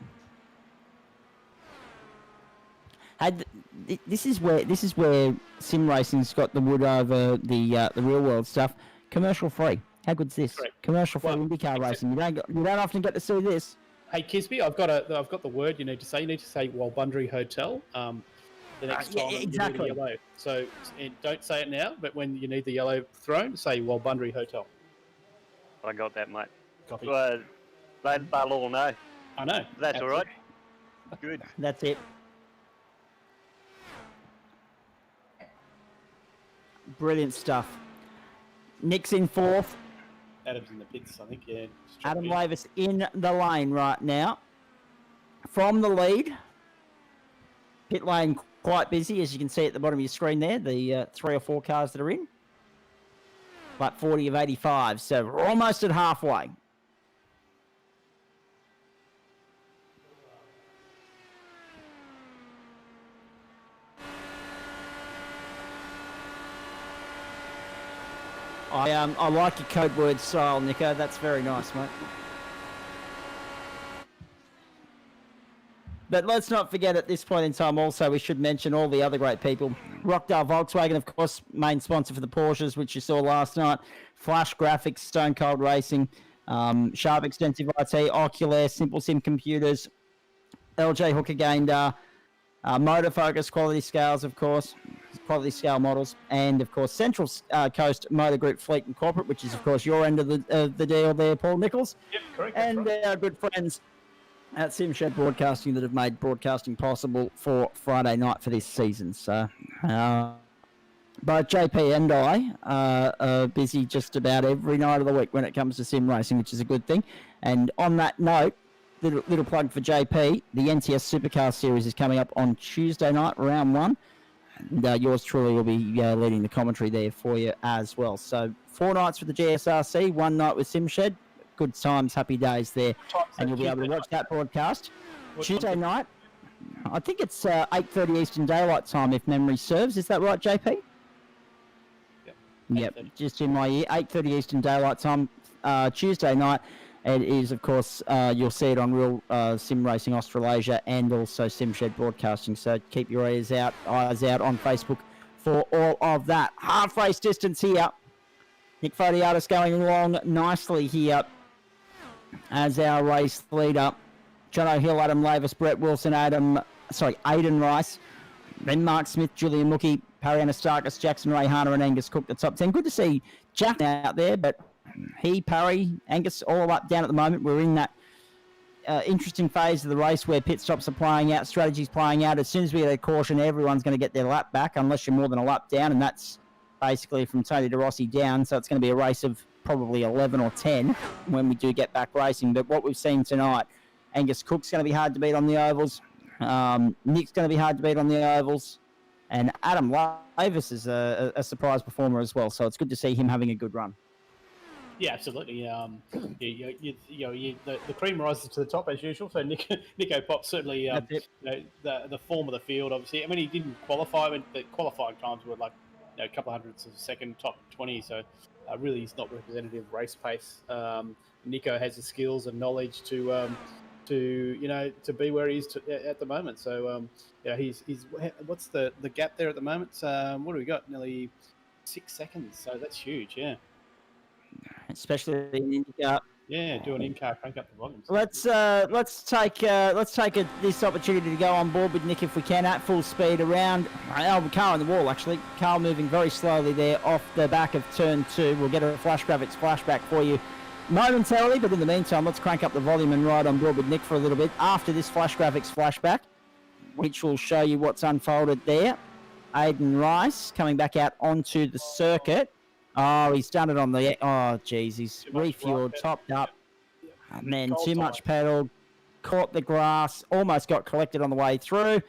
This is where sim racing's got the wood over the real world stuff. Commercial free. How good's this? Correct. Commercial free Well, IndyCar racing. You don't often get to see this. Hey Kisby, I've got the word you need to say. You need to say Walbundry Hotel. The next Yeah, time exactly. you need a yellow. So don't say it now, but when you need the yellow thrown, say Walbundry Hotel. I got that, mate. Copy. Well, they'll all know. I know. That's all right. Good. That's it. Brilliant stuff. Nick's in fourth. Adam's in the pits, I think. Yeah. Adam Lavis in the lane right now. From the lead. Pit lane quite busy, as you can see at the bottom of your screen there. The 3 or 4 cars that are in. But 40 of 85, so we're almost at halfway. I like your code word style, Nico. That's very nice, mate. But let's not forget at this point in time also, we should mention all the other great people. Rockdale Volkswagen, of course, main sponsor for the Porsches, which you saw last night. Flash Graphics, Stone Cold Racing, Sharp Extensive IT, Ocular, Simple Sim Computers, LJ Hooker Gaindar, Motor Focus, Quality Scales, of course, Quality Scale Models, and, of course, Central Coast Motor Group Fleet and Corporate, which is, of course, your end of the deal there, Paul Nichols. Yep, correct. And right. our good friends at SimShed Broadcasting that have made broadcasting possible for Friday night for this season. So, both JP and I are busy just about every night of the week when it comes to sim racing, which is a good thing. And on that note, little plug for JP, the NTS Supercar Series is coming up on Tuesday night, round 1. And yours truly will be leading the commentary there for you as well. So 4 nights for the GSRC, 1 night with SimShed. Good times, happy days there. And you'll be able to watch that broadcast. Tuesday night, I think it's 8:30 Eastern Daylight Time, if memory serves. Is that right, JP? Yep, just in my ear. 8:30 Eastern Daylight Time, Tuesday night. It is, of course, you'll see it on Real Sim Racing Australasia and also SimShed Broadcasting. So keep your eyes out on Facebook for all of that. Half race distance here. Nick Fodiatis going along nicely here as our race leader. John O'Hill, Adam Lavis, Brett Wilson, Aidan Rice, then Mark Smith, Julian Mookie, Parry Anastakis, Jackson Rayhana, and Angus Cook, the top 10. Good to see Jack out there, but he, Parry, Angus, all up down at the moment. We're in that interesting phase of the race where pit stops are playing out, strategies playing out. As soon as we get a caution, everyone's going to get their lap back, unless you're more than a lap down, and that's basically from Tony De Rossi down. So it's going to be a race of probably 11 or 10 when we do get back racing. But what we've seen tonight, Angus Cook's going to be hard to beat on the ovals. Nick's going to be hard to beat on the ovals. And Adam Lavis is a surprise performer as well. So it's good to see him having a good run. Yeah, absolutely. The cream rises to the top as usual. So Nico Pop certainly the form of the field. Obviously, I mean he didn't qualify, but the qualifying times were like a couple of hundredths of a second, top 20. So really, he's not representative of race pace. Nico has the skills and knowledge to be where he is at the moment. So he's what's the gap there at the moment? What do we got? Nearly 6 seconds. So that's huge. Yeah. Especially in IndyCar. Yeah, do an in-car, crank up the volumes. Let's take this opportunity to go on board with Nick if we can at full speed around. Car on the wall actually. Car moving very slowly there off the back of turn 2. We'll get a flash graphics flashback for you momentarily, but in the meantime, let's crank up the volume and ride on board with Nick for a little bit after this flash graphics flashback, which will show you what's unfolded there. Aidan Rice coming back out onto the circuit. Oh, he's done it on the... Oh, geez, he's refueled, topped up, and then too much pedal, caught the grass, almost got collected on the way through.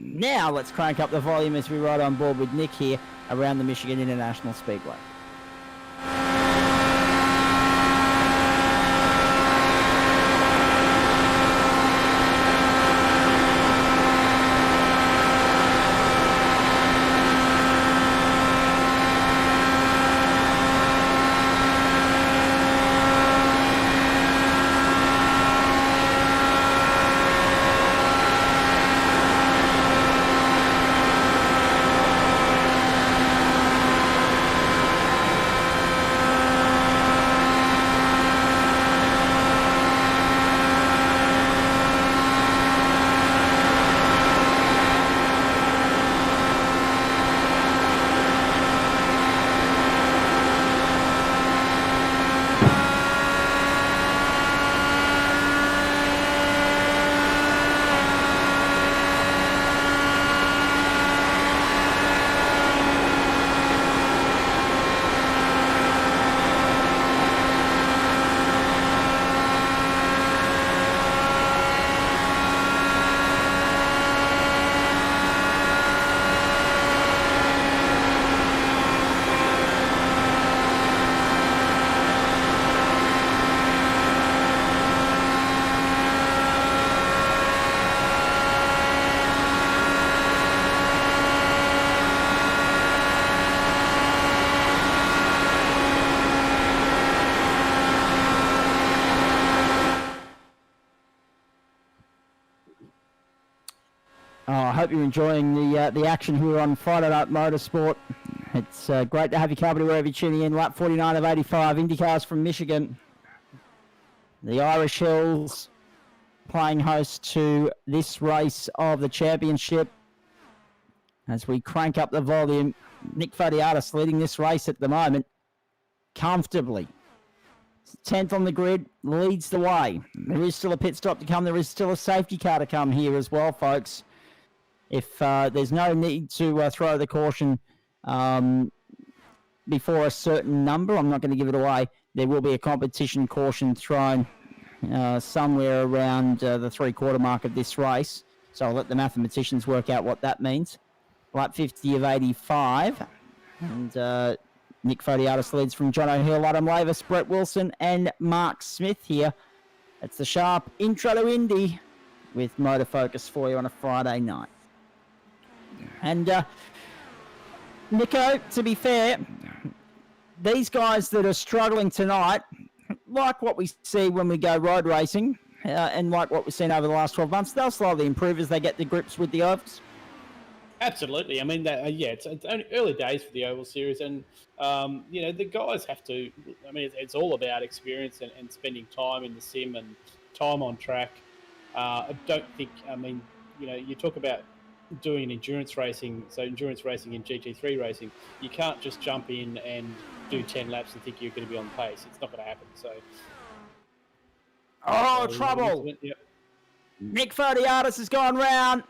Now let's crank up the volume as we ride on board with Nick here around the Michigan International Speedway. I hope you're enjoying the action here on Friday Night Motorsport. It's great to have you company wherever you're tuning in. Lap 49 of 85, IndyCars from Michigan. The Irish Hills playing host to this race of the championship. As we crank up the volume, Nick Fodiatis leading this race at the moment comfortably. 10th on the grid, leads the way. There is still a pit stop to come. There is still a safety car to come here as well, folks. If there's no need to throw the caution before a certain number, I'm not going to give it away. There will be a competition caution thrown somewhere around the three-quarter mark of this race. So I'll let the mathematicians work out what that means. Lap 50 of 85. And Nick Fodiatis leads from John O'Hill, Adam Lavis, Brett Wilson, and Mark Smith here. It's the sharp intro to Indy with Motor Focus for you on a Friday night. And Nico, to be fair, these guys that are struggling tonight, like what we see when we go road racing, and like what we've seen over the last 12 months, they'll slowly improve as they get the grips with the ovals. Absolutely. I mean, it's only early days for the Oval Series, and the guys have to. I mean, it's all about experience and spending time in the sim and time on track. I don't think. I mean, you talk about doing endurance racing, so endurance racing and GT3 racing, you can't just jump in and do 10 laps and think you're going to be on pace. It's not going to happen. So, trouble! Yep. Nick Fodiatis has gone round,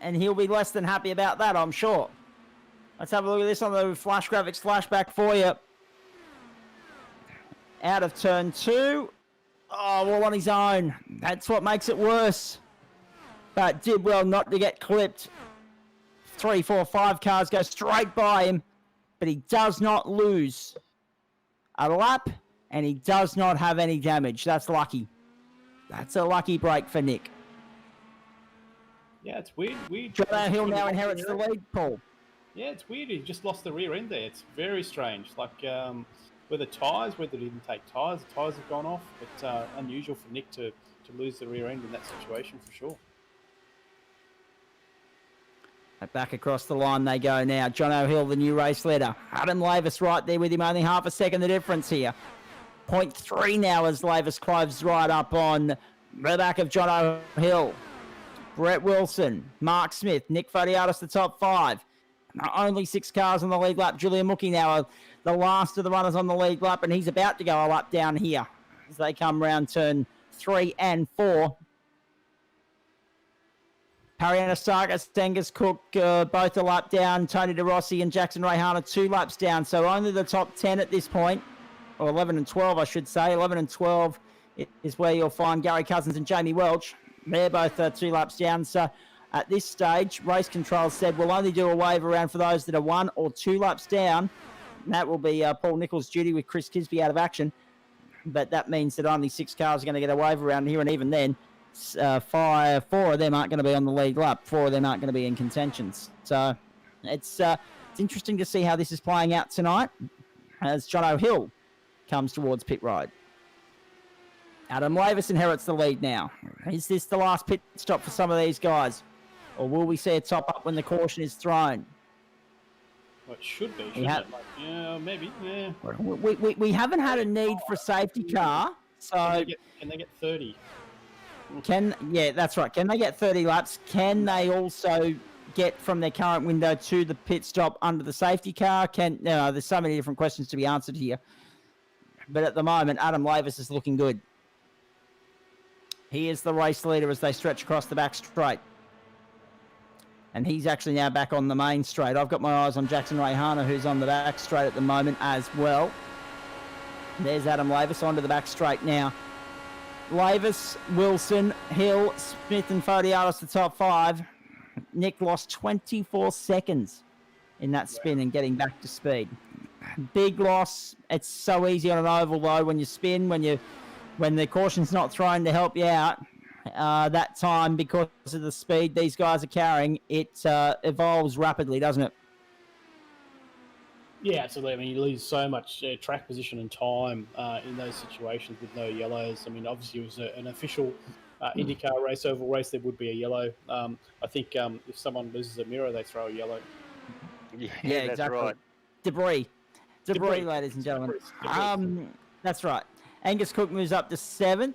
and he'll be less than happy about that, I'm sure. Let's have a look at this on the Flash Graphics flashback for you. Out of turn 2. Oh, all on his own. That's what makes it worse. But did well not to get clipped. 3, 4, 5 cars go straight by him, but he does not lose a lap, and he does not have any damage. That's lucky. That's a lucky break for Nick. Yeah, it's weird. John O'Hill now inherits the lead, Paul. Yeah, it's weird. He just lost the rear end there. It's very strange. Like, whether he didn't take tyres, the tyres have gone off. But unusual for Nick to lose the rear end in that situation for sure. Back across the line they go now. John O'Hill, the new race leader. Adam Lavis right there with him, only half a second the difference here. 0.3 now as Lavis closes right up on the back of John O'Hill. Brett Wilson, Mark Smith, Nick Fodiatis, the top 5. Only 6 cars on the lead lap. Julian Mookie now, the last of the runners on the lead lap, and he's about to go a lap down here as they come round turn 3 and 4. Pariana Sargas, Angus Cook, both a lap down. Tony De Rossi and Jackson Rayhana 2 laps down. So only the top 10 at this point, or 11 and 12, I should say. 11 and 12 is where you'll find Gary Cousins and Jamie Welch. They're both 2 laps down. So At this stage, race control said we'll only do a wave around for those that are 1 or 2 laps down. And that will be Paul Nichols' duty with Chris Kisby out of action. But that means that only 6 cars are going to get a wave around here, and even then, 4 of them aren't going to be on the lead lap. 4 of them aren't going to be in contentions. So it's interesting to see how this is playing out tonight as John O'Hill comes towards pit road. Adam Lavis inherits the lead now. Is this the last pit stop for some of these guys? Or will we see a top up when the caution is thrown? Well, it should be, shouldn't it? Like, yeah, maybe, yeah. We haven't had a need for a safety car, so... Can they get 30? Yeah, that's right. Can they get 30 laps? Can they also get from their current window to the pit stop under the safety car? There's so many different questions to be answered here. But at the moment, Adam Lavis is looking good. He is the race leader as they stretch across the back straight. And he's actually now back on the main straight. I've got my eyes on Jackson Rayhana, who's on the back straight at the moment as well. There's Adam Lavis onto the back straight now. Lavis, Wilson, Hill, Smith and Fodialis, the top 5. Nick lost 24 seconds in that spin and getting back to speed. Big loss. It's so easy on an oval, though, when you spin, when the caution's not thrown to help you out. That time, because of the speed these guys are carrying, it evolves rapidly, doesn't it? Yeah, absolutely. I mean, you lose so much track position and time in those situations with no yellows. I mean, obviously, it was an official IndyCar race, oval race, there would be a yellow. I think if someone loses a mirror, they throw a yellow. Yeah, that's exactly. Right. Debris, ladies and gentlemen. Debris. That's right. Angus Cook moves up to 7th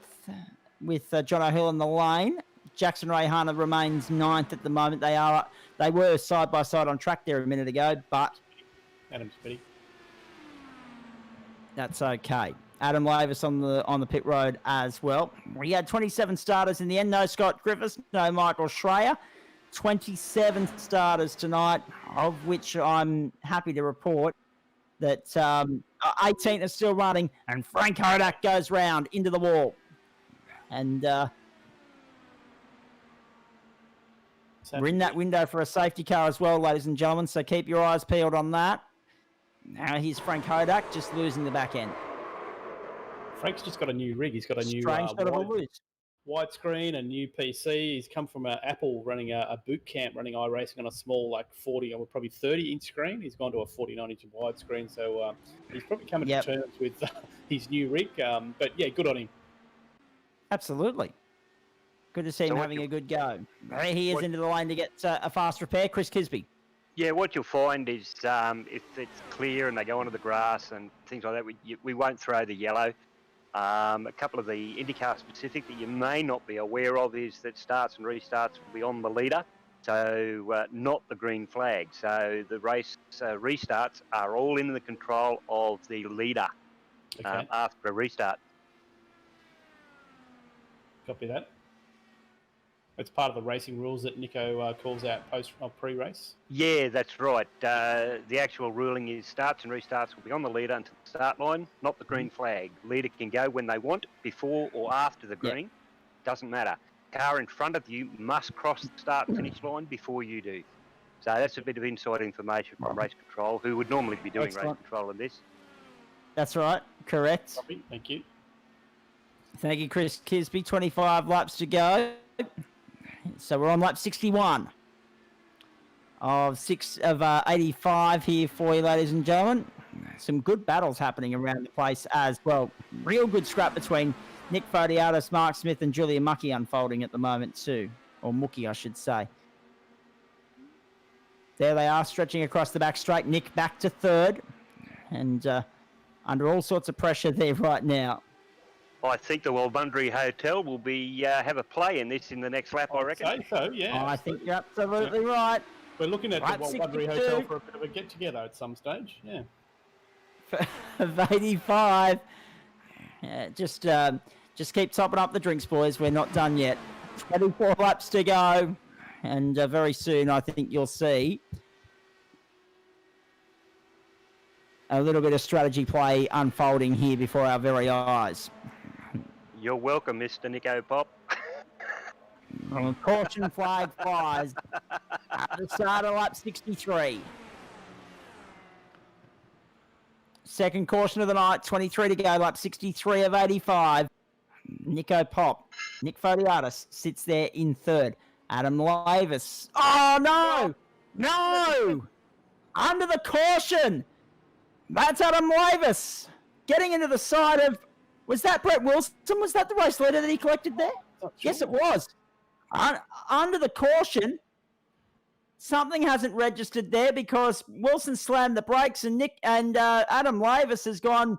with John O'Hill in the lane. Jackson Rayhana remains 9th at the moment. They were side by side on track there a minute ago, but Adam Spitty. That's okay. Adam Lavis on the pit road as well. We had 27 starters in the end. No Scott Griffiths, no Michael Schreier. 27 starters tonight, of which I'm happy to report that 18 are still running, and Frank Hodak goes round into the wall. And we're in that window for a safety car as well, ladies and gentlemen, so keep your eyes peeled on that. Now here's Frank Hodak just losing the back end. Frank's just got a new rig. He's got a new widescreen, a new PC. He's come from Apple running a boot camp, running iRacing on a small, like 40 or probably 30-inch screen. He's gone to a 49-inch widescreen, so he's probably coming to terms with his new rig. But yeah, good on him. Absolutely. Good to see him having a good go. He is into the lane to get a fast repair. Chris Kisby. Yeah, what you'll find is if it's clear and they go onto the grass and things like that, we won't throw the yellow. A couple of the IndyCar specific that you may not be aware of is that starts and restarts will be on the leader, so not the green flag. So the race restarts are all in the control of the leader after a restart. Copy that. It's part of the racing rules that Nico calls out pre-race. Yeah, that's right. The actual ruling is starts and restarts will be on the leader until the start line, not the green flag. Leader can go when they want, before or after the green. Doesn't matter. Car in front of you must cross the start and finish line before you do. So that's a bit of inside information from race control, who would normally be doing race control in this. That's right. Correct. Copy. Thank you. Thank you, Chris Kisby. 25 laps to go. So we're on lap 61 of 85 here for you, ladies and gentlemen. Some good battles happening around the place as well. Real good scrap between Nick Fodiatis, Mark Smith and Julian Mucky unfolding at the moment too. Or Mookie, I should say. There they are, stretching across the back straight. Nick back to third. And under all sorts of pressure there right now. I think the Walbundry Hotel will be have a play in this in the next lap, I reckon. I'd say so, yeah. I think you're absolutely right. We're looking at the Walbundry Hotel for a bit of a get-together at some stage, yeah. Of 85. Just keep topping up the drinks, boys. We're not done yet. 24 laps to go. And very soon, I think you'll see a little bit of strategy play unfolding here before our very eyes. You're welcome, Mr. Nico Pop. Caution flag flies at the start of lap 63. Second caution of the night, 23 to go, lap 63 of 85. Nick Fodiatis sits there in third. Adam Lavis. Oh, no! No! Under the caution! That's Adam Lavis getting into the side of... Was that Brett Wilson? Was that the race leader that he collected there? Yes, it was. Under the caution, something hasn't registered there because Wilson slammed the brakes and Adam Lavis has gone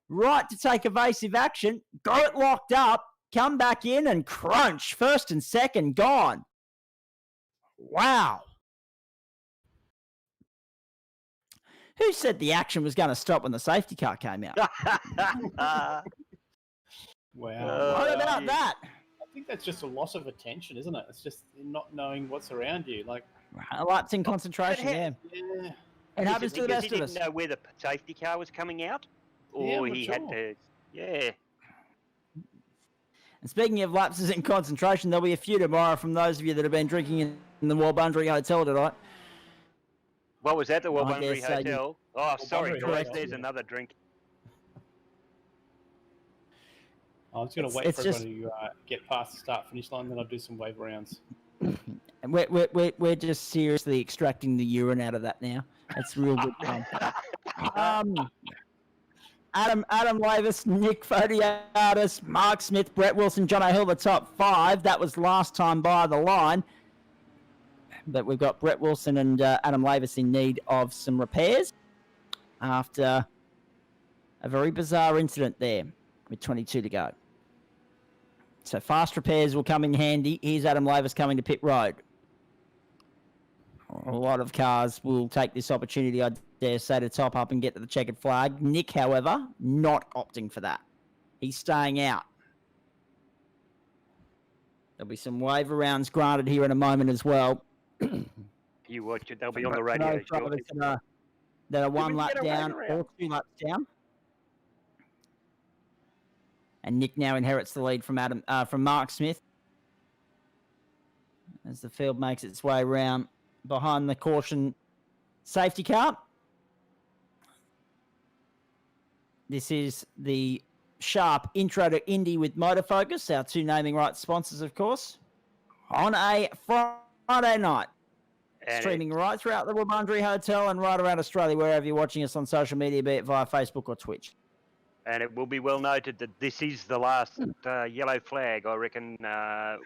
right to take evasive action, got it locked up, come back in and crunch. First and second gone. Wow. Who said the action was going to stop when the safety car came out? Wow. What about that? I think that's just a loss of attention, isn't it? It's just not knowing what's around you. Like, A lapse in concentration, yeah. yeah. It happens to the Because best he of us. didn't know where the safety car was coming out, Yeah, or I'm he not had sure. to. Yeah. And speaking of lapses in concentration, there'll be a few tomorrow from those of you that have been drinking in the Warbundry Hotel tonight. What was that? The I Warbundry guess, Hotel. Oh, sorry, Warbundry guys. Hotel. There's another drink. I'm just going to wait It's for just- everyone to get past the start-finish line, then I'll do some wave rounds. And we're just seriously extracting the urine out of that now. That's real good fun. Adam Lavis, Nick Fodiatis, Mark Smith, Brett Wilson, John O'Hill, the top five. That was last time by the line. But we've got Brett Wilson and Adam Lavis in need of some repairs after a very bizarre incident there with 22 to go. So fast repairs will come in handy. Here's Adam Lavis coming to pit road. A lot of cars will take this opportunity, I dare say, to top up and get to the checkered flag. Nick, however, not opting for that. He's staying out. There'll be some waiver rounds granted here in a moment as well. You watch it. They'll be on the radio Those shortly. drivers that are one we lap get a down waiver or round? 2 laps down. And Nick now inherits the lead from Mark Smith as the field makes its way around behind the caution safety car. This is the sharp intro to Indy with Motofocus, our two naming rights sponsors, of course, on a Friday night. And Streaming right throughout the Wabundri Hotel and right around Australia, wherever you're watching us on social media, be it via Facebook or Twitch. And it will be well noted that this is the last yellow flag. I reckon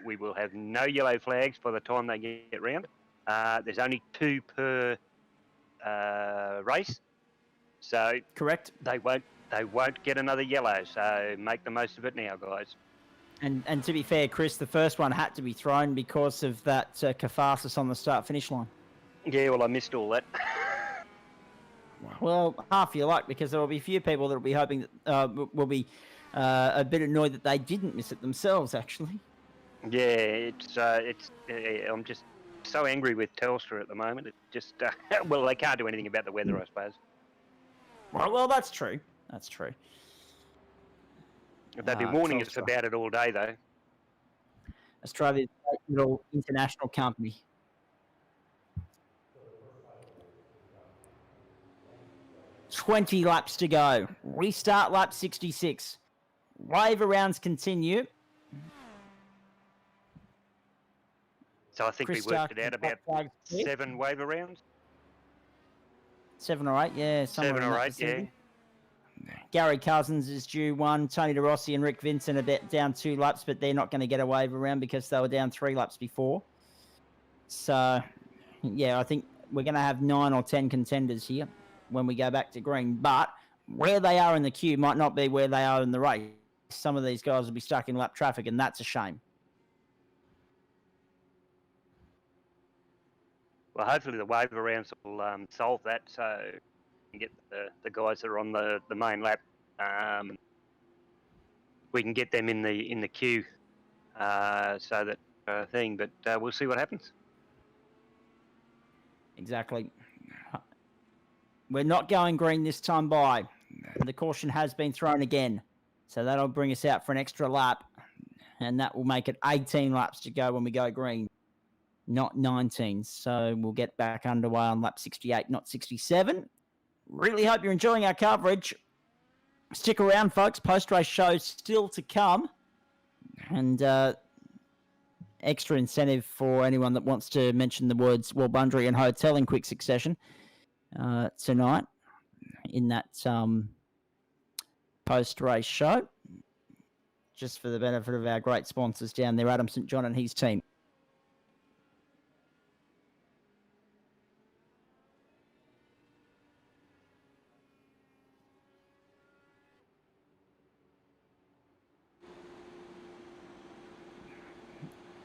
we will have no yellow flags by the time they get round. There's only 2 per race, so Correct. they won't get another yellow. So make the most of it now, guys. And to be fair, Chris, the first one had to be thrown because of that catharsis on the start-finish line. Yeah, well, I missed all that. Well, half your luck, because there will be a few people that will be hoping that will be a bit annoyed that they didn't miss it themselves, actually. Yeah, I'm just so angry with Telstra at the moment. It's just well, they can't do anything about the weather, I suppose. Well, that's true. That's true. They've been warning us Telstra. about it all day, though. Australia's great little international company. "20 laps to go. Restart lap 66. Waiver rounds continue. So I think Chris we worked Stark it out and about Flags clear. 7 waiver rounds. 7 or 8, yeah. somewhere 7 in or that 8, yeah. vicinity. Gary Cousins is due 1. Tony De Rossi and Rick Vincent are down 2 laps, but they're not going to get a waiver round because they were down 3 laps before. So, yeah, I think we're going to have 9 or 10 contenders here when we go back to green. But where they are in the queue might not be where they are in the race. Some of these guys will be stuck in lap traffic, and that's a shame. Well, hopefully the waiver rounds will solve that, so we can get the guys that are on the main lap. We can get them in the queue, so that thing. But we'll see what happens. Exactly. We're not going green this time by. The caution has been thrown again. So that'll bring us out for an extra lap. And that will make it 18 laps to go when we go green, not 19. So we'll get back underway on lap 68, not 67. Really hope you're enjoying our coverage. Stick around, folks. Post-race show still to come. And extra incentive for anyone that wants to mention the words Warbundry and Hotel in quick succession tonight in that post-race show. Just for the benefit of our great sponsors down there, Adam St. John and his team.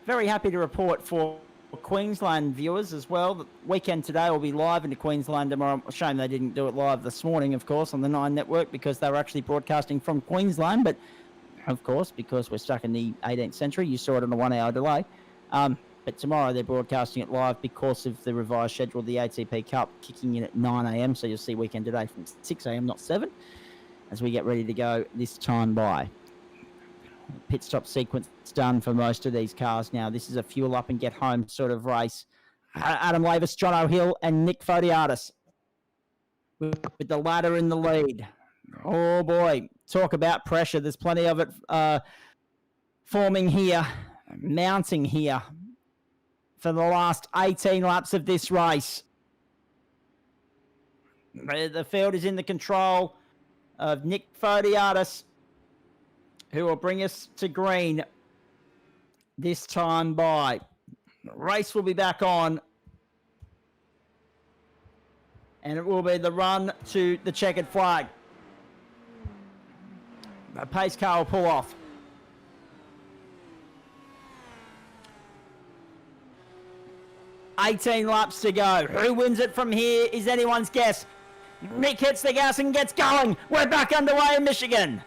Very happy to report for Queensland viewers as well. The weekend today will be live into Queensland tomorrow. Shame they didn't do it live this morning, of course, on the 9 network because they were actually broadcasting from Queensland. But, of course, because we're stuck in the 18th century, you saw it on a 1 hour delay. But tomorrow they're broadcasting it live because of the revised schedule, the ATP Cup kicking in at 9 a.m. So you'll see weekend today from 6 a.m., not 7, as we get ready to go this time by. Pit stop sequence done for most of these cars now. This is a fuel up and get home sort of race. Adam Lavis, John O'Hill and Nick Photiadis with the ladder in the lead. Oh boy, talk about pressure. There's plenty of it forming here, mounting here for the last 18 laps of this race. The field is in the control of Nick Photiadis, who will bring us to green this time by. The race will be back on. And it will be the run to the checkered flag. The pace car will pull off. $18 laps to go. Who wins it from here is anyone's guess. Nick hits the gas and gets going. We're back underway in Michigan.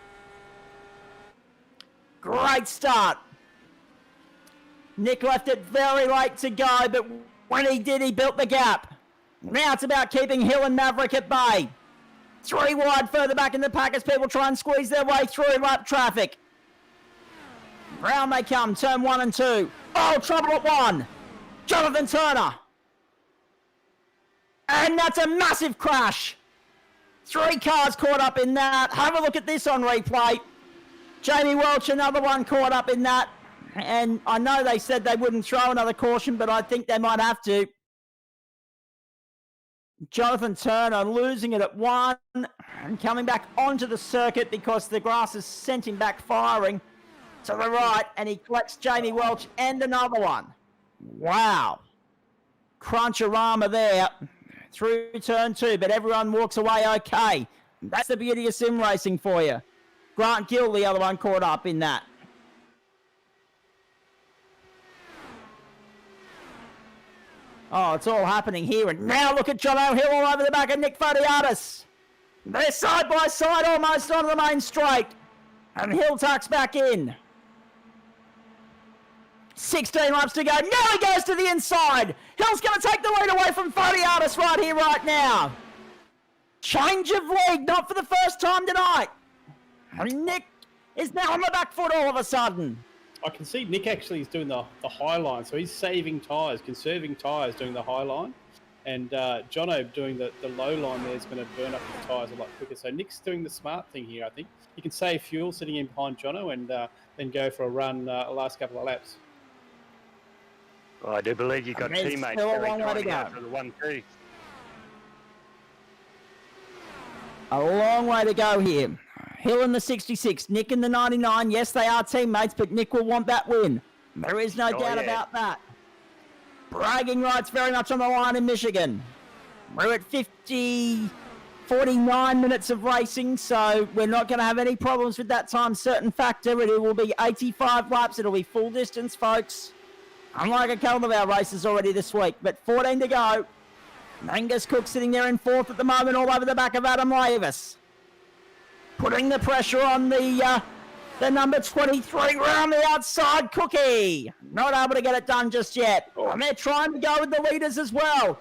Great start. Nick left it very late to go, but when he did, he built the gap. Now it's about keeping Hill and Maverick at bay. 3 wide further back in the pack as people try and squeeze their way through lap traffic. Round they come, turn 1 and 2. Oh, trouble at 1. Jonathan Turner. And that's a massive crash. 3 cars caught up in that. Have a look at this on replay. Jamie Welch, another one caught up in that. And I know they said they wouldn't throw another caution, but I think they might have to. Jonathan Turner losing it at 1 and coming back onto the circuit because the grass has sent him back firing to the right, and he collects Jamie Welch and another one. Wow. Cruncherama there through turn 2, but everyone walks away okay. That's the beauty of sim racing for you. Grant Gill, the other one, caught up in that. Oh, it's all happening here. And now look at John O'Hill all over the back of Nick Photiadis. They're side by side almost on the main straight. And Hill tucks back in. 16 laps to go. Now he goes to the inside. Hill's going to take the lead away from Photiadis right here, right now. Change of lead, not for the first time tonight. And Nick is now on the back foot all of a sudden. I can see Nick actually is doing the high line, so he's saving tyres, conserving tyres, doing the high line. And Jono doing the low line there is going to burn up his tyres a lot quicker. So Nick's doing the smart thing here, I think. He can save fuel sitting in behind Jono and then go for a run the last couple of laps. Well, I do believe you've got teammates carrying out for the 1-2. A long way to go here. Hill in the 66, Nick in the 99. Yes, they are teammates, but Nick will want that win. There is no doubt about that. Bragging rights very much on the line in Michigan. We're at 49 minutes of racing, so we're not going to have any problems with that time certain factor. It will be 85 laps. It'll be full distance, folks. Unlike a couple of our races already this week, but 14 to go. Angus Cook sitting there in 4th at the moment, all over the back of Adam Lavis. Putting the pressure on the number 23 round the outside, Cookie. Not able to get it done just yet. And they're trying to go with the leaders as well.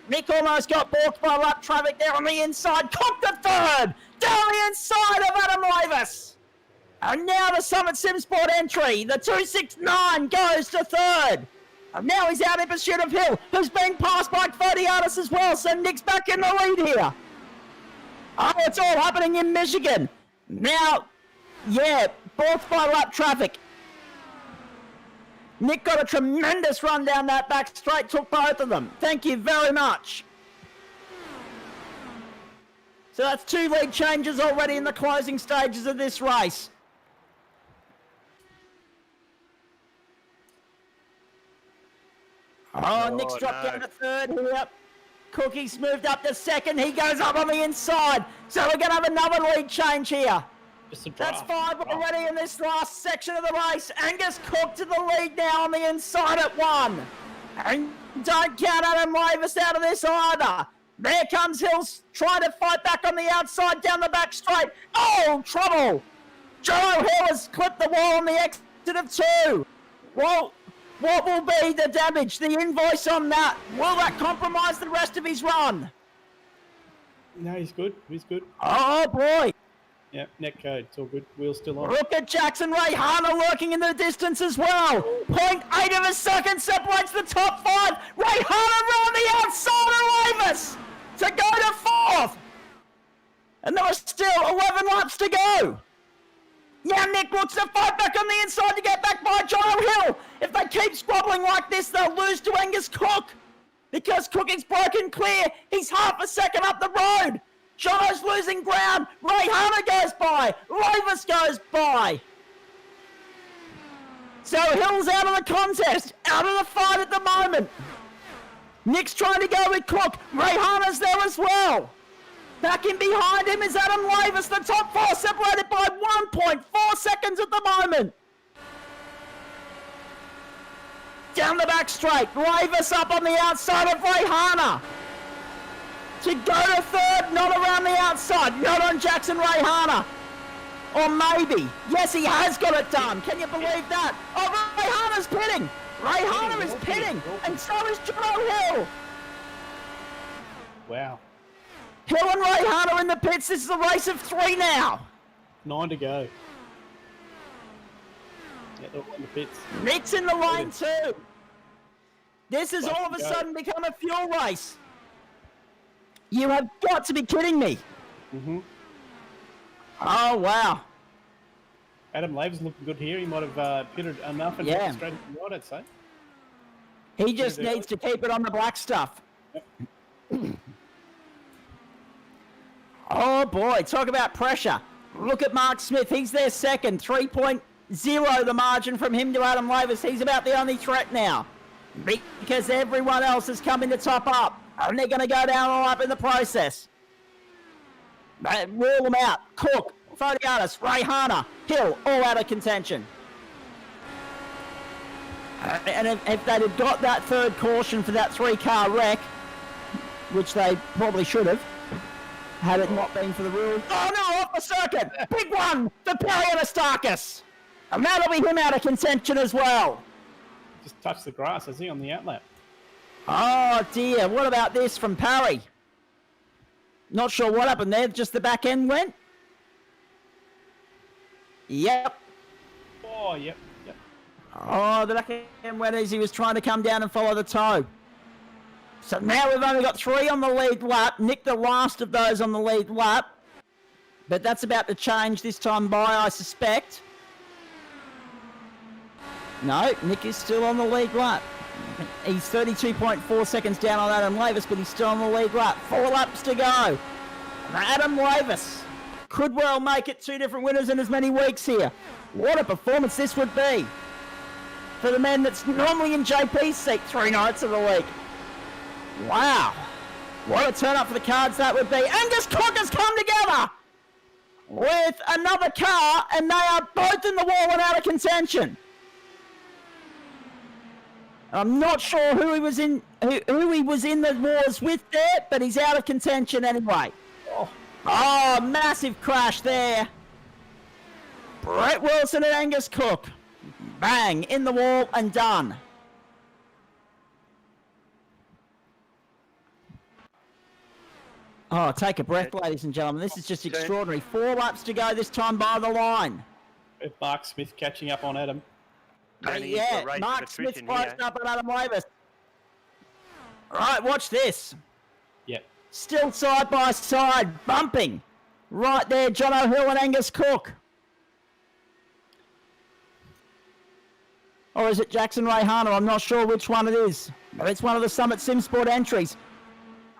Nick almost got balked by lap traffic there on the inside. Cook the 3rd. Down the inside of Adam Lavis. And now the Summit Simsport entry. The 269 goes to third. And now he's out in pursuit of Hill, who's being passed by Fodiatis as well. So Nick's back in the lead here. Oh, it's all happening in Michigan. Now, yeah, fourth by lap traffic. Nick got a tremendous run down that back straight, took both of them. Thank you very much. So that's 2 lead changes already in the closing stages of this race. Oh, Nick's dropped down to third here. Cookie's moved up to second. He goes up on the inside. So we're going to have another lead change here. That's 5 already in this last section of the race. Angus Cook to the lead now on the inside at 1. And don't count Adam Lavis out of this either. There comes Hills trying to fight back on the outside down the back straight. Oh, trouble. Joe Hill has clipped the wall on the exit of 2. Well, what will be the damage, the invoice on that? Will that compromise the rest of his run? No, he's good. He's good. Oh, boy. Yeah, net code. It's all good. Wheel's still on. Look at Jackson Ray Hanna lurking in the distance as well. 0.8 of a second separates the top 5. Ray Hanna around the outside of Lavis to go to 4th. And there are still 11 laps to go. Now Nick looks to fight back on the inside to get back by Joe Hill. If they keep squabbling like this, they'll lose to Angus Cook. Because Cook is broken clear. He's half a second up the road. Jono's losing ground. Ray Hanna goes by. Lavis goes by. So Hill's out of the contest. Out of the fight at the moment. Nick's trying to go with Cook. Ray Hanna's there as well. Back in behind him is Adam Lavis. The top 4 separated by 1.4 seconds at the moment. Down the back straight. Lavis up on the outside of Ray Hanna. To go to third, not around the outside. Not on Jackson Ray Hanna. Or maybe. Yes, he has got it done. Can you believe that? Oh, Ray Hanna's pitting. Ray Hanna is pitting. And so is Jono Hill. Wow. Hill and Ray Hanna in the pits. This is a race of 3 now. 9 to go. Yeah, they're all in the pits. Nick's in the lane too. This has all of a sudden become a fuel race. You have got to be kidding me. Mm-hmm. Oh, wow. Adam Laves looking good here. He might have pitted enough and Yeah. straight to the right, I'd say. He just needs to keep it on the black stuff. Yep. Oh, boy. Talk about pressure. Look at Mark Smith. He's there second. 3.0 the margin from him to Adam Lavis. He's about the only threat now. Because everyone else is coming to top up. And they're going to go down all up in the process. Rule them out. Cook, Fodiatis, Ray Hanna, Hill, all out of contention. And if they'd have got that third caution for that 3-car wreck, which they probably should have, had it not been for the rule. Oh no, off the circuit! Big one for Perry Anastakis! And that'll be him out of contention as well. Just touched the grass, has he, on the outlap? Oh dear, what about this from Parry? Not sure what happened there, just the back end went? Yep. Oh, yep. Oh, the back end went as he was trying to come down and follow the toe. So now we've only got 3 on the lead lap. Nick the last of those on the lead lap. But that's about to change this time by, I suspect. No, Nick is still on the lead lap. He's 32.4 seconds down on Adam Lavis, but he's still on the lead lap. 4 laps to go. Adam Lavis could well make it 2 different winners in as many weeks here. What a performance this would be for the man that's normally in JP's seat 3 nights of the week. Wow. What a turn up for the cards that would be. Angus Cook has come together with another car, and they are both in the wall and out of contention. I'm not sure who he was in the wars with there, but he's out of contention anyway. Oh, massive crash there. Brett Wilson and Angus Cook. Bang, in the wall and done. Oh, take a breath, ladies and gentlemen. This is just extraordinary. 4 laps to go this time by the line. Mark Smith catching up on Adam. Turning into Yeah, a race of Mark Smith's attrition close here. up on Adam Lavis. All right, watch this. Yep. Still side by side, bumping. Right there, John O'Hill and Angus Cook. Or is it Jackson Rayhana? I'm not sure which one it is. But it's one of the Summit SimSport entries.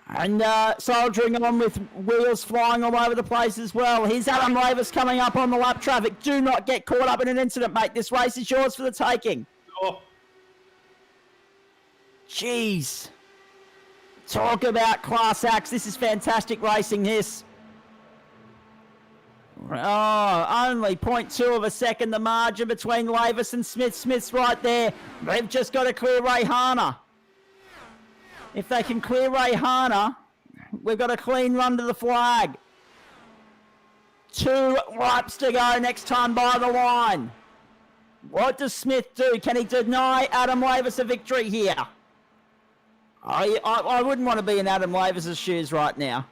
And soldiering on with wheels flying all over the place as well. Here's Adam Lavis coming up on the lap traffic. Do not get caught up in an incident, mate. This race is yours for the taking. Oh, Jeez. Talk about class acts. This is fantastic racing, this. Oh, only 0.2 of a second, the margin between Lavis and Smith. Smith's right there. They've just got to clear Rayhana. If they can clear Rayhana, we've got a clean run to the flag. 2 laps to go next time by the line. What does Smith do? Can he deny Adam Lavis a victory here? I wouldn't want to be in Adam Lavis' shoes right now.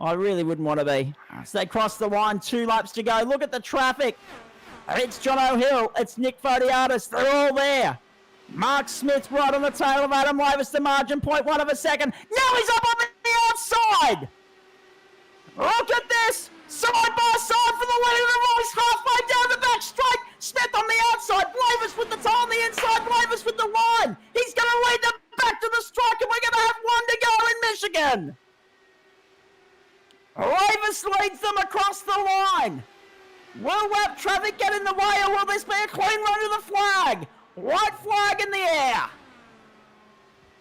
I really wouldn't want to be. So they cross the line, 2 laps to go. Look at the traffic. It's John O'Hill. It's Nick Fodiatis. They're all there. Mark Smith right on the tail of Adam Lavis, the margin, 0.1 of a second. Now he's up on the outside. Look at this. Side by side for the lead of the race. Halfway down the back straight. Smith on the outside. Lavis with the toe on the inside. Lavis with the line. He's going to lead them back to the strike, and we're going to have 1 to go in Michigan. Lavis leads them across the line. Will lap traffic get in the way, or will this be a clean run to the flag? White flag in the air.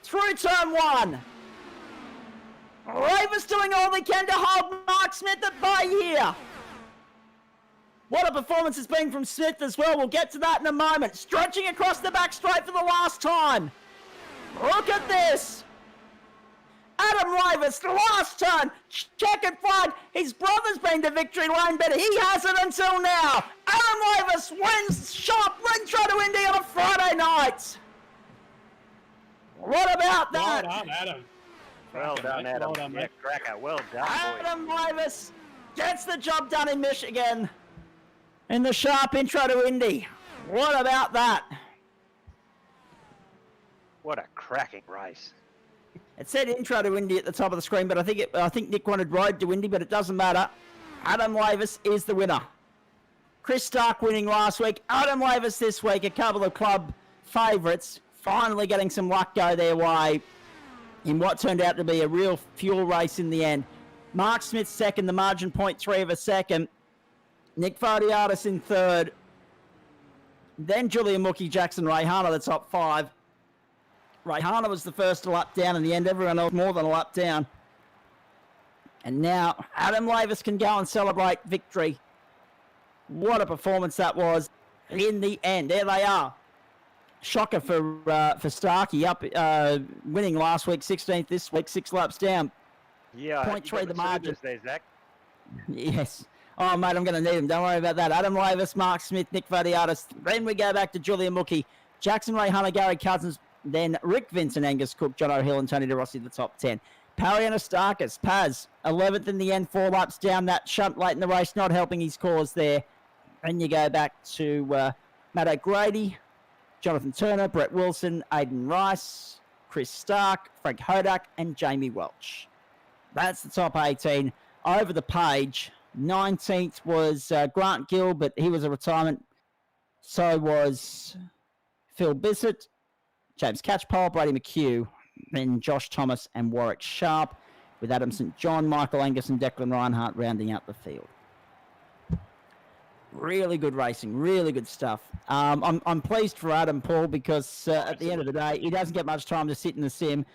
Through turn 1. Lavis doing all they can to hold Mark Smith at bay here. What a performance it's been from Smith as well. We'll get to that in a moment. Stretching across the back straight for the last time. Look at this. Adam Lavis, last turn, checkered flag. His brother's been to victory lane, but he hasn't until now. Adam Lavis wins sharp intro to Indy on a Friday night. What about that? well done, Adam. Well done, mate. Adam. Well done, Yeah, mate. cracker. Well done, boy. Adam Lavis gets the job done in Michigan in the sharp intro to Indy. What about that? What a cracking race. It said intro to Indy at the top of the screen, but I think Nick wanted road to Indy, but it doesn't matter. Adam Lavis is the winner. Chris Stark winning last week. Adam Lavis this week, a couple of club favourites, finally getting some luck go their way in what turned out to be a real fuel race in the end. Mark Smith second, the margin 0.3 of a second. Nick Fodiatis in third. Then Julian Mookie, Jackson Rayhana, the top 5. Rayhana was the first to lap down in the end. Everyone else more than a lap down. And now Adam Lavis can go and celebrate victory. What a performance that was in the end. There they are. Shocker for Starkey, up winning last week, 16th this week, 6 laps down. Yeah, 0.3 the margin. There, Zach. Yes. Oh, mate, I'm going to need him. Don't worry about that. Adam Lavis, Mark Smith, Nick Fodiatis. Then we go back to Julian Mookie, Jackson Rayhana, Gary Cousins, then Rick Vincent, Angus Cook, John O'Hill, and Tony De Rossi, the top 10. Parianastakis, Paz, 11th in the end, 4 laps down. That shunt late in the race, not helping his cause there. And you go back to Matt O'Grady, Jonathan Turner, Brett Wilson, Aidan Rice, Chris Stark, Frank Hodak, and Jamie Welch. That's the top 18. Over the page, 19th was Grant Gill, but he was a retirement. So was Phil Bissett, James Catchpole, Brady McHugh, then Josh Thomas and Warwick Sharp, with Adam St. John, Michael Angus, and Declan Reinhardt rounding out the field. Really good racing, really good stuff. I'm pleased for Adam, Paul, because at the end of the day, he doesn't get much time to sit in the sim.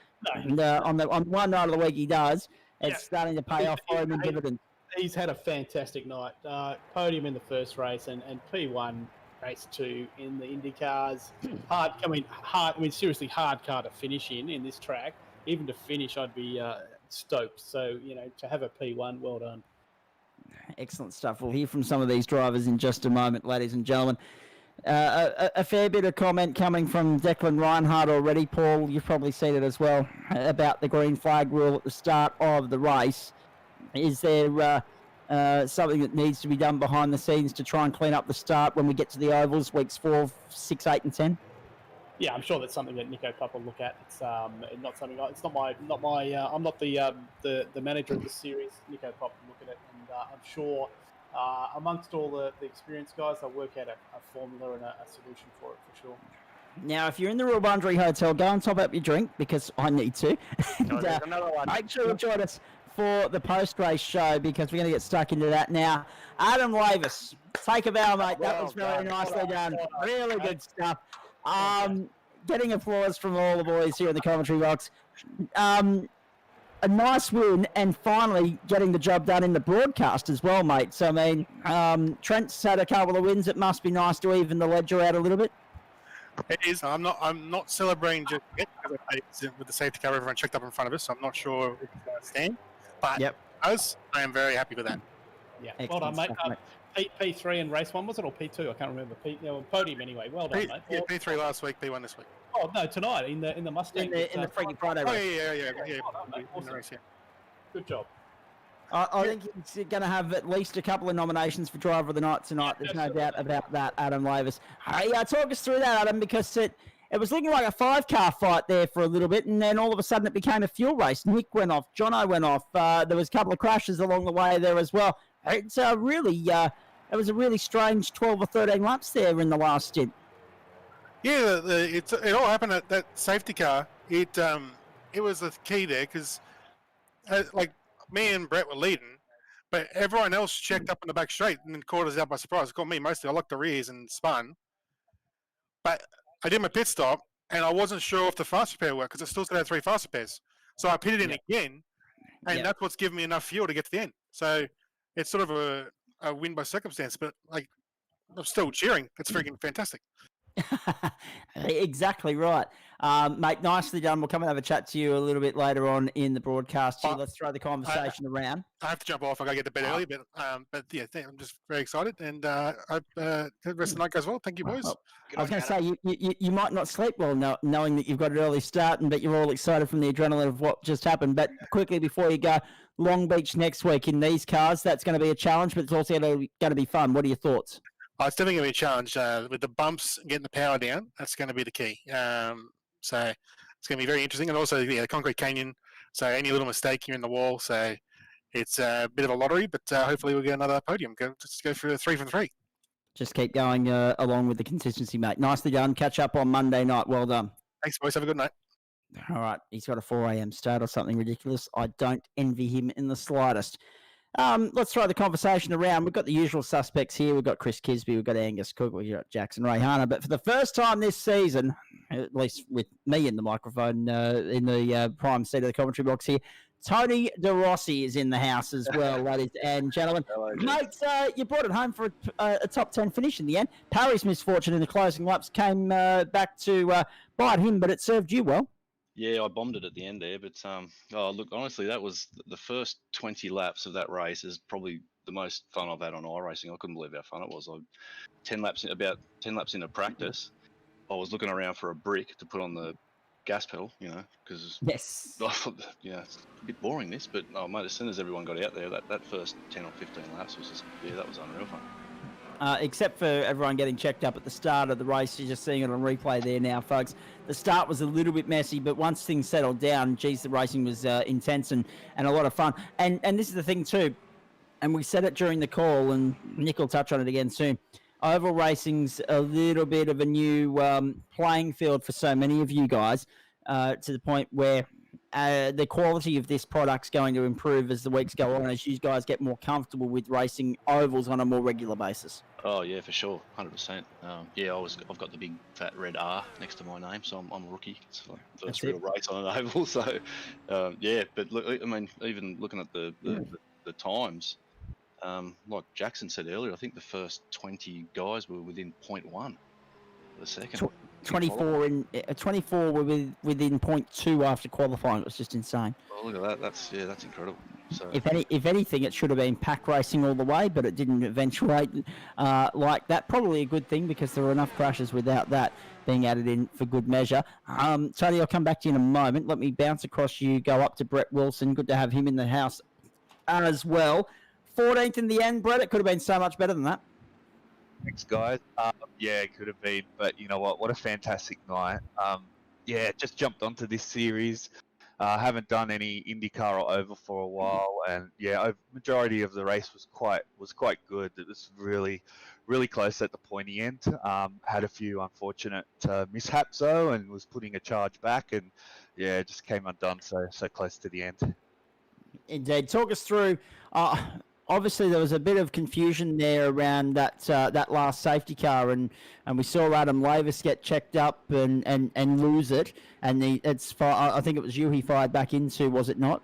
No. And on one night of the week he does. It's starting to pay off for him in dividends. He's had a fantastic night. Podium in the first race and P1 race 2 in the Indy cars. Seriously hard car to finish in this track. Even to finish, I'd be stoked. So, to have a P1, well done. Excellent stuff. We'll hear from some of these drivers in just a moment, ladies and gentlemen. A fair bit of comment coming from Declan Reinhardt already. Paul, you've probably seen it as well, about the green flag rule at the start of the race. Is there something that needs to be done behind the scenes to try and clean up the start when we get to the ovals, weeks 4, 6, 8, and 10? Yeah, I'm sure that's something that Nico Pop will look at. It's not something. It's not my. I'm not the manager of the series. Nico Pop will look at it, and I'm sure amongst all the experienced guys, they'll work out a formula and a solution for it for sure. Now, if you're in the Rawbundry Hotel, go and top up your drink because I need to. And, there's another one. make sure you join us for the post-race show because we're going to get stuck into that now. Adam Lavis, take a bow, mate. That was very nicely done. Really good stuff. Getting applause from all the boys here in the commentary box. A nice win and finally getting the job done in the broadcast as well, mate. So, I mean, Trent's had a couple of wins. It must be nice to even the ledger out a little bit. It is. I'm not celebrating just yet because with the safety car, everyone checked up in front of us. So I'm not sure if it's going to stand. But as I am very happy with that. Yeah, well done, mate. P3 in race 1, was it, or P2? I can't remember. Podium anyway. Well done, mate. Yeah, P3 last week, P1 this week. Oh no, tonight in the Mustang. In the Freaky Friday race. Yeah. Well done, mate. Awesome. Race, yeah. Good job. I think he's going to have at least a couple of nominations for Driver of the Night tonight. There's no doubt about that, Adam Lavis. Hey, talk us through that, Adam, because it was looking like a 5-car fight there for a little bit, and then all of a sudden it became a fuel race. Nick went off, Jono went off. There was a couple of crashes along the way there as well. It's really, it was a really strange 12 or 13 laps there in the last stint. Yeah, it all happened at that safety car. It was the key there because, like, me and Brett were leading, but everyone else checked up in the back straight and then caught us out by surprise. It caught me mostly. I locked the rears and spun, but I did my pit stop and I wasn't sure if the fast repair worked because I still had 3 fast repairs. So I pitted in again, and that's what's given me enough fuel to get to the end. So it's sort of a win by circumstance, but like I'm still cheering. It's freaking fantastic. Exactly right. Mate, nicely done. We'll come and have a chat to you a little bit later on in the broadcast. Here. Let's throw the conversation around. I have to jump off. I got to get to bed early, but yeah, I'm just very excited, and I hope the rest of the night goes well. Thank you, boys. I was going to say, you might not sleep well knowing that you've got an early start and that you're all excited from the adrenaline of what just happened. But quickly before you go, Long Beach next week in these cars, that's going to be a challenge, but it's also going to be fun. What are your thoughts? It's definitely going to be a challenge with the bumps, getting the power down. That's going to be the key. So it's going to be very interesting. And also, the concrete canyon. So any little mistake, you're in the wall. So it's a bit of a lottery, but hopefully we'll get another podium. Just go for a 3 from 3. Just keep going along with the consistency, mate. Nicely done. Catch up on Monday night. Well done. Thanks, boys. Have a good night. All right. He's got a 4 a.m. start or something ridiculous. I don't envy him in the slightest. Let's throw the conversation around. We've got the usual suspects here. We've got Chris Kisby, we've got Angus Cook, we've got Jackson Rayhana. But for the first time this season, at least with me in the microphone, in the prime seat of the commentary box here, Tony De Rossi is in the house as well, ladies and gentlemen. Hello, mate, you brought it home for a top 10 finish in the end. Parry's misfortune in the closing laps came back to bite him, but it served you well. Yeah, I bombed it at the end there, but look, honestly, that was the first 20 laps of that race is probably the most fun I've had on iRacing. I couldn't believe how fun it was. About 10 laps into practice, I was looking around for a brick to put on the gas pedal, because yes, I thought, it's a bit boring this, but mate, as soon as everyone got out there, that first 10 or 15 laps was just, that was unreal fun. Except for everyone getting checked up at the start of the race. You're just seeing it on replay there now, folks. The start was a little bit messy, but once things settled down, geez, the racing was intense and a lot of fun. And this is the thing too, and we said it during the call, and Nick will touch on it again soon. Oval racing's a little bit of a new playing field for so many of you guys, to the point where the quality of this product's going to improve as the weeks go on, as you guys get more comfortable with racing ovals on a more regular basis. Oh yeah, for sure, 100%. I've got the big fat red R next to my name, so I'm a rookie. It's like first real race on an oval. So but look, I mean, even looking at the times, like Jackson said earlier, I think the first 20 guys were within 0.1 the second. 24 were within 0.2 after qualifying. It was just insane. Oh, look at that. That's incredible. So if anything, it should have been pack racing all the way, but it didn't eventuate like that. Probably a good thing because there were enough crashes without that being added in for good measure. Tony, I'll come back to you in a moment. Let me bounce across you, go up to Brett Wilson. Good to have him in the house as well. 14th in the end, Brett. It could have been so much better than that. Thanks, guys. Yeah, it could have been, but you know what? What a fantastic night. Yeah, just jumped onto this series. Haven't done any IndyCar or Oval for a while, and yeah, majority of the race was quite good. It was really close at the pointy end. Had a few unfortunate mishaps though, and was putting a charge back, and yeah, just came undone so close to the end. Indeed. Talk us through. Obviously, there was a bit of confusion there around that last safety car, and we saw Adam Lavis get checked up and lose it. And I think it was you he fired back into, was it not?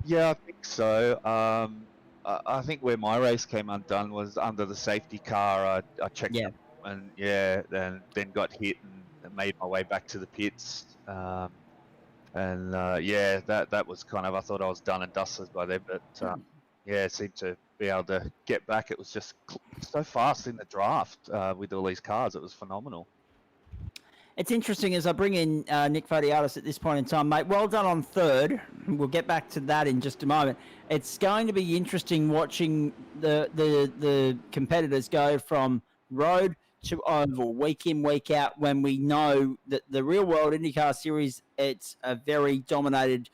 Yeah, I think so. I think where my race came undone was under the safety car. I checked up and then got hit and made my way back to the pits. That was kind of, I thought I was done and dusted by then, but it seemed to be able to get back. It was just so fast in the draft with all these cars. It was phenomenal. It's interesting as I bring in Nick Fodiatis at this point in time, mate. Well done on third. We'll get back to that in just a moment. It's going to be interesting watching the competitors go from road to oval week in, week out, when we know that the real world IndyCar series, it's a very dominated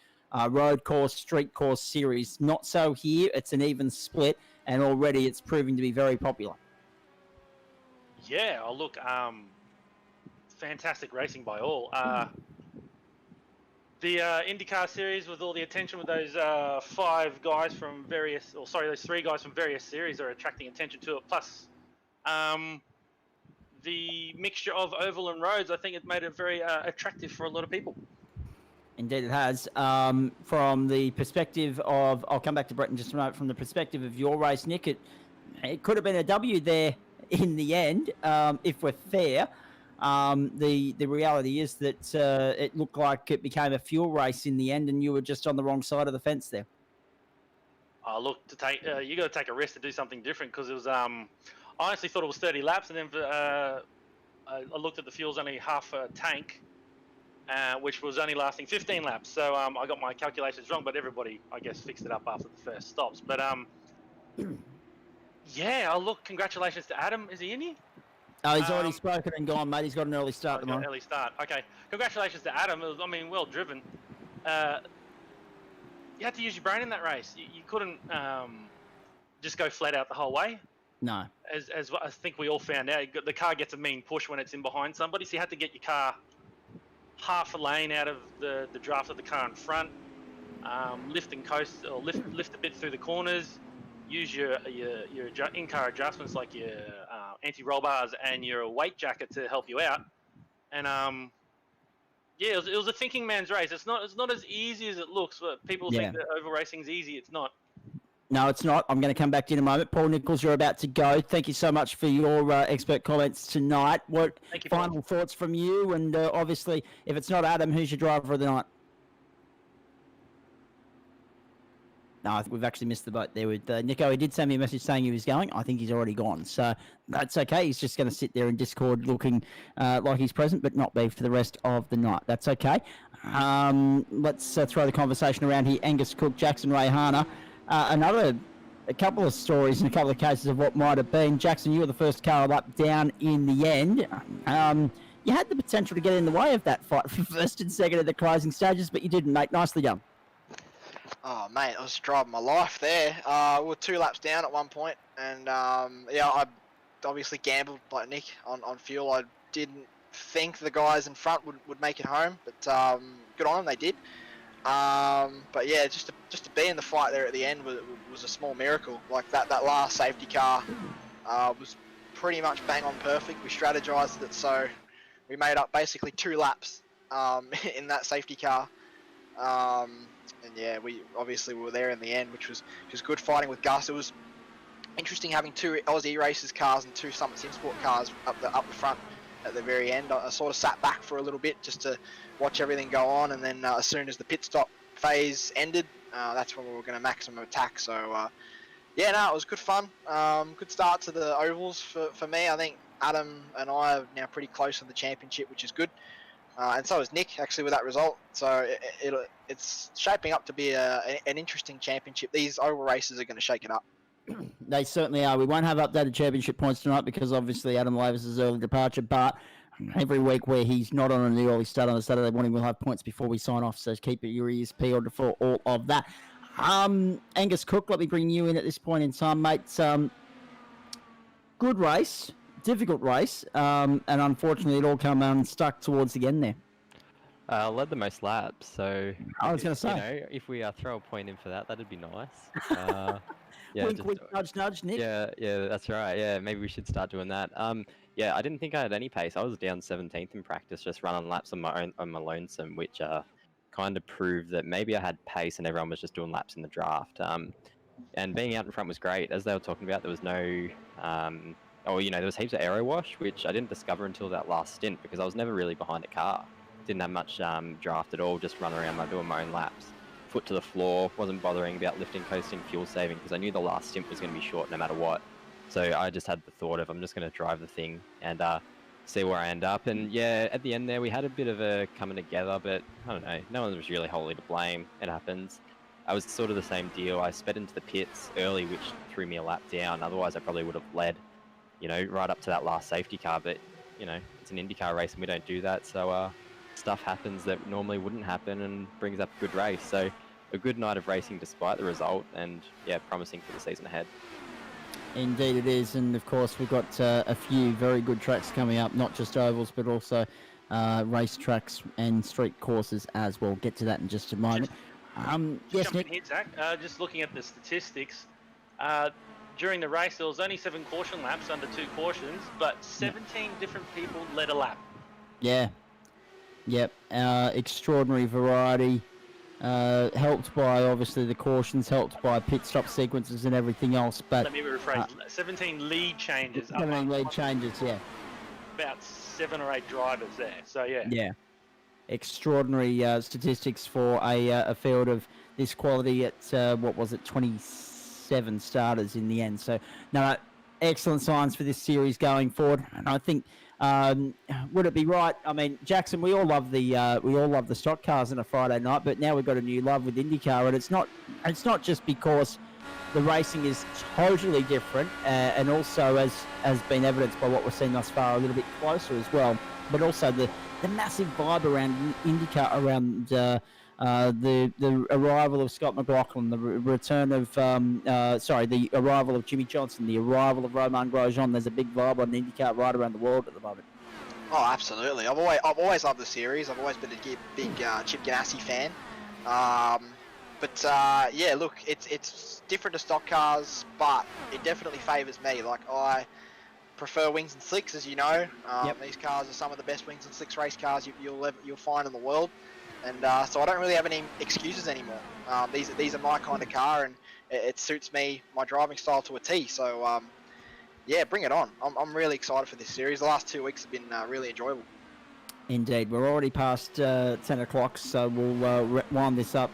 road course, street course series. Not so here. It's an even split, and already it's proving to be very popular. Yeah, look, fantastic racing by all. The IndyCar series, with all the attention with those those 3 guys from various series are attracting attention to it. Plus, the mixture of oval and roads, I think it made it very attractive for a lot of people. Indeed it has. From the perspective of, I'll come back to Brett in just a moment, from the perspective of your race, Nick, it could have been a W there in the end, if we're fair. The reality is that it looked like it became a fuel race in the end, and you were just on the wrong side of the fence there. Look, you got to take a risk to do something different, because it was. I honestly thought it was 30 laps, and then I looked at the fuel's only half a tank, which was only lasting 15 laps. So I got my calculations wrong, but everybody, I guess, fixed it up after the first stops. But look, congratulations to Adam. Is he in here? Oh, he's already spoken and gone, mate. He's got an early start tomorrow. Early start. Okay. Congratulations to Adam. It was, well driven. You had to use your brain in that race. You couldn't just go flat out the whole way. No. As I think we all found out, the car gets a mean push when it's in behind somebody, so you had to get your car half a lane out of the draft of the car in front, lift and coast, or lift a bit through the corners, use your in-car adjustments like your anti-roll bars and your weight jacket to help you out. And it was a thinking man's race. It's not as easy as it looks. But people think that oval racing's easy. It's not. No, it's not. I'm going to come back to you in a moment. Paul Nichols, you're about to go. Thank you so much for your expert comments tonight. What final thoughts from you? And obviously, if it's not Adam, who's your driver of the night? No, I think we've actually missed the boat there with Nico. He did send me a message saying he was going. I think he's already gone. So that's okay. He's just going to sit there in Discord looking like he's present, but not be for the rest of the night. That's okay. Let's throw the conversation around here. Angus Cook, Jackson Rayhana. A couple of stories and a couple of cases of what might have been. Jackson, you were the first car up down in the end. You had the potential to get in the way of that fight for first and second at the closing stages, but you didn't, mate. Nicely done. Oh, mate, I was driving my life there. We were 2 laps down at one point, and I obviously gambled like Nick on fuel. I didn't think the guys in front would make it home, but good on them, they did. But yeah, just to be in the fight there at the end was a small miracle. Like that last safety car was pretty much bang on perfect. We strategized it so we made up basically 2 laps in that safety car. And yeah, we were there in the end, which was good fighting with Gus. It was interesting having 2 Aussie Racers cars and 2 Summit Sim Sport cars up the front at the very end. I sort of sat back for a little bit just to watch everything go on, and then as soon as the pit stop phase ended, that's when we were going to maximum attack. So it was good fun. Good start to the ovals for me. I think Adam and I are now pretty close in the championship, which is good. and so is Nick actually with that result. So it's shaping up to be an interesting championship. These oval races are going to shake it up. They certainly are. We won't have updated championship points tonight because obviously Adam Lavis' early departure, but every week where he's not on an early start on a Saturday morning, we'll have points before we sign off, so keep your ears peeled for all of that. Angus Cook, let me bring you in at this point in time, mate. Good race, difficult race, and unfortunately it all come unstuck towards the end there. Led the most laps, so I was going to say, you know, if we throw a point in for that, that'd be nice. Yeah, wink, wink, nudge, nudge, Nick. Yeah, that's right. Yeah, maybe we should start doing that. Yeah, I didn't think I had any pace. I was down 17th in practice, just running laps on my own, on my lonesome, which kind of proved that maybe I had pace and everyone was just doing laps in the draft. And being out in front was great. As they were talking about, there was no, there was heaps of aero wash, which I didn't discover until that last stint because I was never really behind a car. Didn't have much draft at all, just running around doing my own laps. Foot to the floor, wasn't bothering about lifting, coasting, fuel saving because I knew the last stint was going to be short no matter what. So I just had the thought of I'm just going to drive the thing and see where I end up. And yeah, at the end there we had a bit of a coming together, but I don't know, no one was really wholly to blame. It happens. I was sort of the same deal. I sped into the pits early, which threw me a lap down. Otherwise I probably would have led, right up to that last safety car. But, it's an IndyCar race and we don't do that. So stuff happens that normally wouldn't happen and brings up a good race. So a good night of racing despite the result and, yeah, promising for the season ahead. Indeed it is, and of course we've got a few very good tracks coming up, not just ovals but also race tracks and street courses as well. Get to that in just a moment. Yes, Nick? Here, Zach. Just looking at the statistics, during the race there was only 7 caution laps under 2 cautions, but 17 different people led a lap. Yeah. Yep. Extraordinary variety. Helped by obviously the cautions, helped by pit stop sequences and everything else. But let me rephrase: 17 lead changes. 17 lead changes, yeah. About 7 or 8 drivers there. So yeah. Yeah. Extraordinary statistics for a field of this quality at 27 starters in the end. So no, excellent signs for this series going forward. And I think. Would it be right? I mean, Jackson, we all love the stock cars on a Friday night, but now we've got a new love with IndyCar, and it's not just because the racing is totally different, and also as been evidenced by what we've seen thus far, a little bit closer as well, but also the massive vibe around IndyCar, around the arrival of Scott McLaughlin, the return of the arrival of Jimmy Johnson, the arrival of Romain Grosjean. There's a big vibe on IndyCar right around the world at the moment. Oh, absolutely. I've always loved the series. I've always been a big Chip Ganassi fan. Yeah, look, it's different to stock cars, but it definitely favours me. Like, I prefer wings and slicks, as you know. These cars are some of the best wings and slicks race cars you'll find in the world. And so I don't really have any excuses anymore. These are my kind of car, and it suits me, my driving style to a T. So, yeah, bring it on. I'm really excited for this series. The last 2 weeks have been really enjoyable. Indeed. We're already past 10 o'clock, so we'll wind this up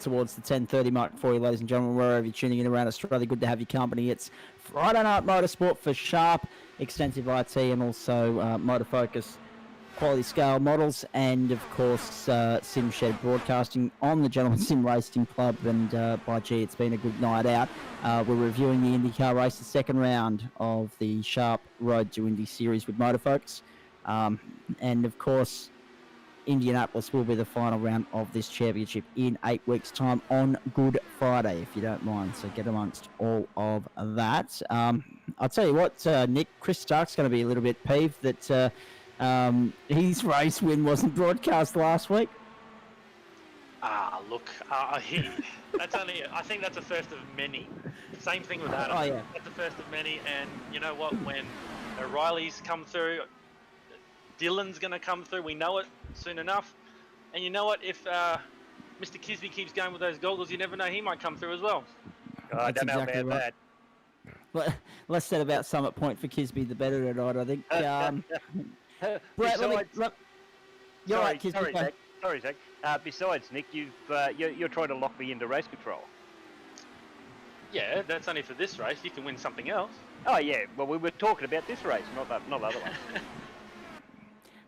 towards the 10:30 mark for you, ladies and gentlemen, wherever you're tuning in around Australia. Good to have your company. It's Friday Night Motorsport for Sharp, Extensive IT, and also Motofocus Quality Scale Models, and of course SimShed Broadcasting on the Gentleman Sim Racing Club. And by gee, it's been a good night out. We're reviewing the IndyCar race, the second round of the Sharp Road to Indy Series with Motofocus, and of course Indianapolis will be the final round of this championship in 8 weeks' time on Good Friday, if you don't mind. So get amongst all of that. I'll tell you what, Nick, Chris Stark's going to be a little bit peeved that his race win wasn't broadcast last week. Look, that's only. I think that's a first of many. Same thing with Adam. Oh yeah, that's the first of many. And you know what? When O'Reilly's come through, Dylan's going to come through. We know it soon enough. And you know what? If Mr. Kisby keeps going with those goggles, you never know. He might come through as well. I don't know about that. Well, less said about Summit Point for Kisby, the better tonight, I think. Brett, Sorry, Zach. Besides, Nick, you're trying to lock me into race control. Yeah, that's only for this race. You can win something else. Oh yeah. Well, we were talking about this race, not the other one.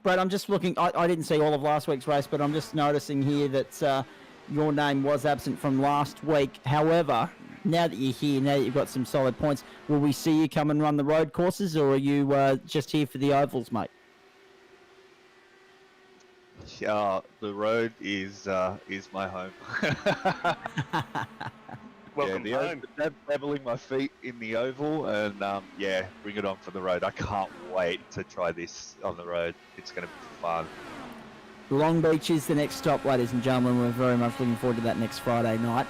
Brad, I'm just looking. I didn't see all of last week's race, but I'm just noticing here that your name was absent from last week. However, now that you're here, now that you've got some solid points, will we see you come and run the road courses, or are you just here for the ovals, mate? The road is my home. Welcome home. Dabbling my feet in the oval, and bring it on for the road. I can't wait to try this on the road. It's going to be fun. Long Beach is the next stop, ladies and gentlemen. We're very much looking forward to that next Friday night.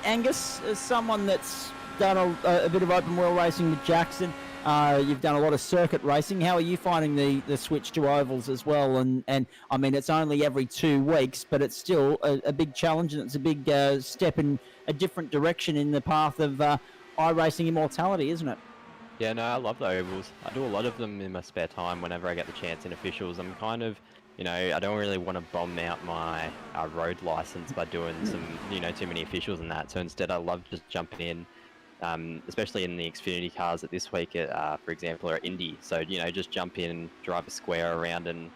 Angus, as someone that's done a bit of open wheel racing with Jackson, you've done a lot of circuit racing. How are you finding the switch to ovals as well? And I mean, it's only every 2 weeks, but it's still a big challenge, and it's a big step in a different direction in the path of iRacing immortality, isn't it? Yeah, no, I love the ovals. I do a lot of them in my spare time whenever I get the chance in officials. I'm kind of, I don't really want to bomb out my road license by doing some, too many officials and that. So instead, I love just jumping in, especially in the Xfinity cars at this week, for example, or at Indy. So, just jump in, drive a square around and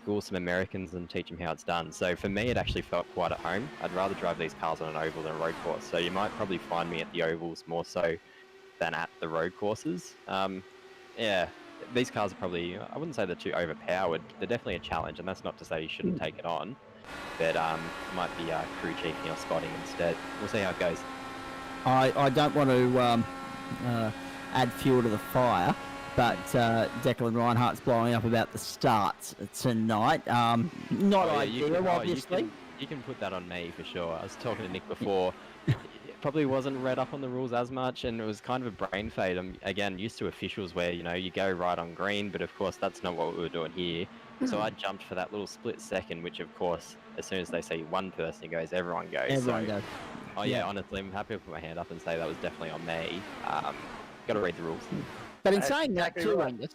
school some Americans and teach them how it's done. So for me, it actually felt quite at home. I'd rather drive these cars on an oval than a road course. So you might probably find me at the ovals more so than at the road courses. Yeah, these cars are probably, I wouldn't say they're too overpowered. They're definitely a challenge, and that's not to say you shouldn't take it on, but might be crew chiefing or spotting instead. We'll see how it goes. I don't want to add fuel to the fire, but Declan Reinhardt's blowing up about the starts tonight. Not ideal, obviously. You can put that on me for sure. I was talking to Nick before. Probably wasn't read up on the rules as much, and it was kind of a brain fade. I'm again used to officials where you go right on green, but of course that's not what we were doing here. So I jumped for that little split second, which of course as soon as they see one person goes, everyone goes. Everyone goes. Oh yeah, honestly, I'm happy to put my hand up and say that was definitely on me. Got to read the rules. But in saying that too, Angus.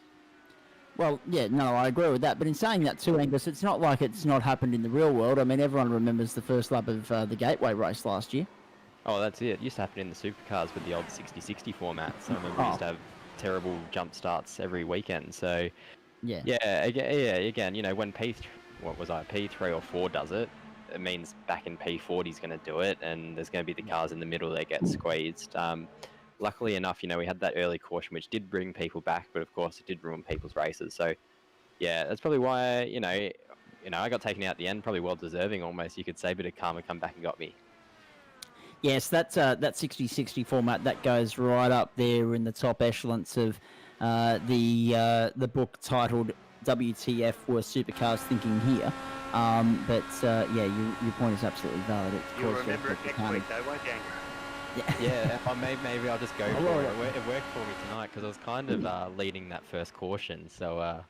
Well, yeah, no, I agree with that. But in saying that too, Angus, it's not like it's not happened in the real world. I mean, everyone remembers the first lap of the Gateway race last year. Oh, that's it. It used to happen in the supercars with the old 60-60 format. So I remember we used to have terrible jump starts every weekend. So yeah, again, when P3 or 4 does it, it means back in P40 he's going to do it, and there's going to be the cars in the middle that get squeezed. Luckily enough, we had that early caution, which did bring people back, but of course it did ruin people's races. So yeah, that's probably why I got taken out at the end, probably well deserving almost, you could say, but a karma come back and got me. Yes, that 60-60 format, that goes right up there in the top echelons of the book titled WTF Were Supercars Thinking Here. Your point is absolutely valid. You'll remember it next week though, won't you? Yeah, maybe I'll just go for it. It worked for me tonight because I was kind of leading that first caution, so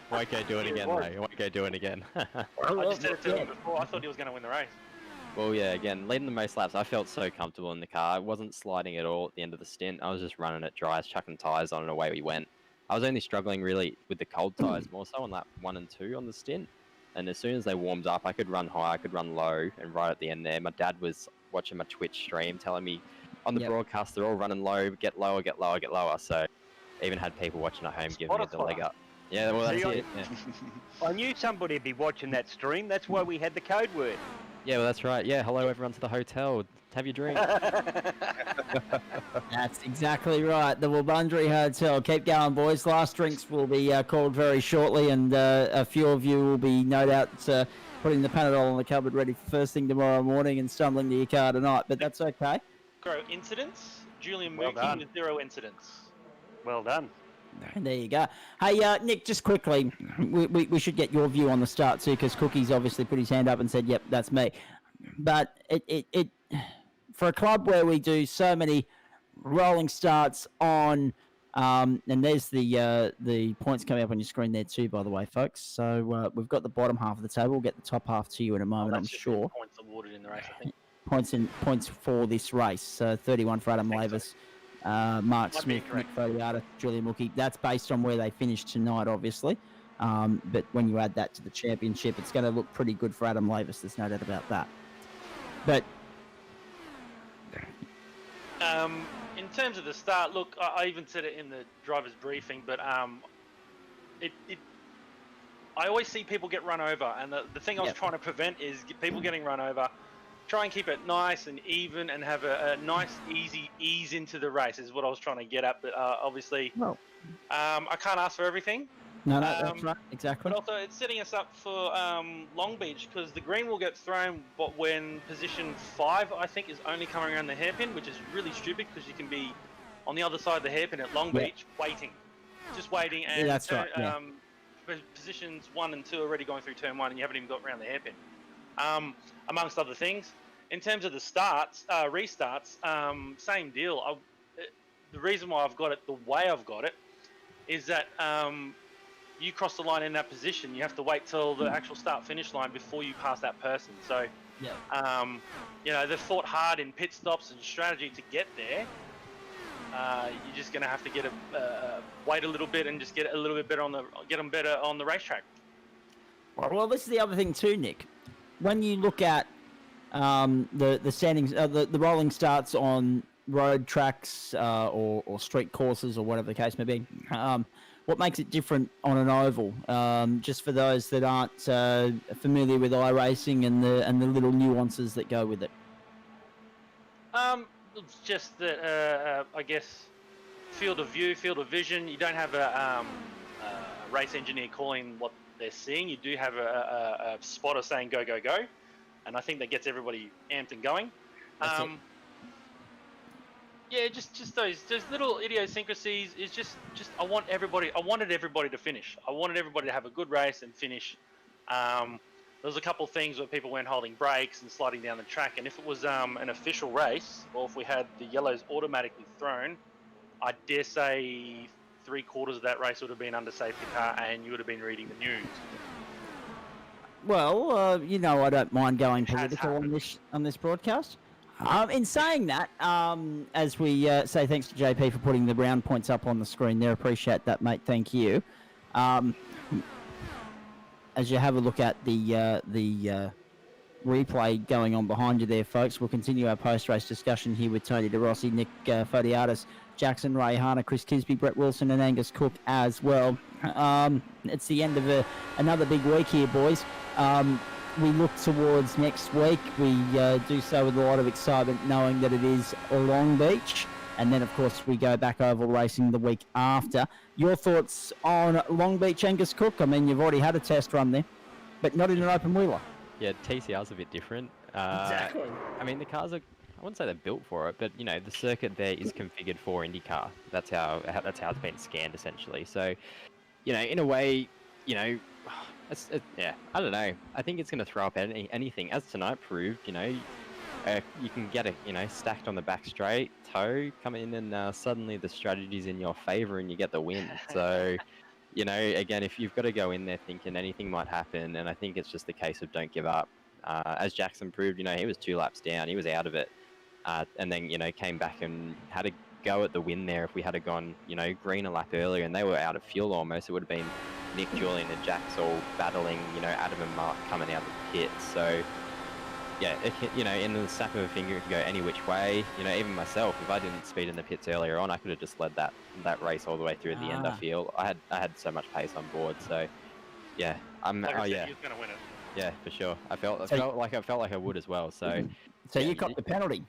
won't go do it again, though. Won't go do it again. I just said it to him before. I thought he was going to win the race. Well, yeah, again, leading the most laps, I felt so comfortable in the car. I wasn't sliding at all at the end of the stint. I was just running it dry, chucking tyres on, and away we went. I was only struggling really with the cold tyres, more so on lap 1 and 2 on the stint. And as soon as they warmed up, I could run high, I could run low, and right at the end there, my dad was watching my Twitch stream, telling me on the broadcast they're all running low, get lower, get lower, get lower. So even had people watching at home giving me the leg up. Yeah, well, that's it. Yeah. I knew somebody would be watching that stream. That's why we had the code word. Yeah, well, that's right. Yeah, hello everyone to the hotel. Have your drink. That's exactly right. The Wabundri Hotel. Keep going, boys. Last drinks will be called very shortly, and a few of you will be, no doubt, putting the Panadol in the cupboard ready for first thing tomorrow morning and stumbling to your car tonight, but that's okay. Grow incidents. Julian Mookie with 0 incidents. Well done. There you go. Hey, Nick, just quickly, we should get your view on the start too, because Cookie's obviously put his hand up and said, yep, that's me. But it for a club where we do so many rolling starts on, and there's the points coming up on your screen there too, by the way, folks. So we've got the bottom half of the table. We'll get the top half to you in a moment, I'm sure. Points awarded in the race, I think. Points for this race. 31 for Adam Lavis. Mark Smith, Nick Fodiata, Julian Mookie. That's based on where they finished tonight, obviously. But when you add that to the championship, it's going to look pretty good for Adam Lavis. There's no doubt about that. But in terms of the start, look, I even said it in the driver's briefing, but I always see people get run over, and the thing I was trying to prevent is people getting run over. Try and keep it nice and even, and have a nice, easy ease into the race is what I was trying to get at. But obviously, I can't ask for everything. No, that's right, exactly. But also, it's setting us up for Long Beach, because the green will get thrown, but when position 5, I think, is only coming around the hairpin, which is really stupid because you can be on the other side of the hairpin at Long Beach waiting, just waiting, and that's right. Positions 1 and 2 are already going through turn 1, and you haven't even got around the hairpin. Amongst other things, in terms of the restarts, same deal. The reason why I've got it the way I've got it is that you cross the line in that position, you have to wait till the actual start-finish line before you pass that person. So, they've thought hard in pit stops and strategy to get there. You're just going to have to wait a little bit and just get a little bit better get them better on the racetrack. Well, this is the other thing too, Nick. When you look at the standings, the rolling starts on road tracks or street courses or whatever the case may be, what makes it different on an oval? Just for those that aren't familiar with iRacing and the little nuances that go with it. It's just that I guess field of view, field of vision. You don't have a race engineer calling what they're seeing. You do have a spotter saying go, go, go, and I think that gets everybody amped and going. Yeah, just those little idiosyncrasies is just I wanted everybody to finish. I wanted everybody to have a good race and finish. There was a couple of things where people weren't holding brakes and sliding down the track, and if it was an official race, or if we had the yellows automatically thrown, I dare say 3/4 of that race would have been under safety car, and you would have been reading the news. Well, I don't mind going political on this broadcast. In saying that, as we say thanks to JP for putting the round points up on the screen there, appreciate that, mate. Thank you. As you have a look at the replay going on behind you there, folks, we'll continue our post-race discussion here with Tony De Rossi, Nick Fodiatis, Jackson Rayhana, Chris Kisby, Brett Wilson, and Angus Cook as well. It's the end of another big week here, boys. We look towards next week. We do so with a lot of excitement, knowing that it is Long Beach. And then, of course, we go back oval racing the week after. Your thoughts on Long Beach, Angus Cook? I mean, you've already had a test run there, but not in an open wheeler. Yeah, TCR's a bit different. Exactly. I mean, the cars are, I wouldn't say they're built for it, but, the circuit there is configured for IndyCar. That's how it's been scanned, essentially. So, in a way, I don't know. I think it's going to throw up anything. As tonight proved, you can get it, stacked on the back straight, toe, come in, and suddenly the strategy's in your favor and you get the win. So, again, if you've got to go in there thinking anything might happen, and I think it's just the case of don't give up. As Jackson proved, he was 2 laps down, he was out of it, and then, came back and had a go at the win there. If we had gone, green a lap earlier and they were out of fuel almost, it would have been Nick, Julian, and Jax all battling, Adam and Mark coming out of the pit. So, yeah, in the snap of a finger, it could go any which way. Even myself, if I didn't speed in the pits earlier on, I could have just led that race all the way through the end. I feel I had so much pace on board. So, yeah, He was gonna win it. Yeah, for sure. I felt like I would as well. So, you got the penalty.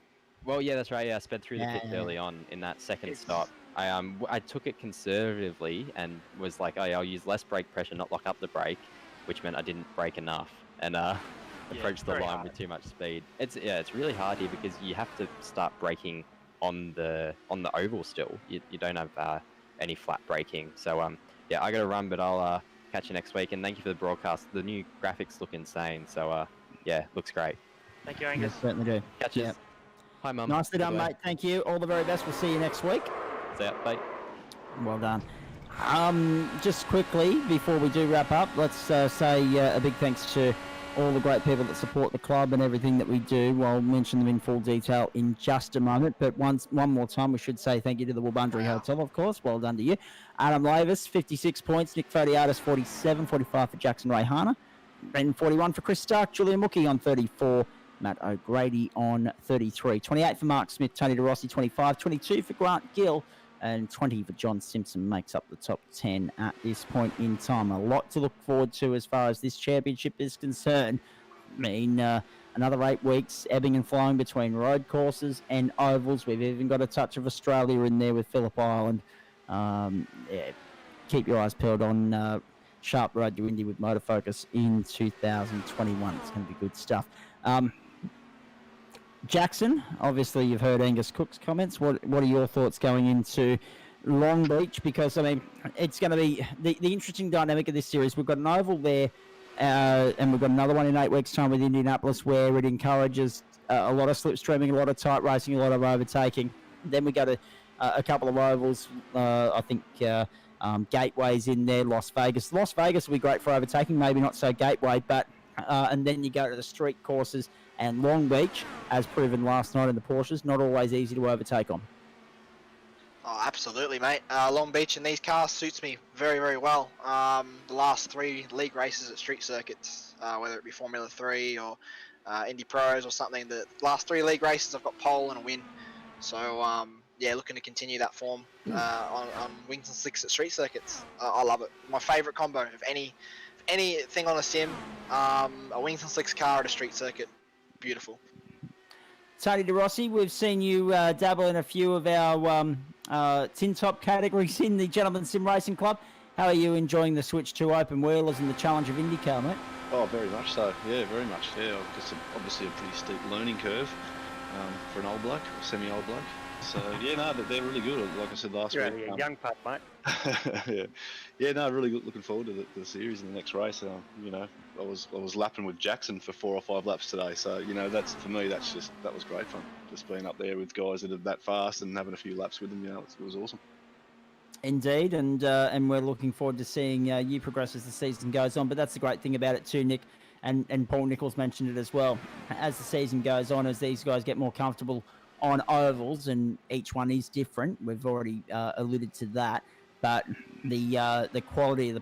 Well, yeah, that's right. Yeah, I sped through the pits early on in that second stop. I took it conservatively and was like, I'll use less brake pressure, not lock up the brake, which meant I didn't brake enough and approached the line with too much speed. It's really hard here because you have to start braking on the oval still. You don't have any flat braking. So I got to run, but I'll catch you next week. And thank you for the broadcast. The new graphics look insane. So looks great. Thank you, Angus. Yes, certainly do. Catch you. Hi, Mum. Nicely done, mate. Thank you. All the very best. We'll see you next week. See ya. Bye. Well done. Just quickly, before we do wrap up, let's say a big thanks to all the great people that support the club and everything that we do. I'll mention them in full detail in just a moment. But one more time, we should say thank you to the Wabundri Hotel, of course. Well done to you. Adam Lavis, 56 points. Nick Fodiatis, 47. 45 for Jackson Rayhana. And 41 for Chris Stark. Julian Mookie on 34. Matt O'Grady on 33. 28 for Mark Smith. Tony De Rossi, 25. 22 for Grant Gill. and 20 for John Simpson makes up the top 10 at this point in time. A lot to look forward to as far as this championship is concerned. I mean, another 8 weeks ebbing and flowing between road courses and ovals. We've even got a touch of Australia in there with Phillip Island. Yeah, keep your eyes peeled on Sharp Road to Indy with Motofocus in 2021. It's going to be good stuff. Jackson, obviously you've heard Angus Cook's comments. What are your thoughts going into Long Beach? Because, I mean, it's going to be the interesting dynamic of this series. We've got an oval there, and we've got another one in 8 weeks' time with Indianapolis where it encourages a lot of slipstreaming, a lot of tight racing, a lot of overtaking. Then we go to a couple of ovals. I think Gateway's in there, Las Vegas. Las Vegas will be great for overtaking, maybe not so Gateway, but and then you go to the street courses, and Long Beach, as proven last night in the Porsches, not always easy to overtake on. Oh, absolutely, mate. Long Beach in these cars suits me very, very well. The last 3 league races at street circuits, whether it be Formula 3 or Indy Pros or something, the last 3 league races I've got pole and a win. So, yeah, looking to continue that form on wings and slicks at street circuits. I love it. My favourite combo of anything on a sim, a wings and slicks car at a street circuit. Beautiful. Tony De Rossi, we've seen you dabble in a few of our tin top categories in the Gentleman Sim Racing Club. How are you enjoying the switch to open wheelers and the challenge of IndyCar, mate? Oh, very much so. Yeah, very much. Yeah, it's obviously a pretty steep learning curve for an old bloke, a semi-old bloke. So yeah, no, they're really good. Like I said last You're week, only a young pup, mate. yeah, no, really looking forward to the series in the next race. You know, I was lapping with Jackson for 4 or 5 laps today. So you know, that was great fun. Just being up there with guys that are that fast and having a few laps with them. You know, it was awesome. Indeed, and we're looking forward to seeing you progress as the season goes on. But that's the great thing about it too, Nick, and Paul Nichols mentioned it as well. As the season goes on, as these guys get more comfortable on ovals, and each one is different. We've already alluded to that, but the quality of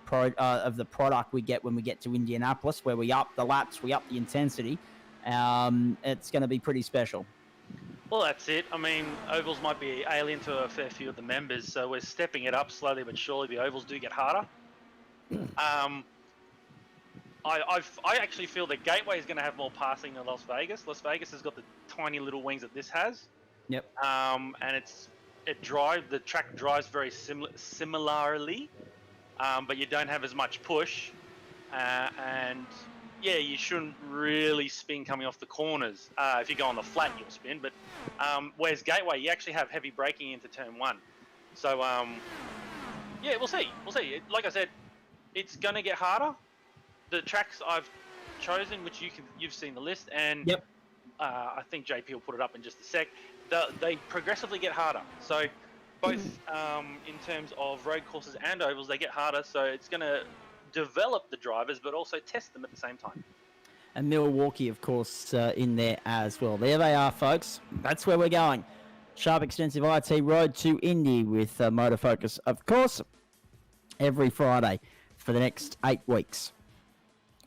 the product we get when we get to Indianapolis, where we up the laps, we up the intensity, it's going to be pretty special. Well, that's it. I mean, ovals might be alien to a fair few of the members, so we're stepping it up slowly but surely. The ovals do get harder. I actually feel that Gateway is going to have more passing than Las Vegas. Las Vegas has got the tiny little wings that this has. Yep. And the track drives very similarly, but you don't have as much push, and yeah, you shouldn't really spin coming off the corners. If you go on the flat, you'll spin, but whereas Gateway, you actually have heavy braking into turn 1. So yeah, we'll see. Like I said, it's going to get harder. The tracks I've chosen, which you've seen the list, and yep. I think JP will put it up in just a sec. They progressively get harder. So both in terms of road courses and ovals, they get harder. So it's going to develop the drivers, but also test them at the same time. And Milwaukee, of course, in there as well. There they are, folks. That's where we're going. Sharp Extensive IT Road to Indy with Motofocus, of course, every Friday for the next 8 weeks.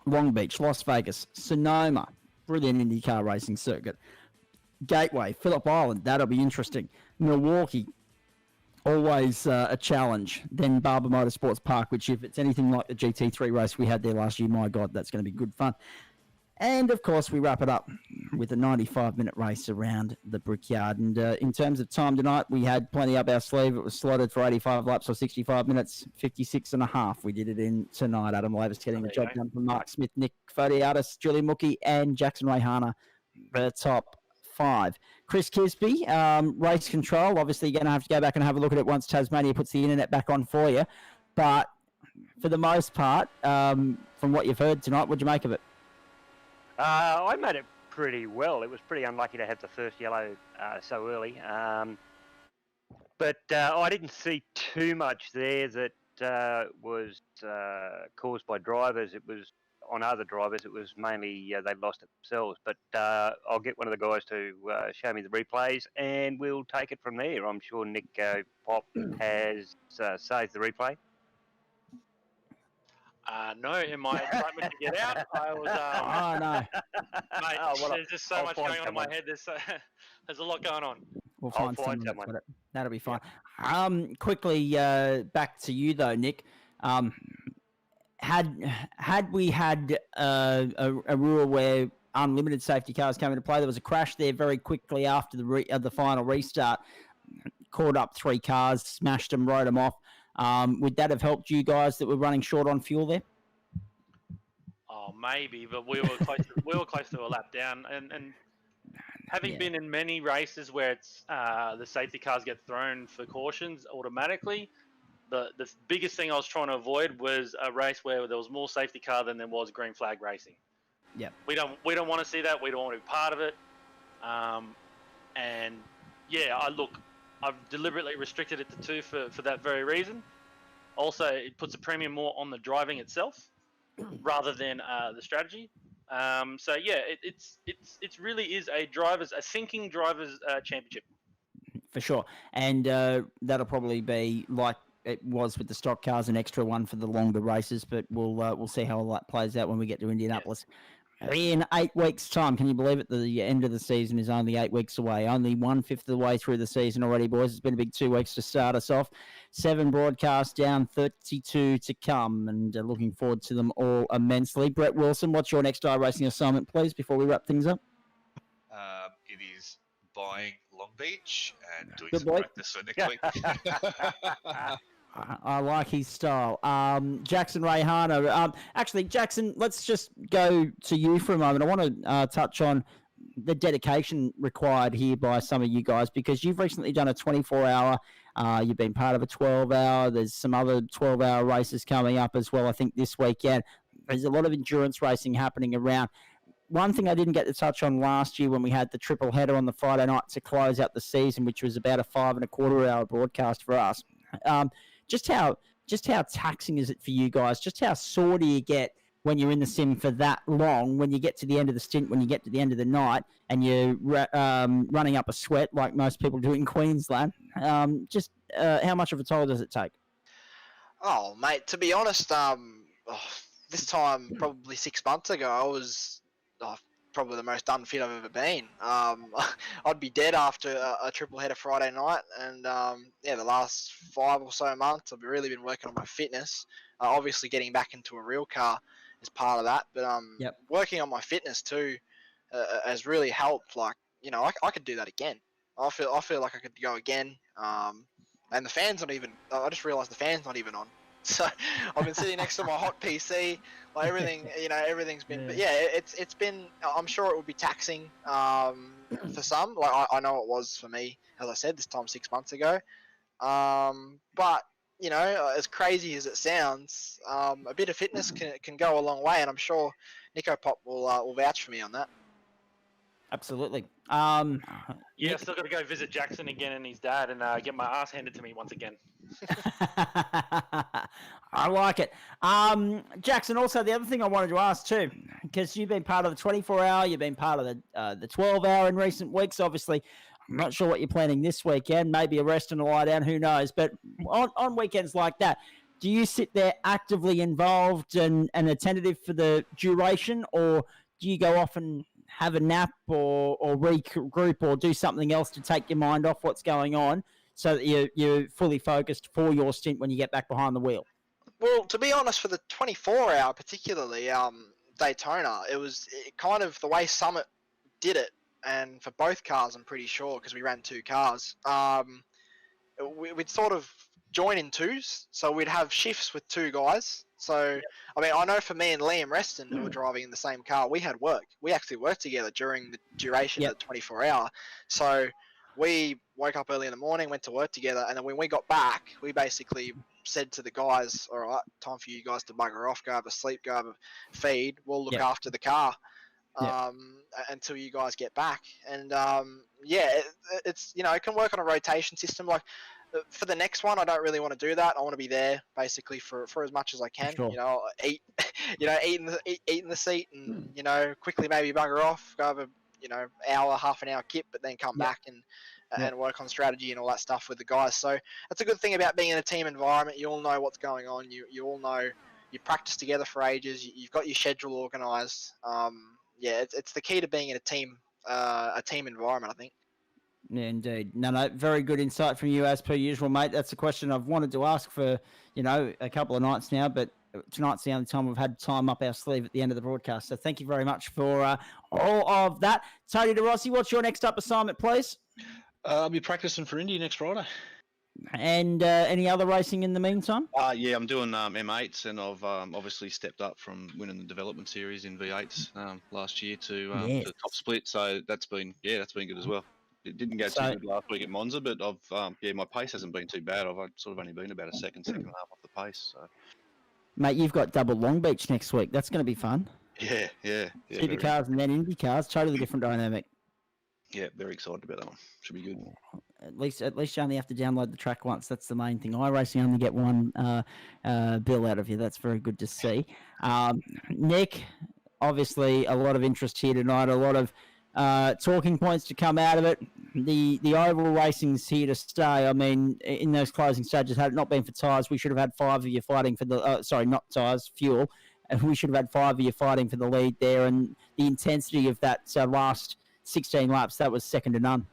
Long Beach, Las Vegas, Sonoma, brilliant IndyCar racing circuit. Gateway, Phillip Island, that'll be interesting. Milwaukee, always a challenge. Then Barber Motorsports Park, which if it's anything like the GT3 race we had there last year, my God, that's going to be good fun. And, of course, we wrap it up with a 95-minute race around the Brickyard. And in terms of time tonight, we had plenty up our sleeve. It was slotted for 85 laps or 65 minutes, 56 and a half. We did it in tonight. Adam Lavis getting the job done from Mark Smith, Nick Fodiatis, Julie Mookie, and Jackson Rayhana, the top 5. Chris Kisby, race control. Obviously, you're going to have to go back and have a look at it once Tasmania puts the internet back on for you. But for the most part, from what you've heard tonight, what'd you make of it? I made it pretty well. It was pretty unlucky to have the first yellow so early. But I didn't see too much there that was caused by drivers. It was on other drivers. It was mainly they lost it themselves. But I'll get one of the guys to show me the replays, and we'll take it from there. I'm sure Nick Pop has saved the replay. No, in my excitement to get out, I was. Oh no! Mate, there's just so much going on in my head. There's a lot going on. We'll find someone. That'll be fine. Quickly back to you though, Nick. Had we had a rule where unlimited safety cars came into play, there was a crash there very quickly after the final restart. Caught up 3 cars, smashed them, rode them off. Would that have helped you guys that were running short on fuel there? Oh, maybe, but we were close. We were close to a lap down, and having been in many races where it's the safety cars get thrown for cautions automatically, the biggest thing I was trying to avoid was a race where there was more safety car than there was green flag racing. Yep. We don't want to see that. We don't want to be part of it. And yeah, I've deliberately restricted it to 2 for that very reason. Also, it puts a premium more on the driving itself rather than the strategy. So yeah, it's really is a thinking drivers championship. For sure. And that'll probably be like it was with the stock cars, an extra one for the longer races, but we'll see how all that plays out when we get to Indianapolis. In 8 weeks' time, can you believe it? The end of the season is only 8 weeks away. Only 1/5 of the way through the season already, boys. It's been a big 2 weeks to start us off. 7 broadcasts down, 32 to come, and looking forward to them all immensely. Brett Wilson, what's your next iRacing assignment, please, before we wrap things up? It is buying Long Beach and doing Good some boy. practice for next week. I like his style. Jackson Rayhana. Actually, Jackson, let's just go to you for a moment. I want to touch on the dedication required here by some of you guys, because you've recently done a 24-hour. You've been part of a 12-hour. There's some other 12-hour races coming up as well, I think, this weekend. There's a lot of endurance racing happening around. One thing I didn't get to touch on last year when we had the triple header on the Friday night to close out the season, which was about a 5.25-hour broadcast for us. Just how taxing is it for you guys? Just how sore do you get when you're in the sim for that long, when you get to the end of the stint, when you get to the end of the night, and you're running up a sweat like most people do in Queensland? How much of a toll does it take? Oh, mate, to be honest, this time probably 6 months ago, I was probably the most unfit I've ever been. I'd be dead after a triple header Friday night, and the last 5 or so months, I've really been working on my fitness. Obviously, getting back into a real car is part of that, but working on my fitness too has really helped. Like, I could do that again. I feel like I could go again. And the fan's not even. I just realised the fan's not even on. So I've been sitting next to my hot PC, like everything, everything's been. But yeah, it's been. I'm sure it would be taxing for some. Like I know it was for me, as I said, this time 6 months ago. But as crazy as it sounds, a bit of fitness can go a long way, and I'm sure Nico Pop will vouch for me on that. Absolutely. Yeah, still got to go visit Jackson again and his dad, and get my ass handed to me once again. I like it. Jackson, also the other thing I wanted to ask too, because you've been part of the 24-hour, you've been part of the 12-hour in recent weeks. Obviously, I'm not sure what you're planning this weekend. Maybe a rest and a lie down. Who knows? But on weekends like that, do you sit there actively involved and attentive for the duration, or do you go off and have a nap or regroup or do something else to take your mind off what's going on, so that you're fully focused for your stint when you get back behind the wheel? Well, to be honest, for the 24-hour, particularly Daytona, it was kind of the way Summit did it, and for both cars, I'm pretty sure, because we ran 2 cars. We'd sort of join in twos, so we'd have shifts with 2 guys. So, I mean, I know for me and Liam Reston, who were driving in the same car, we had work. We actually worked together during the duration of the 24-hour. So we woke up early in the morning, went to work together, and then when we got back, we basically said to the guys, all right, time for you guys to bugger off, go have a sleep, go have a feed. We'll look after the car until you guys get back. And, it's, it can work on a rotation system. Like, for the next one, I don't really want to do that. I want to be there basically for as much as I can. Sure. Eat in the seat, and quickly maybe bugger off, go have a half an hour kip, but then come back and work on strategy and all that stuff with the guys. So that's a good thing about being in a team environment. You all know what's going on. You all know you practice together for ages. You've got your schedule organised. It's the key to being in a team environment, I think. Yeah, indeed. No, very good insight from you as per usual, mate. That's a question I've wanted to ask for, a couple of nights now, but tonight's the only time we've had time up our sleeve at the end of the broadcast. So thank you very much for all of that. Tony DeRossi, what's your next up assignment, please? I'll be practicing for Indy next Friday. And any other racing in the meantime? Yeah, I'm doing M8s, and I've obviously stepped up from winning the development series in V8s last year to top split. So that's been good as well. It didn't go too good last week at Monza, but I've my pace hasn't been too bad. I've sort of only been about a second and a half off the pace. So. Mate, you've got double Long Beach next week. That's going to be fun. Yeah. Supercars and then Indy cars, totally different dynamic. Yeah, very excited about that one. Should be good. At least you only have to download the track once. That's the main thing. iRacing only get one bill out of you. That's very good to see. Nick, obviously a lot of interest here tonight. A lot of talking points to come out of it. The oval racing's here to stay. I mean, in those closing stages, had it not been for tyres, we should have had 5 of you fighting for the. Sorry, not tyres, fuel. We should have had 5 of you fighting for the lead there, and the intensity of that last 16 laps, that was second to none.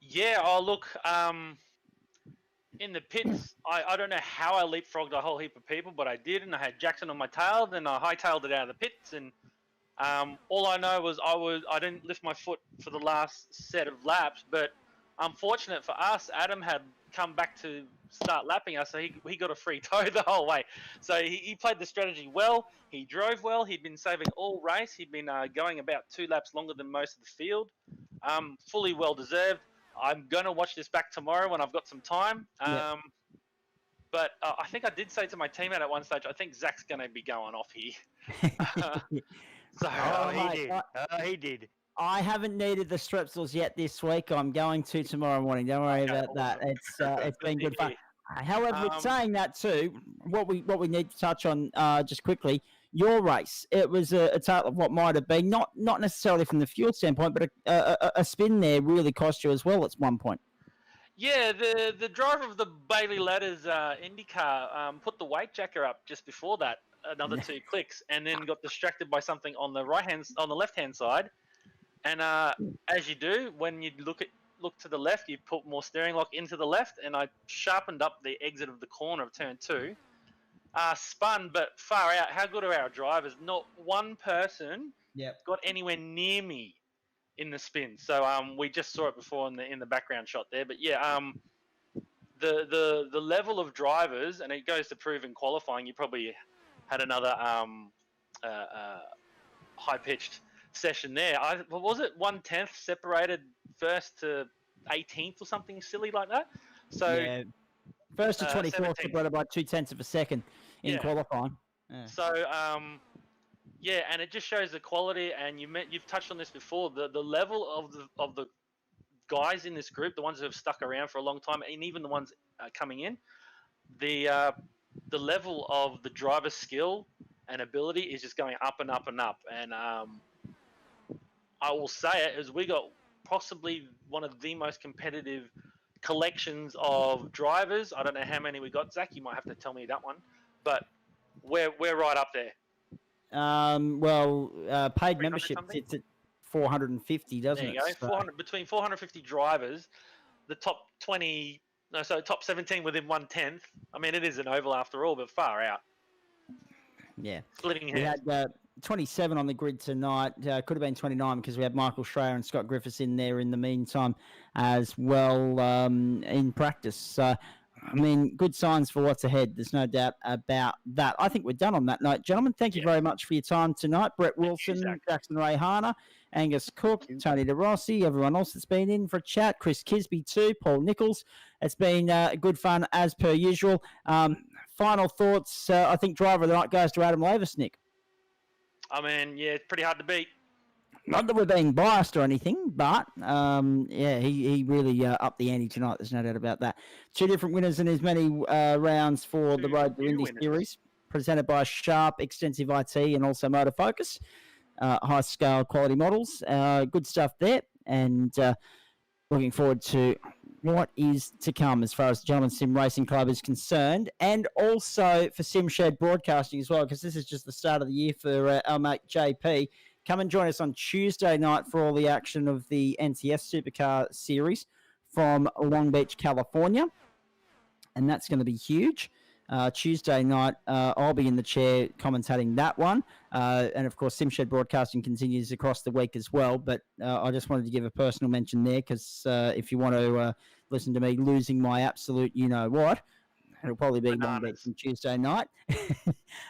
Yeah, look, in the pits, I don't know how I leapfrogged a whole heap of people, but I did, and I had Jackson on my tail, then I hightailed it out of the pits, and all I know was I didn't lift my foot for the last set of laps, but unfortunate for us, Adam had come back to start lapping us, so he got a free tow the whole way. So he played the strategy well, he drove well, he'd been saving all race, he'd been going about 2 laps longer than most of the field, fully well deserved. I'm going to watch this back tomorrow when I've got some time. But I think I did say to my teammate at one stage, I think Zach's going to be going off here. He did. I haven't needed the Strepsils yet this week. I'm going to tomorrow morning. Don't worry about that. It's been good fun. However, with saying that too, what we need to touch on just quickly, your race. It was a tale of what might have been, not necessarily from the fuel standpoint, but a spin there really cost you as well at one point. Yeah, the driver of the Bailey Ladders IndyCar put the weight jacker up just before that, another 2 clicks, and then got distracted by something on the left hand side. And as you do, when you look to the left, you put more steering lock into the left, and I sharpened up the exit of the corner of turn 2. Spun, but far out. How good are our drivers? Not one person got anywhere near me in the spin. So we just saw it before in the background shot there. But yeah, the level of drivers, and it goes to prove in qualifying, you probably had another high pitched session there. What was it? 1/10 separated first to 18th or something silly like that. So yeah. First to 24th separated by 0.2 of a second in qualifying. Yeah. So and it just shows the quality. And you've touched on this before. The level of the guys in this group, the ones who have stuck around for a long time, and even the ones coming in, the level of the driver's skill and ability is just going up and up and up. And I will say it, as we got possibly one of the most competitive collections of drivers. I don't know how many we got, Zach. You might have to tell me that one, but we're right up there. Paid membership sits at 450, doesn't it? There you go. Between 450 drivers, the top 17 within 1/10. I mean, it is an oval after all, but far out. Yeah. Splitting We hairs. had 27 on the grid tonight. Could have been 29 because we had Michael Schreier and Scott Griffiths in there in the meantime as well in practice. So, I mean, good signs for what's ahead. There's no doubt about that. I think we're done on that note. Gentlemen, thank you very much for your time tonight. Brett Wilson, Jackson Ray Harner, Angus Cook, Tony DeRossi, everyone else that's been in for a chat, Chris Kisby too, Paul Nichols. It's been good fun as per usual. Final thoughts, I think driver of the night goes to Adam Lavis, Nick. I mean, yeah, it's pretty hard to beat. Not that we're being biased or anything, but he really upped the ante tonight. There's no doubt about that. 2 different winners in as many rounds for the Road to Indy Series, presented by Sharp, Extensive IT, and also Motor Focus. High-scale quality models. Good stuff there, and looking forward to what is to come as far as the Gentleman Sim Racing Club is concerned, and also for Sim Shed Broadcasting as well, because this is just the start of the year for our mate JP. come and join us on Tuesday night for all the action of the NTS Supercar Series from Long Beach, California. And that's going to be huge. Tuesday night, I'll be in the chair commentating that one. And of course, SimShed Broadcasting continues across the week as well. But I just wanted to give a personal mention there because if you want to listen to me losing my absolute you-know-what, it'll probably be Long Beach on Tuesday night.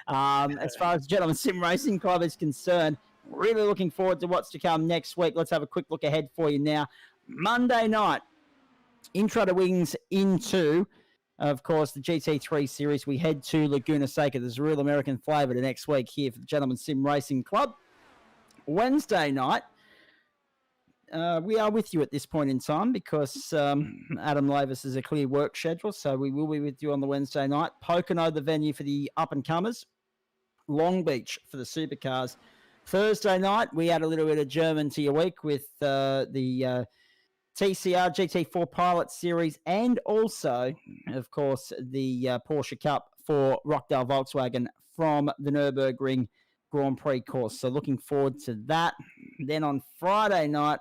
As far as Gentlemen Sim Racing Club is concerned, really looking forward to what's to come next week. Let's have a quick look ahead for you now. Monday night, intro to wings into, of course, the GT3 series. We head to Laguna Seca. There's a real American flavour to next week here for the Gentlemen Sim Racing Club. Wednesday night, we are with you at this point in time because Adam Lavis is a clear work schedule, so we will be with you on the Wednesday night. Pocono, the venue for the up-and-comers. Long Beach for the supercars. Thursday night, we had a little bit of German to your week with the TCR GT4 Pilot Series and also, of course, the Porsche Cup for Rockdale Volkswagen from the Nürburgring Grand Prix course. So looking forward to that. Then on Friday night,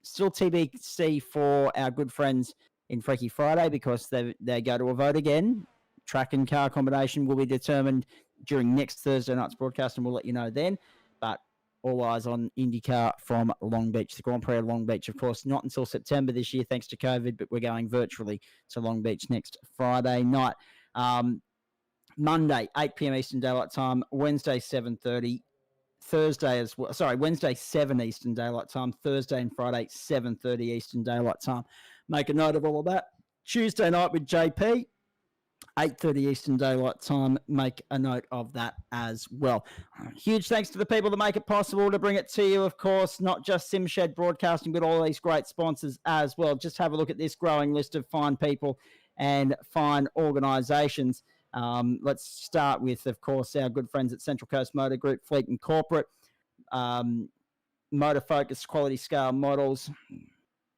still TBC for our good friends in Freaky Friday because they go to a vote again. Track and car combination will be determined during next Thursday night's broadcast, and we'll let you know then. But all eyes on IndyCar from Long Beach. The Grand Prix of Long Beach, of course, not until September this year, thanks to COVID, but we're going virtually to Long Beach next Friday night. Monday, 8 p.m. Eastern Daylight Time. Wednesday, 7:30. Thursday as well. Sorry, Wednesday, 7 Eastern Daylight Time. Thursday and Friday, 7:30 Eastern Daylight Time. Make a note of all of that. Tuesday night with JP, 8:30 Eastern Daylight Time. Make a note of that as well. Huge thanks to the people that make it possible to bring it to you, of course, not just SimShed Broadcasting, but all these great sponsors as well. Just have a look at this growing list of fine people and fine organisations. Let's start with, of course, our good friends at Central Coast Motor Group, Fleet and Corporate, Motor Focus Quality Scale Models,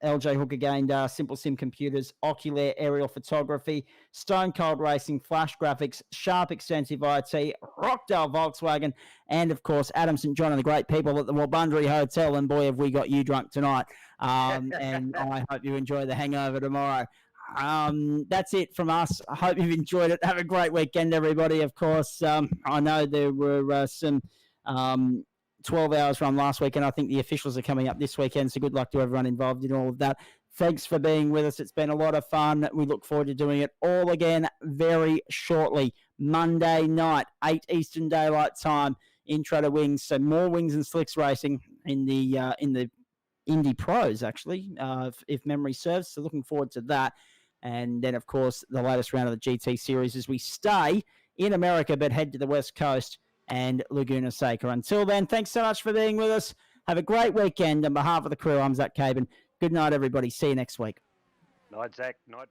LJ Hooker Gaindar, Simple Sim Computers, Oculair Aerial Photography, Stone Cold Racing, Flash Graphics, Sharp Extensive IT, Rockdale Volkswagen, and, of course, Adam St. John and the great people at the Wabundary Hotel. And, boy, have we got you drunk tonight. And I hope you enjoy the hangover tomorrow. That's it from us. I hope you've enjoyed it. Have a great weekend, everybody. Of course, I know there were some 12 hours run last weekend. I think the officials are coming up this weekend, so good luck to everyone involved in all of that. Thanks for being with us. It's been a lot of fun. We look forward to doing it all again very shortly. Monday night, 8 Eastern Daylight Time, intro to wings. So more wings and slicks racing in the Indy Pros, actually, if memory serves. So looking forward to that. And then, of course, the latest round of the GT Series as we stay in America but head to the West Coast and Laguna Seca. Until then, thanks so much for being with us. Have a great weekend. On behalf of the crew, I'm Zach Caban. Good night, everybody. See you next week. Night, Zach. Night.